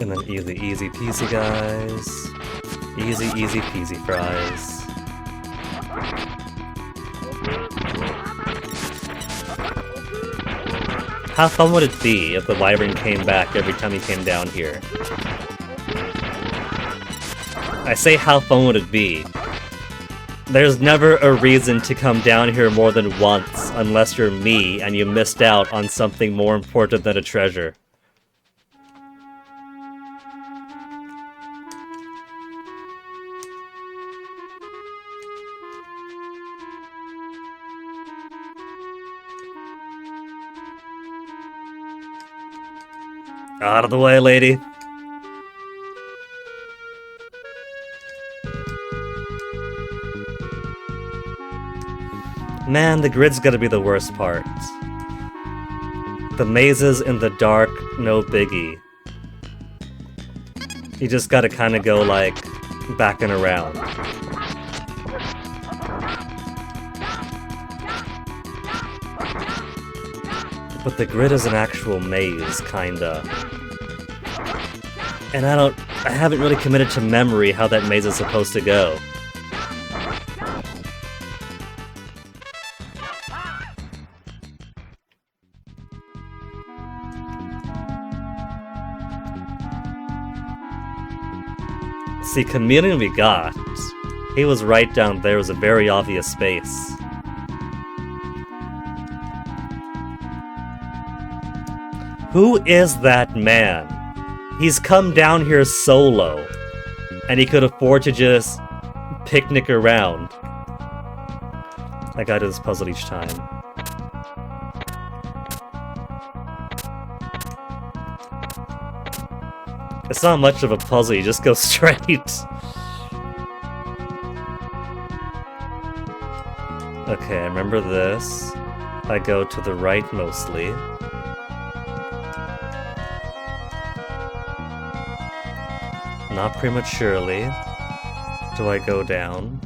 And then easy peasy, guys. Easy peasy fries. How fun would it be if the wyvern came back every time he came down here? I say how fun would it be? There's never a reason to come down here more than once unless you're me and you missed out on something more important than a treasure. Out of the way, lady. Man, the grid's gotta be the worst part. The mazes in the dark, no biggie. You just gotta kinda go, like, back and around. But the grid is an actual maze, kinda. And I haven't really committed to memory how that maze is supposed to go. See, Chameleon we got. He was right down there, was a very obvious space. Who is that man? He's come down here solo, and he could afford to just picnic around. I gotta do this puzzle each time. It's not much of a puzzle, you just go straight. Okay, I remember this. I go to the right mostly. Not prematurely. Do I go down?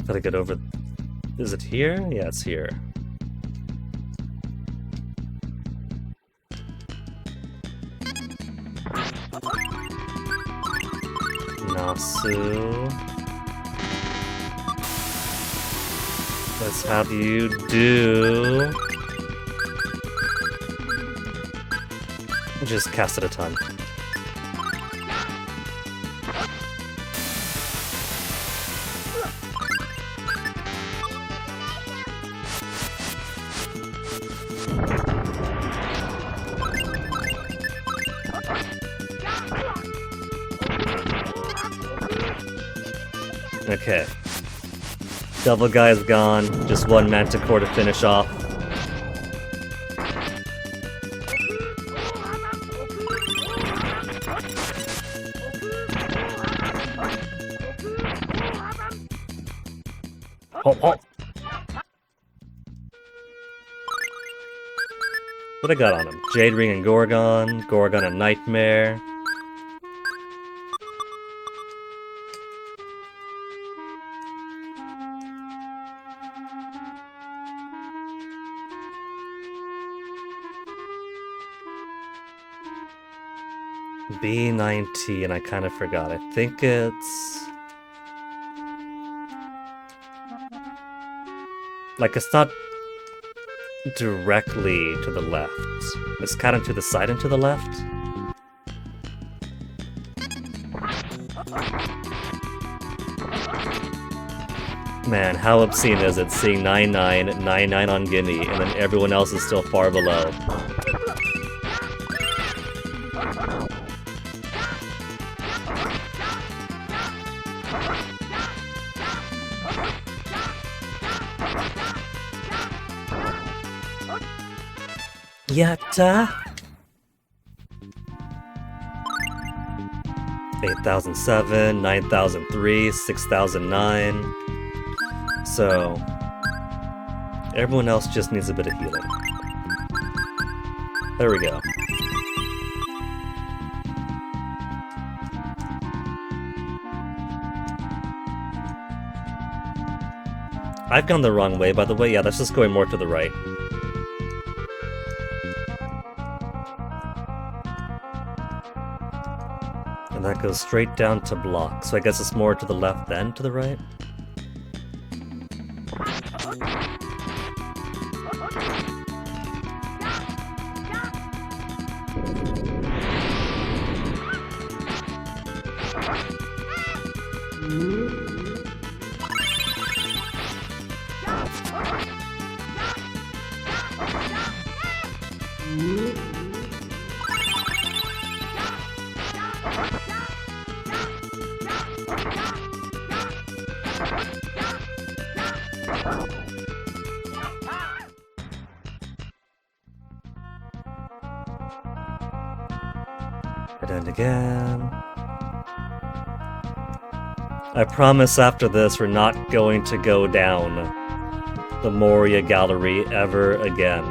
Gotta get over... Is it here? Yeah, it's here. Nasu. Let's have you do... Just cast it a ton. Okay. Devil guy's gone. Just one Manticore to finish off. Oh, oh. What I got on him? Jade Ring and Gorgon. Gorgon and Nightmare. B19, I kind of forgot. I think it's... like, it's not directly to the left. It's kind of to the side and to the left. Man, how obscene is it seeing 9999 on Guinea and then everyone else is still far below. Yatta! 8007, 9003, 6009. So, everyone else just needs a bit of healing. There we go. I've gone the wrong way, by the way. Yeah, that's just going more to the right. And that goes straight down to block. So I guess it's more to the left than to the right? And again. I promise after this we're not going to go down the Moria Gallery ever again.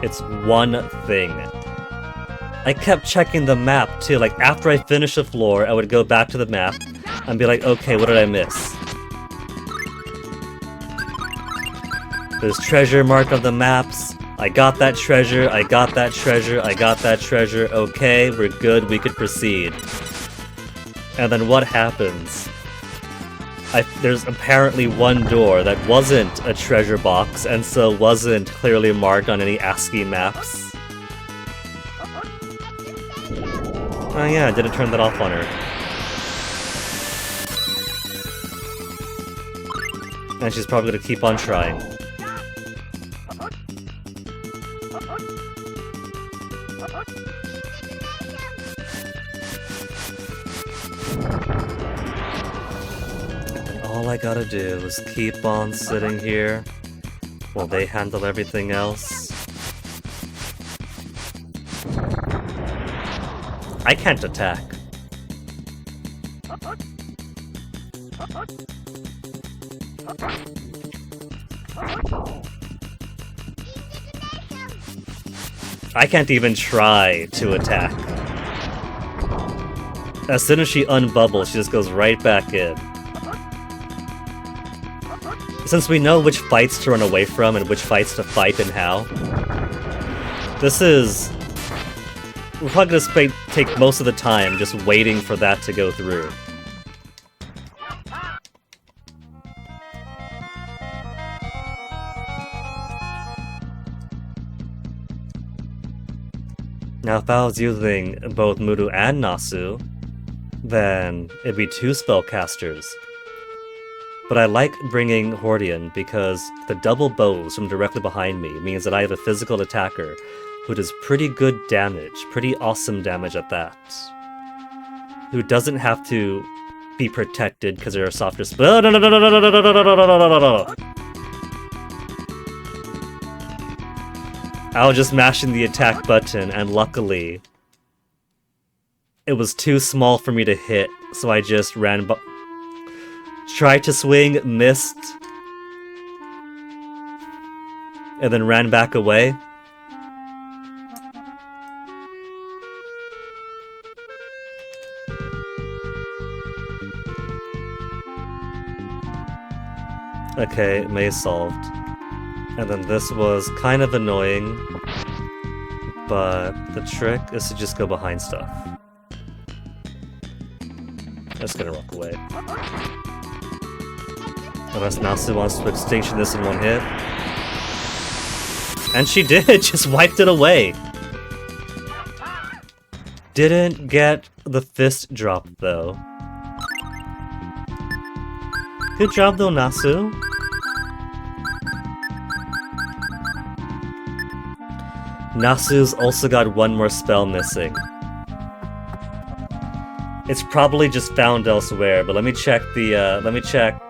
It's one thing. I kept checking the map too, like after I finished the floor, I would go back to the map and be like, okay, what did I miss? There's treasure marked on the maps. I got that treasure, I got that treasure, I got that treasure. Okay, we're good, we could proceed. And then what happens? There's apparently one door that wasn't a treasure box, and so wasn't clearly marked on any ASCII maps. Oh yeah, I didn't turn that off on her. And she's probably gonna keep on trying. All I gotta do is keep on sitting here while they handle everything else. I can't attack. I can't even try to attack. As soon as she unbubbles, she just goes right back in. Since we know which fights to run away from and which fights to fight and how, this is... we're probably gonna take most of the time just waiting for that to go through. Now if I was using both Muru and Nasu, then it'd be 2 spellcasters. But I like bringing Hordian because the double bows from directly behind me means that I have a physical attacker who does pretty good damage, pretty awesome damage at that. Who doesn't have to be protected because they're a softer spell. I was just mashing the attack button, and luckily, it was too small for me to hit, so I just ran tried to swing, missed, and then ran back away. Okay, maze solved. And then this was kind of annoying. But the trick is to just go behind stuff. That's gonna walk away. Unless Nasu wants to extinction this in one hit. And she did! Just wiped it away! Didn't get the fist drop, though. Good job, though, Nasu. Nasu's also got one more spell missing. It's probably just found elsewhere, but let me check the, let me check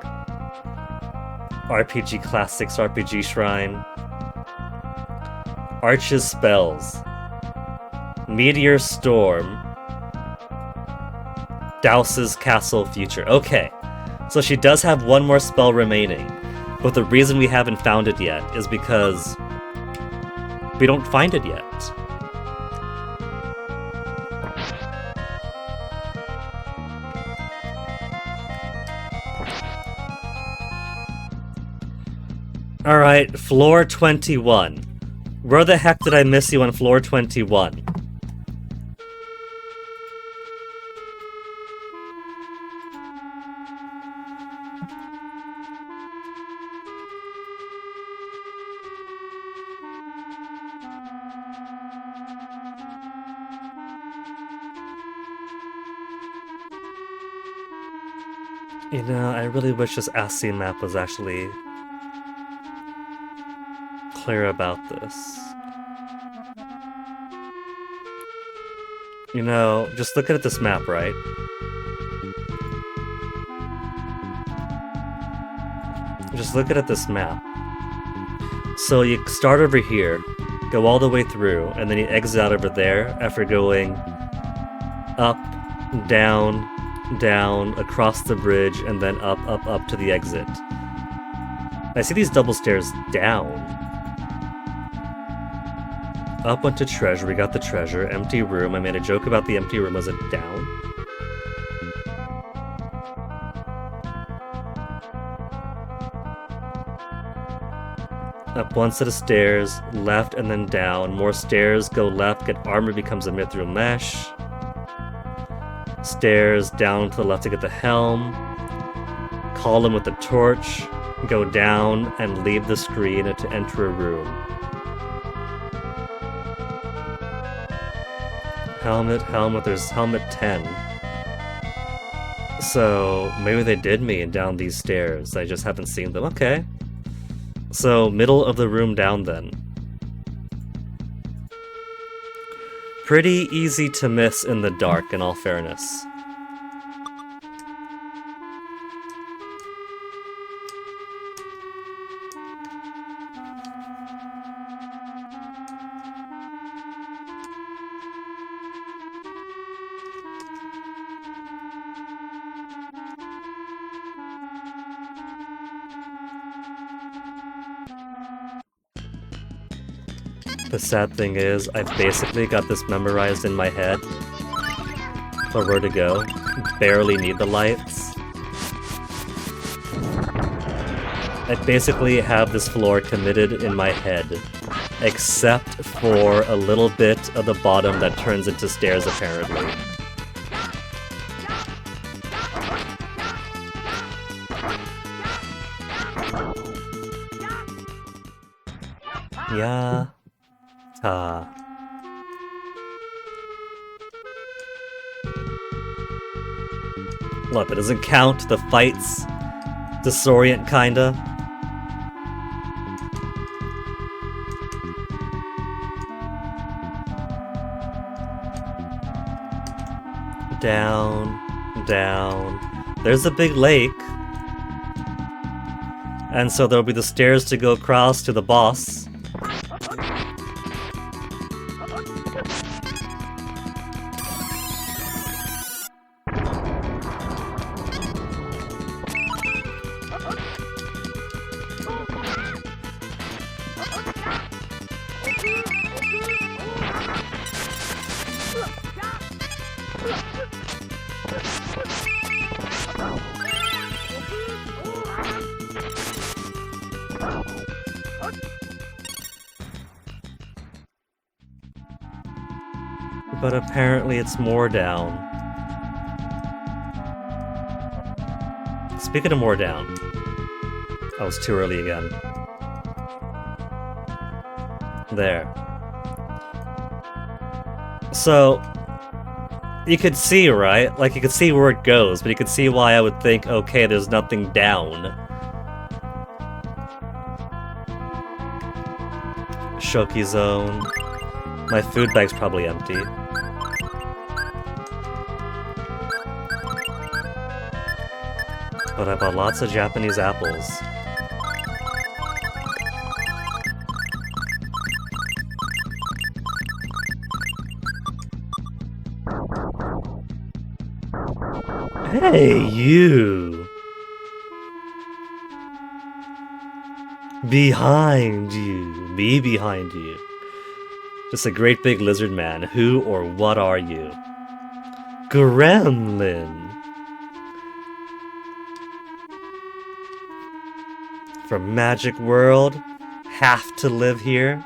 RPG Classics RPG Shrine. Arch's spells. Meteor Storm. DHAOS's Castle Future. Okay, so she does have one more spell remaining, but the reason we haven't found it yet is because we don't find it yet. Alright, floor 21. Where the heck did I miss you on floor 21? You know, I really wish this ASCII map was actually clear about this. You know, just look at this map, right? Just look at this map. So you start over here, go all the way through, and then you exit out over there after going up, down, down, across the bridge, and then up, up, up to the exit. I see these double stairs down. Up went to treasure, we got the treasure. Empty room, I made a joke about the empty room. Was it down? Up one set of stairs, left and then down. More stairs, go left, get armor, becomes a mithril mesh. Stairs down to the left to get the helm. Column with the torch. Go down and leave the screen to enter a room. Helmet, helmet, there's helmet 10. So maybe they did mean down these stairs. I just haven't seen them. Okay. So middle of the room down then. Pretty easy to miss in the dark, in all fairness. The sad thing is, I've basically got this memorized in my head for where to go. Barely need the lights. I basically have this floor committed in my head, except for a little bit of the bottom that turns into stairs, apparently. Yeah. What, that doesn't count? The fights? Disorient, kinda? Down, down. There's a big lake. And so there'll be the stairs to go across to the boss. But apparently it's more down. Speaking of more down. I was too early again. There. So, you could see, right? Like, you could see where it goes, but you could see why I would think, okay, there's nothing down. Shoki zone. My food bag's probably empty. But I bought lots of Japanese apples. Hey, you! Behind you. Me behind you. Just a great big lizard man. Who or what are you? Gremlin! From Magic World? Have to live here?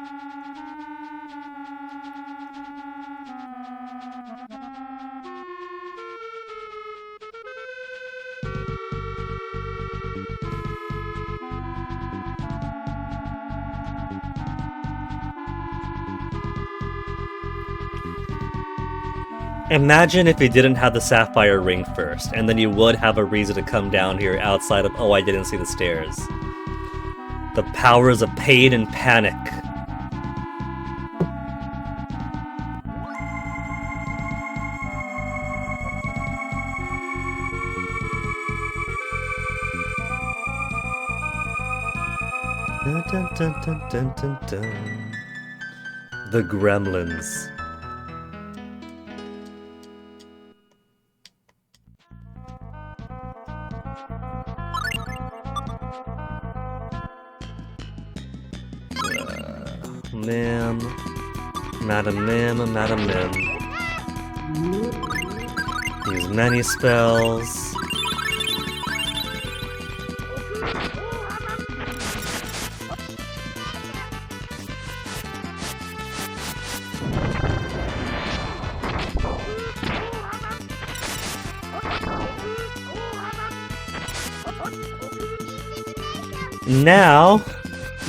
Imagine if you didn't have the sapphire ring first, and then you would have a reason to come down here outside of, oh, I didn't see the stairs. The powers of pain and panic. Dun, dun, dun, dun, dun, dun, dun. The Gremlins. Ma'am. Madam Mim, Madam Mim. Use many spells.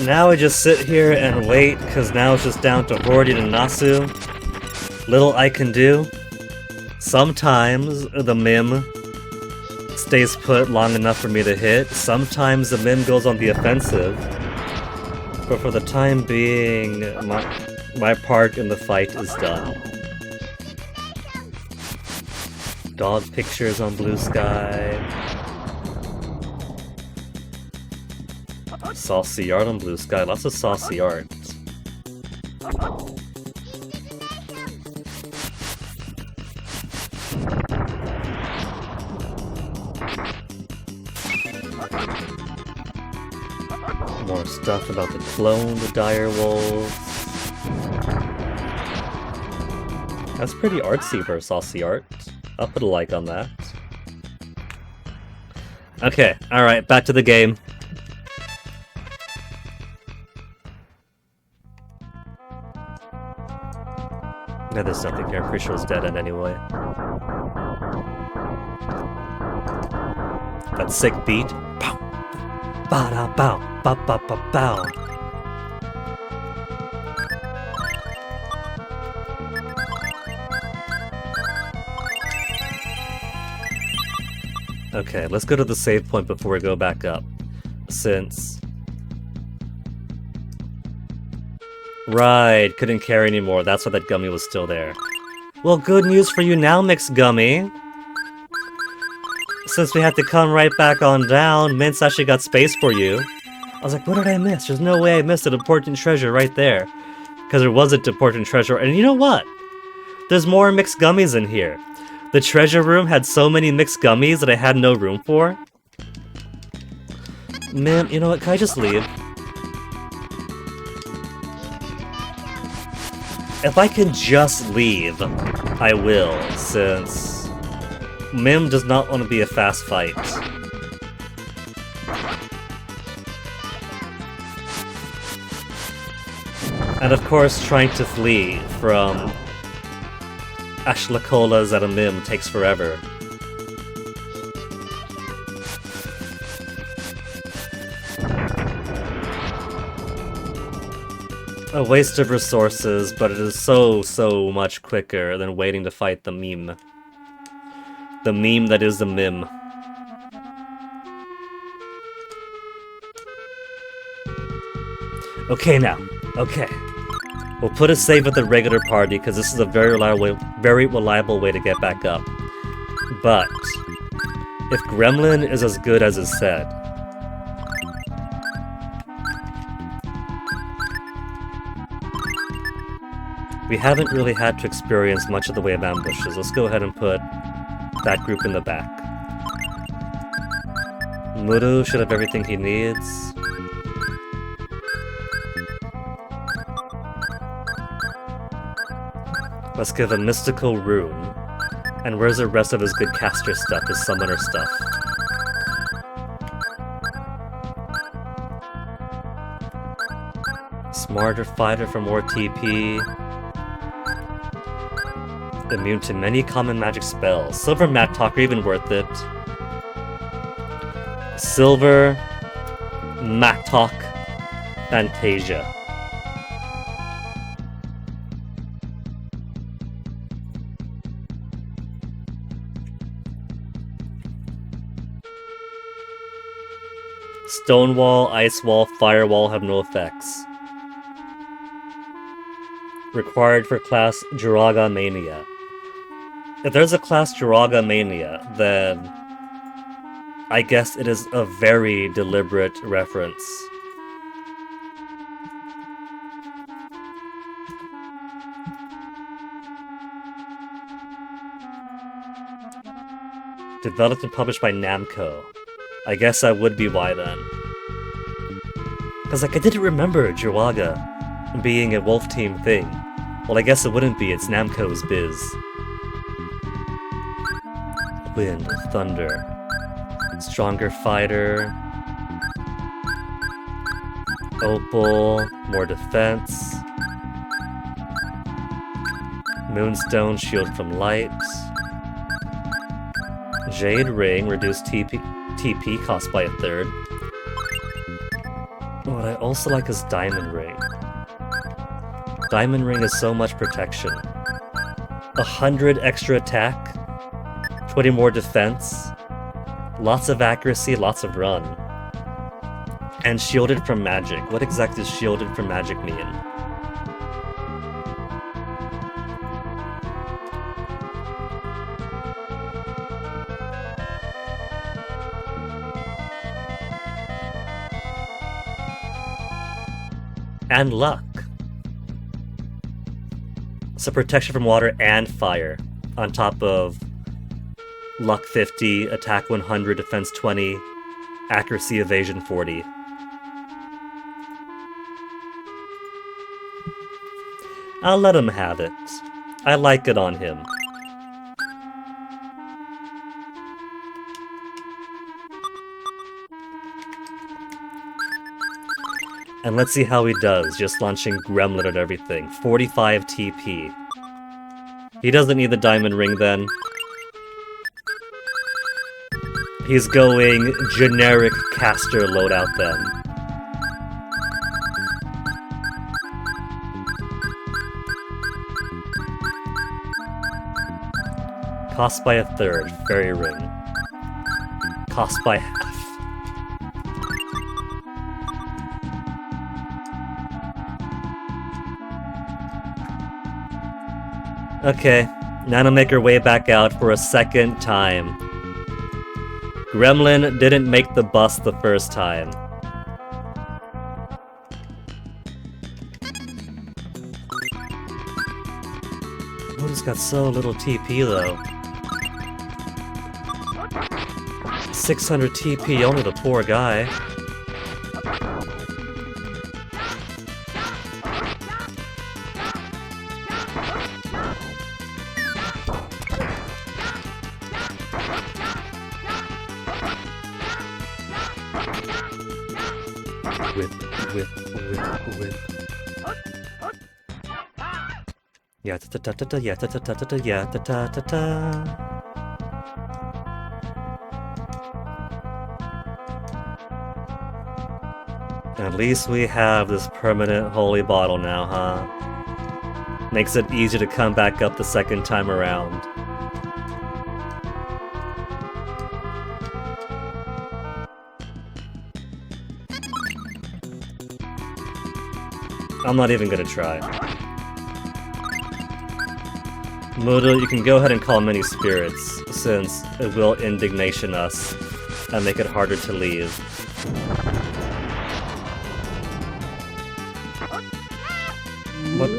Now I just sit here and wait, because now it's just down to Hordy and Nasu. Little I can do. Sometimes the Mim stays put long enough for me to hit. Sometimes the Mim goes on the offensive. But for the time being, my part in the fight is done. Dog pictures on blue sky. Saucy art on blue sky, lots of saucy art. More stuff about the clone, the dire wolves. That's pretty artsy for saucy art. I'll put a like on that. Okay, alright, back to the game. Yeah, there's nothing here. I'm pretty sure it's dead end anyway. That sick beat. Pow! Ba-da-bow! Ba-ba-ba-bow! Okay, let's go to the save point before we go back up. Since... Right, couldn't carry anymore. That's why that gummy was still there. Well, good news for you now, Mixed Gummy. Since we have to come right back on down, Mint's actually got space for you. I was like, what did I miss? There's no way I missed an important treasure right there. Because there wasn't an important treasure. And you know what? There's more mixed gummies in here. The treasure room had so many mixed gummies that I had no room for. Man, you know what? Can I just leave? If I can just leave, I will, since Mim does not want to be a fast fight. And of course, trying to flee from Ashlacolas at a mim takes forever. A waste of resources, but it is so much quicker than waiting to fight the meme. The meme that is the mim. Okay now. Okay. We'll put a save with the regular party, because this is a very reliable way to get back up. But if Gremlin is as good as is said, we haven't really had to experience much of the way of ambushes. Let's go ahead and put that group in the back. Muru should have everything he needs. Let's give a mystical rune. And where's the rest of his good caster stuff, his summoner stuff? Smarter fighter for more TP. Immune to many common magic spells. Silver Mat Talker, even worth it. Silver Mat Talk Fantasia. Stonewall, Ice Wall, Firewall have no effects. Required for class Jiraga Mania. If there's a class Jiraga Mania, then I guess it is a very deliberate reference. Developed and published by Namco. I guess that would be why then. Because, like, I didn't remember Jiraga being a Wolf Team thing. Well, I guess it wouldn't be, it's Namco's biz. Wind, Thunder. Stronger Fighter. Opal, more defense. Moonstone, Shield from Light. Jade Ring, reduced TP cost by a third. What I also like is Diamond Ring. Diamond Ring is so much protection. 100 extra attack, 20 more defense, lots of accuracy, lots of run. And shielded from magic. What exactly does shielded from magic mean? And luck. So protection from water and fire, on top of luck 50, attack 100, defense 20, accuracy evasion 40. I'll let him have it. I like it on him. And let's see how he does, just launching Gremlin at everything. 45 TP. He doesn't need the Diamond Ring then. He's going generic caster loadout then. Cost by a third, Fairy Ring. Cost by half. Okay, now to make her way back out for a second time. Gremlin didn't make the bus the first time. Oh, he's got so little TP though. 600 TP, only the poor guy. Whip. Yeah ta ta ta ta yeah ta ta ta ta yeah ta ta ta ta. At least we have this permanent holy bottle now, huh? Makes it easier to come back up the second time around. I'm not even gonna try. Mudo, you can go ahead and call many spirits, since it will indignation us and make it harder to leave. What?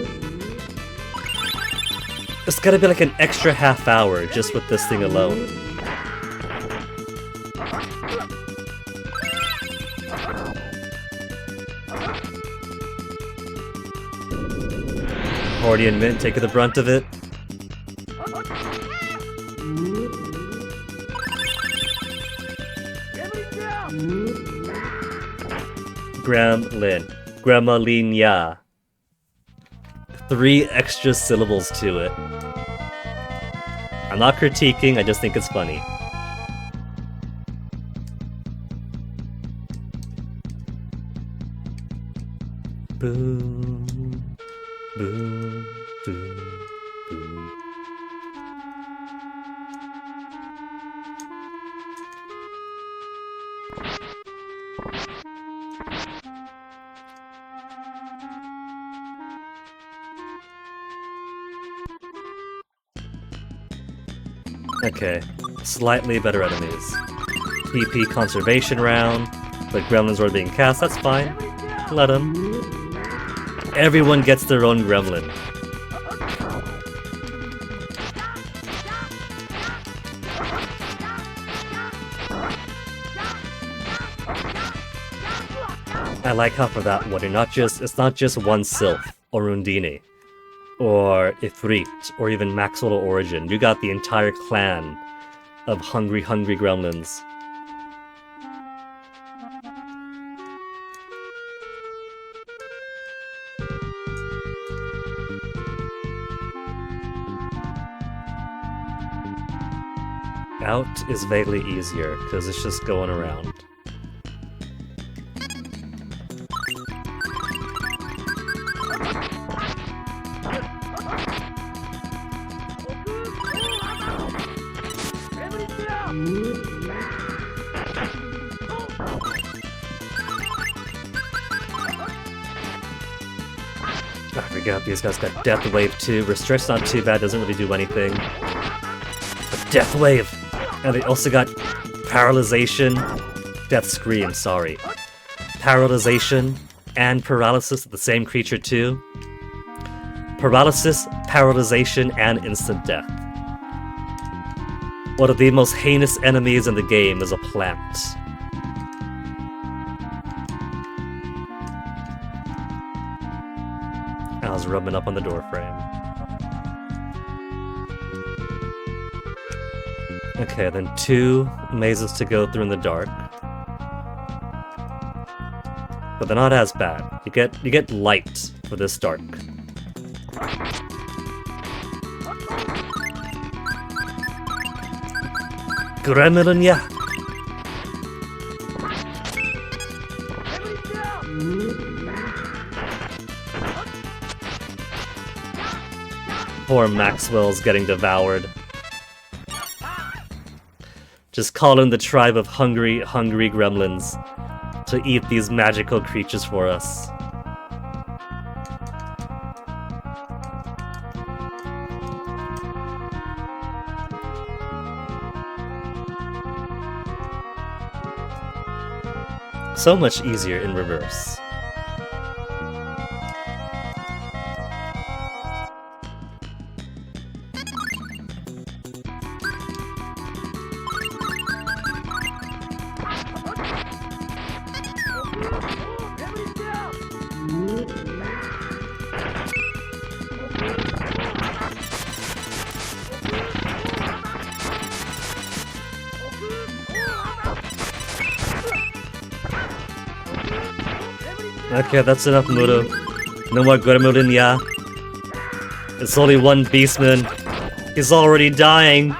It's gotta be like an extra half hour just with this thing alone. Hordy and Mint taking the brunt of it. Gremlin. 3 extra syllables to it. I'm not critiquing, I just think it's funny. Boom, boom, boom, boom. Okay, slightly better enemies. PP conservation round, but gremlins were being cast, that's fine. Let them. Everyone gets their own gremlin. I like how for that one, it's not just one Sylph, or Undine, or Ifrit, or even Maxwell Origin. You got the entire clan of hungry gremlins. Out is vaguely easier, because it's just going around. I forgot these guys got Death Wave too. Restrict's not too bad, doesn't really do anything. But Death Wave! And they also got Paralyzation. Death Scream, sorry. Paralyzation and Paralysis of the same creature too. Paralysis, Paralyzation, and Instant Death. One of the most heinous enemies in the game is a plant. I was rubbing up on the door frame. Okay, then 2 mazes to go through in the dark. But they're not as bad. You get light for this dark. Gremlin, yeah. Poor Maxwell's getting devoured. Just call in the tribe of hungry gremlins to eat these magical creatures for us. So much easier in reverse. Okay, that's enough, Muro. No more Gremlin, yeah. It's only one beastman. He's already dying.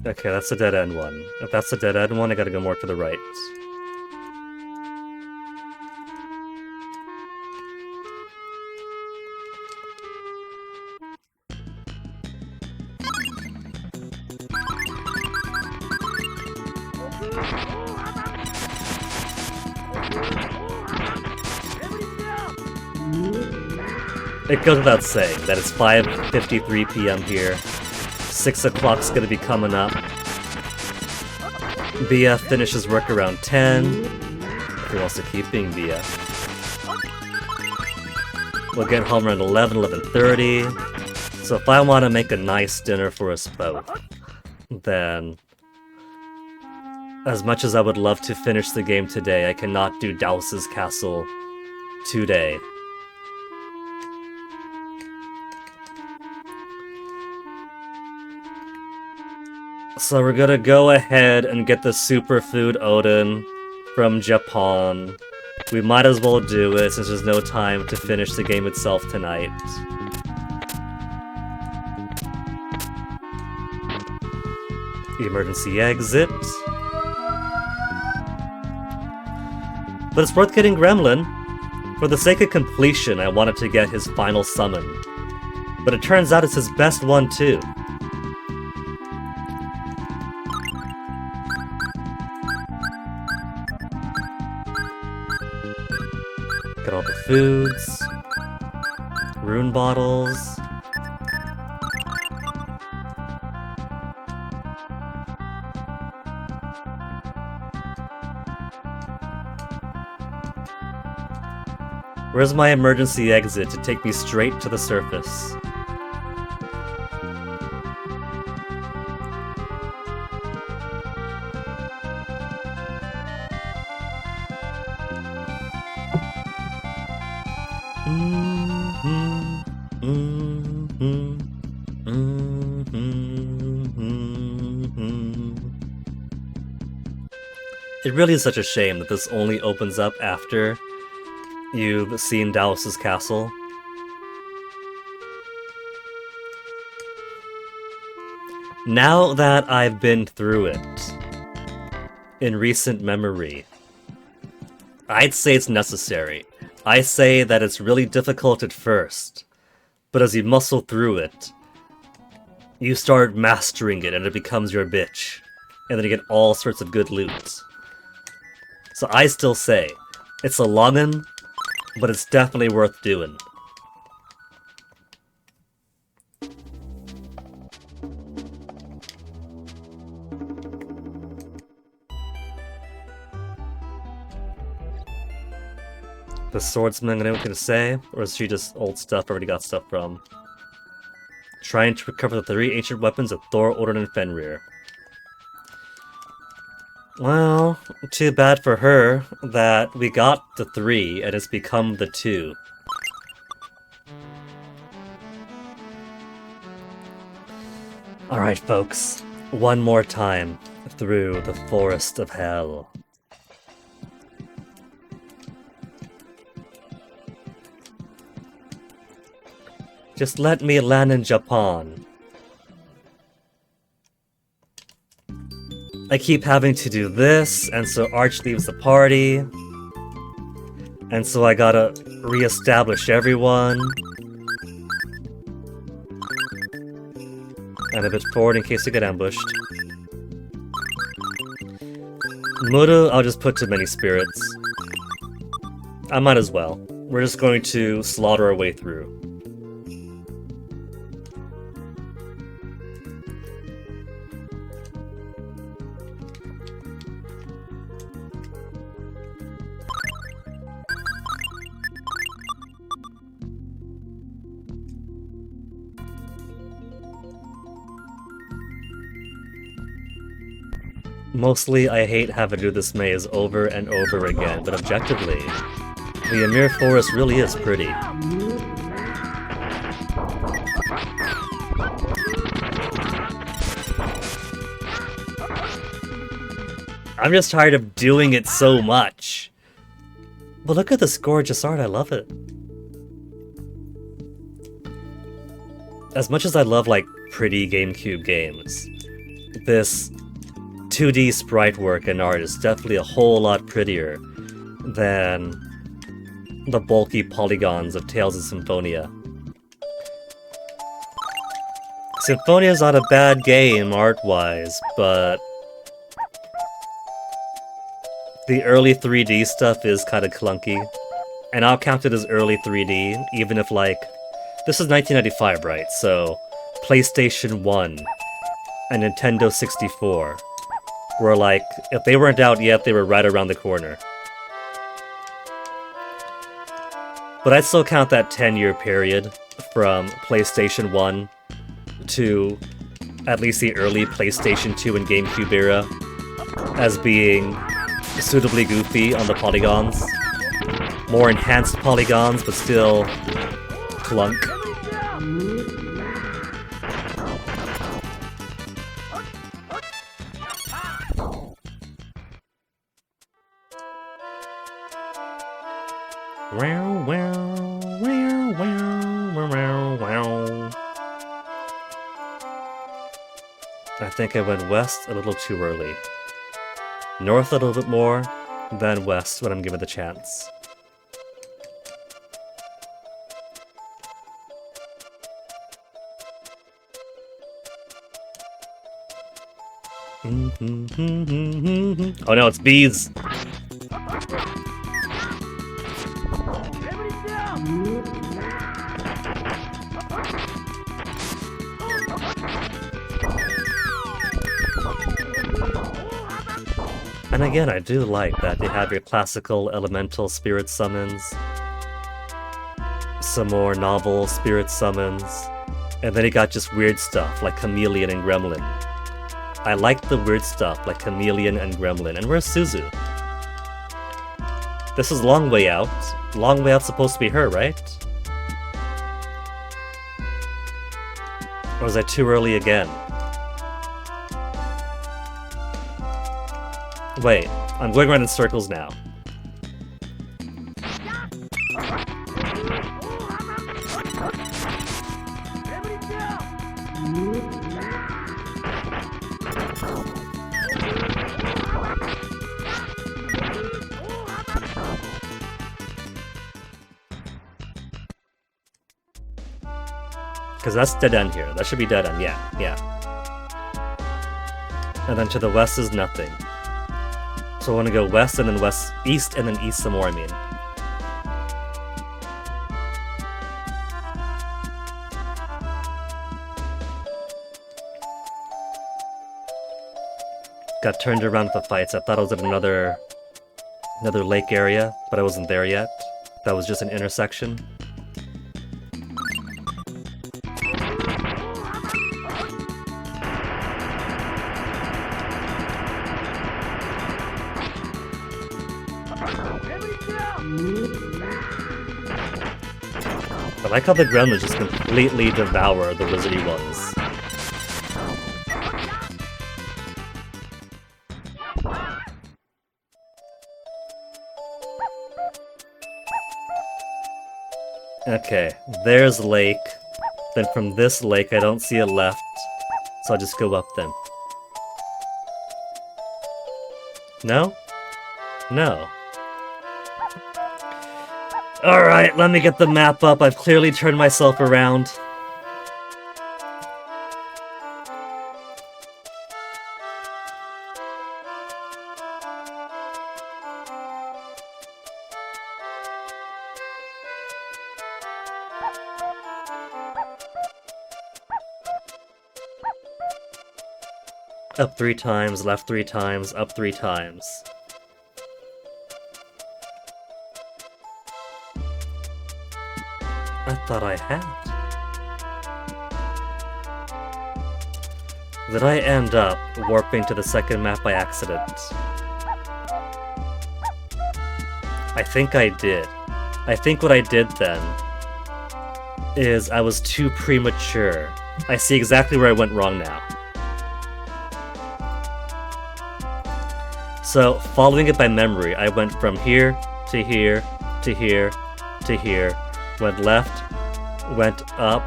Okay, that's the dead end one. If that's the dead end one, I gotta go more to the right. It goes without saying that it's 5:53 p.m. here. 6 o'clock's gonna be coming up. BF finishes work around 10. If he wants to keep being BF. We'll get home around 11, 11:30. So if I want to make a nice dinner for us both, then as much as I would love to finish the game today, I cannot do DHAOS' castle today. So we're gonna go ahead and get the superfood Odin from Japan. We might as well do it since there's no time to finish the game itself tonight. Emergency exit. But it's worth getting Gremlin. For the sake of completion, I wanted to get his final summon. But it turns out it's his best one too. Get all the foods, rune bottles. Where's my emergency exit to take me straight to the surface? It really is such a shame that this only opens up after you've seen DHAOS' castle. Now that I've been through it, in recent memory, I'd say it's necessary. I say that it's really difficult at first, but as you muscle through it, you start mastering it and it becomes your bitch. And then you get all sorts of good loot. So I still say, it's a longin', but it's definitely worth doing. The swordsman, anyone can say? Or is she just old stuff I already got stuff from? Trying to recover the 3 ancient weapons of Thor, Odin, and Fenrir. Well, too bad for her that we got the 3 and it's become the 2. Alright folks, one more time through the Forest of Hell. Just let me land in Japan. I keep having to do this, and so Arch leaves the party. And so I gotta re-establish everyone. And a bit forward in case we get ambushed. Muru, I'll just put too many spirits. I might as well. We're just going to slaughter our way through. Mostly, I hate having to do this maze over and over again, but objectively, the Ymir Forest really is pretty. I'm just tired of doing it so much. But look at this gorgeous art, I love it. As much as I love, like, pretty GameCube games, this 2D sprite work and art is definitely a whole lot prettier than the bulky polygons of Tales of Symphonia. Symphonia's not a bad game art-wise, but the early 3D stuff is kind of clunky. And I'll count it as early 3D, even if, like, this is 1995, right? So, PlayStation 1 and Nintendo 64 were like, if they weren't out yet, they were right around the corner. But I'd still count that 10-year period from PlayStation 1 to at least the early PlayStation 2 and GameCube era as being suitably goofy on the polygons. More enhanced polygons, but still clunk. Wow, wow, wow, wow, wow, wow. I think I went west a little too early. North a little bit more, then west when I'm given the chance. Oh no, it's bees! And again, I do like that they have your classical elemental spirit summons, some more novel spirit summons, and then you got just weird stuff like Chameleon and Gremlin. I like the weird stuff like Chameleon and Gremlin. And where's Suzu? This is Long Way Out. Long Way Out's supposed to be her, right? Or was I too early again? Wait, I'm going around in circles now. Because that's dead end here. That should be dead end, yeah. And then to the west is nothing. So I want to go west and then west, east and then east some more, I mean. Got turned around with the fights. I thought I was at another lake area, but I wasn't there yet. That was just an intersection. I like how the gremlins just completely devour the wizardy ones. Okay, there's lake. Then from this lake I don't see a left, so I'll just go up then. No? No. Alright, let me get the map up. I've clearly turned myself around. Up 3 times, left 3 times, up 3 times. I thought I had. Did I end up warping to the second map by accident? I think I did. I think what I did then is I was too premature. I see exactly where I went wrong now. So, following it by memory, I went from here to here to here to here, went left, went up,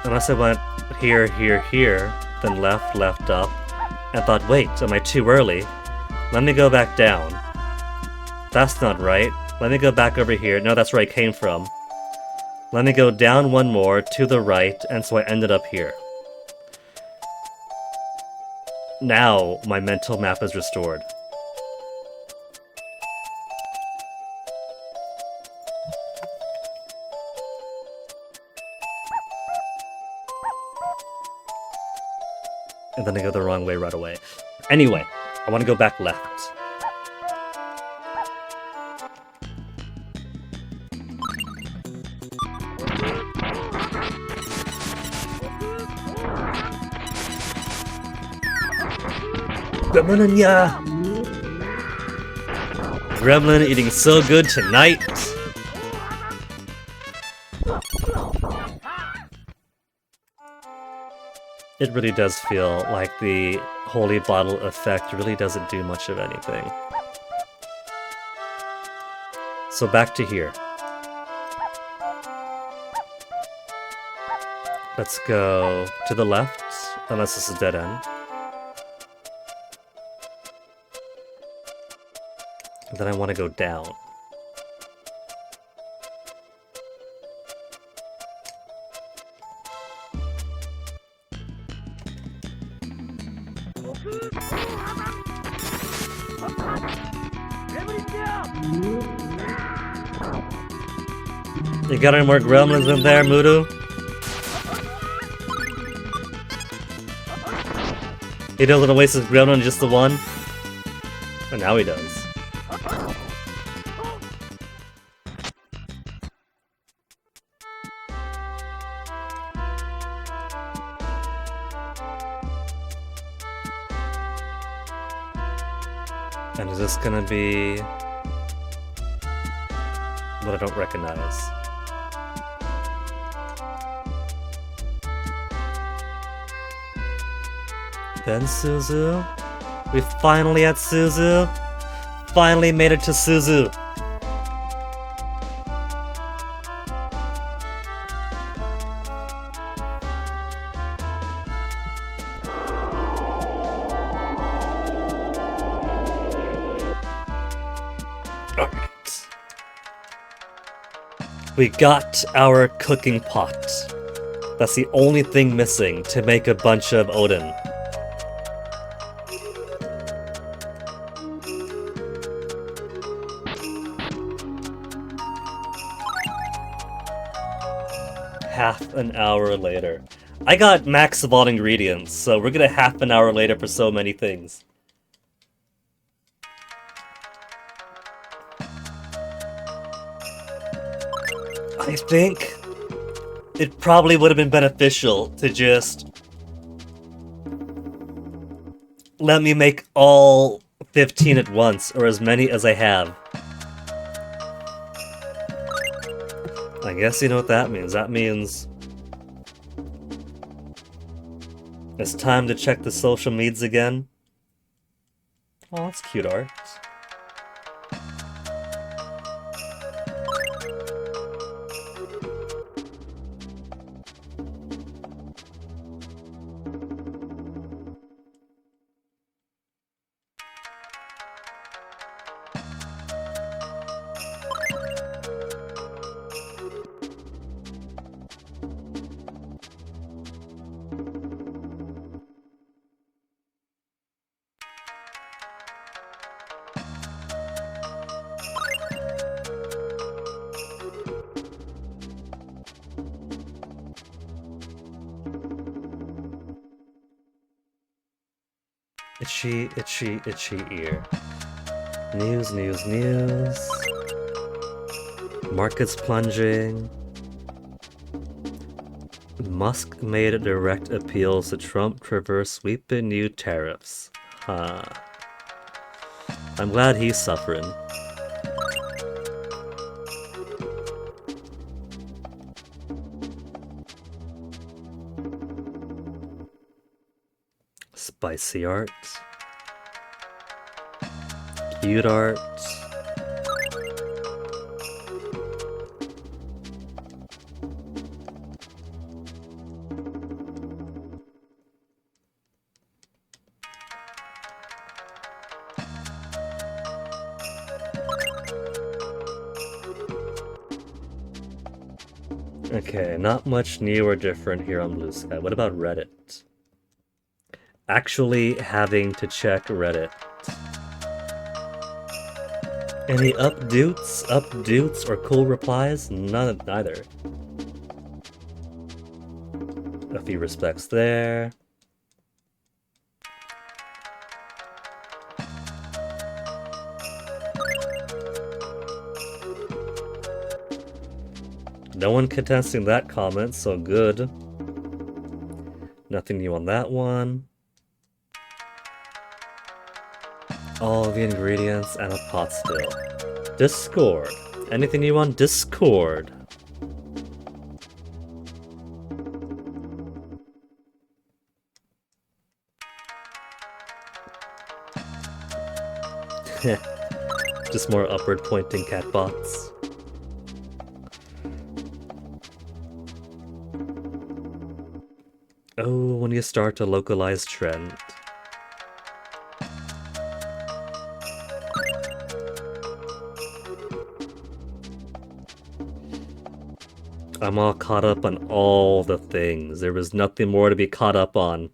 unless I went here, here, here, then left, left, up, and thought, wait, am I too early? Let me go back down. That's not right. Let me go back over here. No, that's where I came from. Let me go down one more to the right, and so I ended up here. Now, my mental map is restored. And then I go the wrong way right away. Anyway, I want to go back left. Gremlin, yeah! Gremlin eating so good tonight! It really does feel like the holy bottle effect really doesn't do much of anything. So back to here. Let's go to the left, unless this is dead end. And then I want to go down. You got any more gremlins in there, Mudu? He doesn't waste his gremlin on just the one? And now he does. And is this gonna be what I don't recognize? Then Suzu? We finally at Suzu? Finally made it to Suzu! Alright. We got our cooking pot. That's the only thing missing to make a bunch of Odin. Half an hour later. I got max of all ingredients, so we're gonna half an hour later for so many things. I think it probably would have been beneficial to just let me make all 15 at once, or as many as I have. I guess you know what that means. That means it's time to check the social medias again. Oh, that's cute art. Itchy, itchy, itchy ear. News, news, news. Markets plunging. Musk made direct appeals to Trump traverse sweeping new tariffs. Huh. I'm glad he's suffering. Spicy art. Cute art. Okay, not much new or different here on Blue Sky. What about Reddit? Actually having to check Reddit. Any updates, or cool replies? None, neither. A few respects there. No one contesting that comment, so good. Nothing new on that one. All the ingredients and a pot still. Discord. Anything new on Discord? Just more upward pointing catbots. Oh, when you start a localized trend. I'm all caught up on all the things. There was nothing more to be caught up on.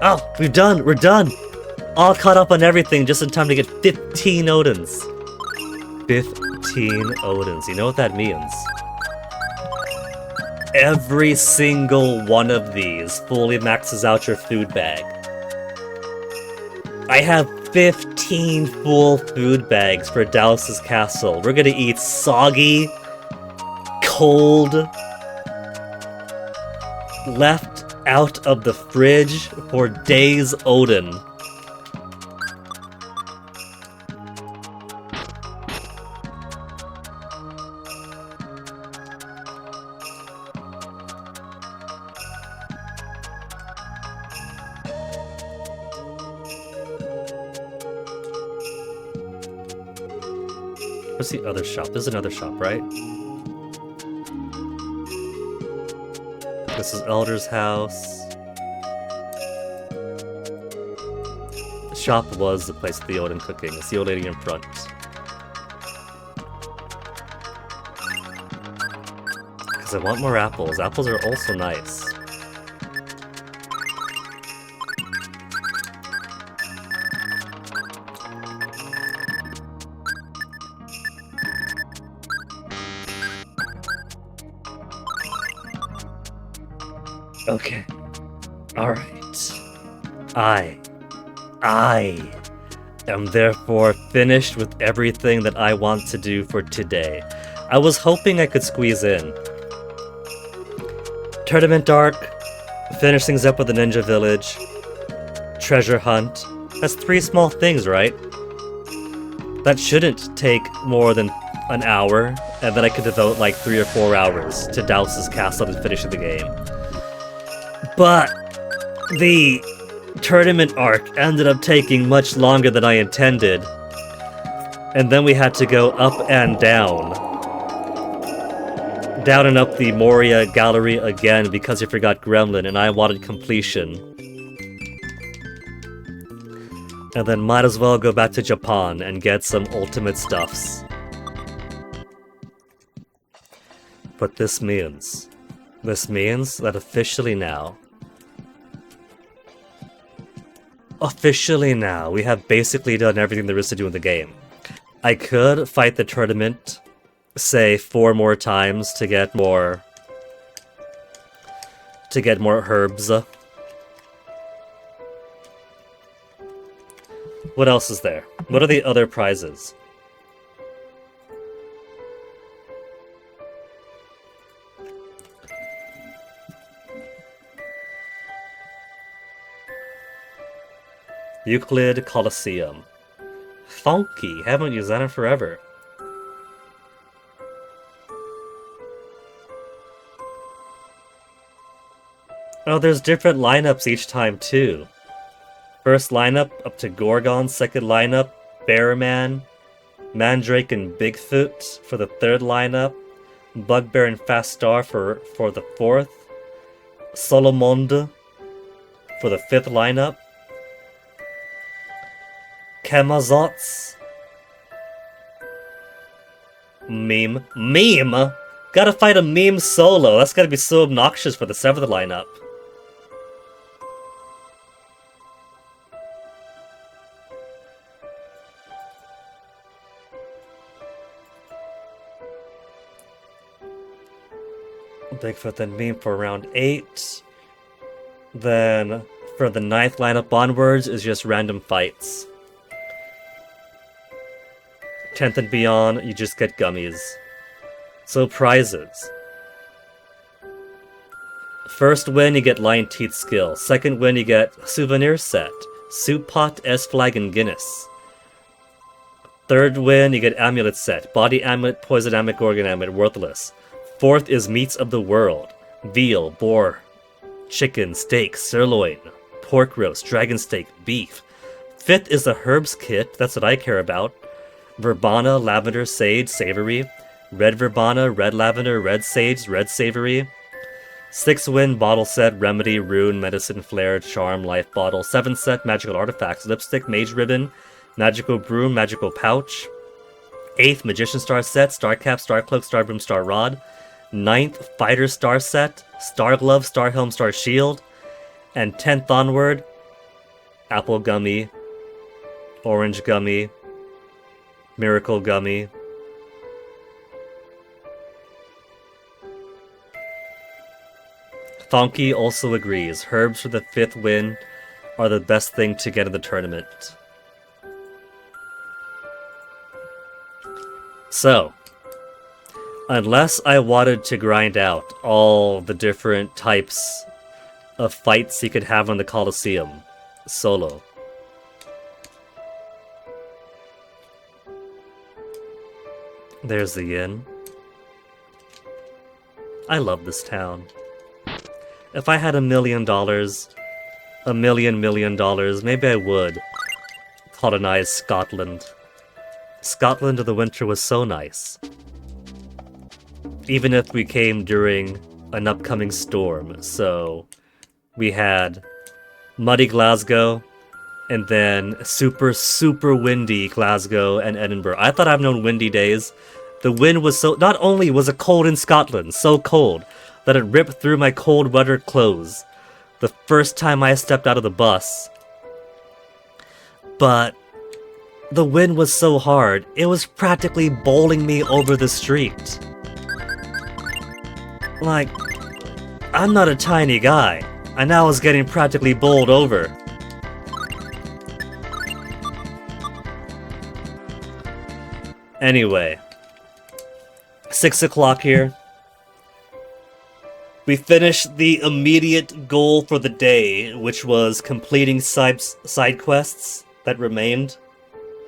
Oh, we're done! All caught up on everything just in time to get 15 Odins. 15 Odins, you know what that means? Every single one of these fully maxes out your food bag. I have 15 full food bags for DHAOS' castle. We're gonna eat soggy, cold, left out of the fridge for days Odin. What's the other shop? There's another shop, right? This is Elder's house. The shop was the place of the Odin cooking. It's the old lady in front. Because I want more apples. Apples are also nice. Okay. Alright. I am therefore finished with everything that I want to do for today. I was hoping I could squeeze in Tournament Arc, finish things up with the Ninja Village, Treasure Hunt. That's 3 small things, right? That shouldn't take more than an hour, and then I could devote like 3 or 4 hours to DHAOS' castle and finishing the game. But the tournament arc ended up taking much longer than I intended. And then we had to go up and down. Down and up the Moria gallery again because I forgot Gremlin and I wanted completion. And then might as well go back to Japan and get some ultimate stuffs. But this means that officially now, we have basically done everything there is to do in the game. I could fight the tournament, say 4 more times to get more herbs. What else is there? What are the other prizes? Euclid Colosseum. Funky, haven't used that in forever. Oh, there's different lineups each time, too. First lineup, up to Gorgon. Second lineup, Bearman, Mandrake, and Bigfoot for the third lineup. Bugbear and Fast Star for the fourth. Solomonde for the fifth lineup. Kemazots. Meme. Meme? Gotta fight a meme solo. That's gotta be so obnoxious for the seventh lineup. Bigfoot then meme for round 8. Then for the ninth lineup onwards is just random fights. 10th and beyond, you just get gummies. So prizes. First win, you get Lion Teeth skill. Second win, you get souvenir set. Soup pot, S-flag, and Guinness. Third win, you get amulet set. Body amulet, poison amulet, gorgon amulet, worthless. Fourth is meats of the world. Veal, boar, chicken, steak, sirloin, pork roast, dragon steak, beef. Fifth is the herbs kit, that's what I care about. Verbena, lavender, sage, savory. Red verbena, red lavender, red sage, red savory. Sixth win, bottle set, remedy, rune, medicine, flare, charm, life bottle. Seventh set, magical artifacts, lipstick, mage ribbon, magical broom, magical pouch. Eighth, magician star set, star cap, star cloak, star broom, star rod. Ninth, fighter star set, star glove, star helm, star shield. And 10th onward, apple gummy, orange gummy, miracle gummy. Thonky also agrees. Herbs for the 5th win are the best thing to get in the tournament. So, unless I wanted to grind out all the different types of fights you could have on the Colosseum solo. There's the inn. I love this town. If I had $1 million, $1 million, maybe I would colonize Scotland. Scotland in the winter was so nice. Even if we came during an upcoming storm, so we had muddy Glasgow, and then super, super windy Glasgow and Edinburgh. I thought I've known windy days. The wind was so... Not only was it cold in Scotland, so cold, that it ripped through my cold weather clothes the first time I stepped out of the bus. But the wind was so hard, it was practically bowling me over the street. Like, I'm not a tiny guy, and I was getting practically bowled over. Anyway, 6 o'clock here. We finished the immediate goal for the day, which was completing side quests that remained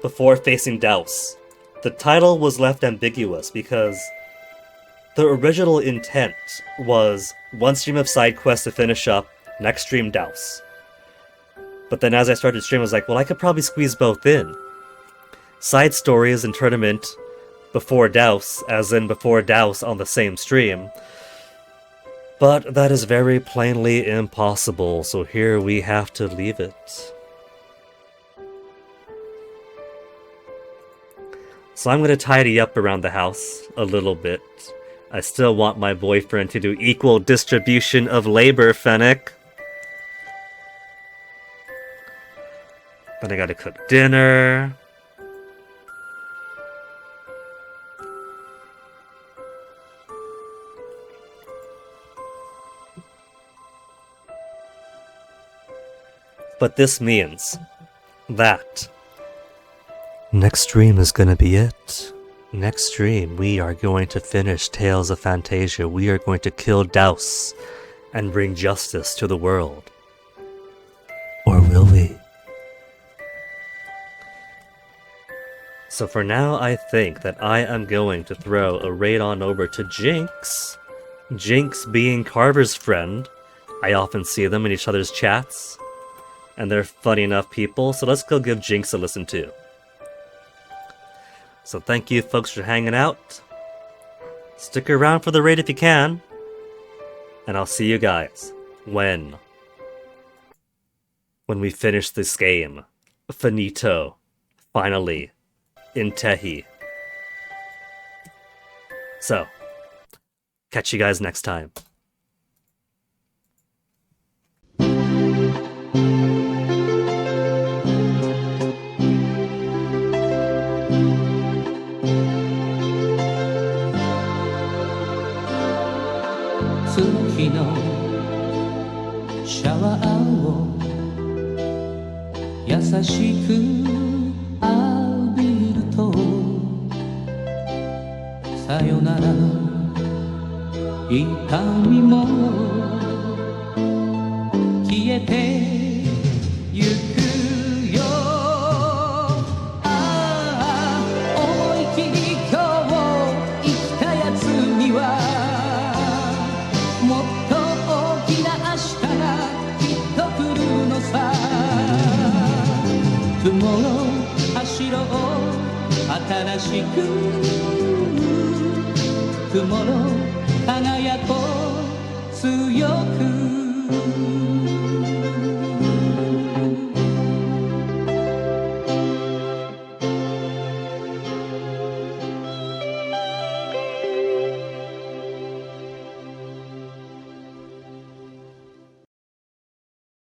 before facing DHAOS. The title was left ambiguous because the original intent was one stream of side quests to finish up, next stream DHAOS. But then as I started streaming, I was like, well, I could probably squeeze both in. Side stories and tournament before DHAOS, as in before DHAOS on the same stream. But that is very plainly impossible, so here we have to leave it. So I'm going to tidy up around the house a little bit. I still want my boyfriend to do equal distribution of labor, Fennec. Then I gotta cook dinner. But this means that next stream is gonna be it. Next stream, we are going to finish Tales of Fantasia. We are going to kill DHAOS and bring justice to the world. Or will we? So for now, I think that I am going to throw a raid on over to Jinx. Jinx being Carver's friend. I often see them in each other's chats, and they're funny enough people, so let's go give Jinx a listen too. So thank you folks for hanging out. Stick around for the raid if you can, and I'll see you guys when we finish this game. Finito. Finally. In Tehi. So, catch you guys next time. Tsuki no showerを優しく浴びるとさよならの痛みも消えてゆくよ。ああ思い切り今日生きたやつにはもっと大きな明日がきっと来るのさ。Tomorrow 走ろう新しく Tomorrow 輝こう強く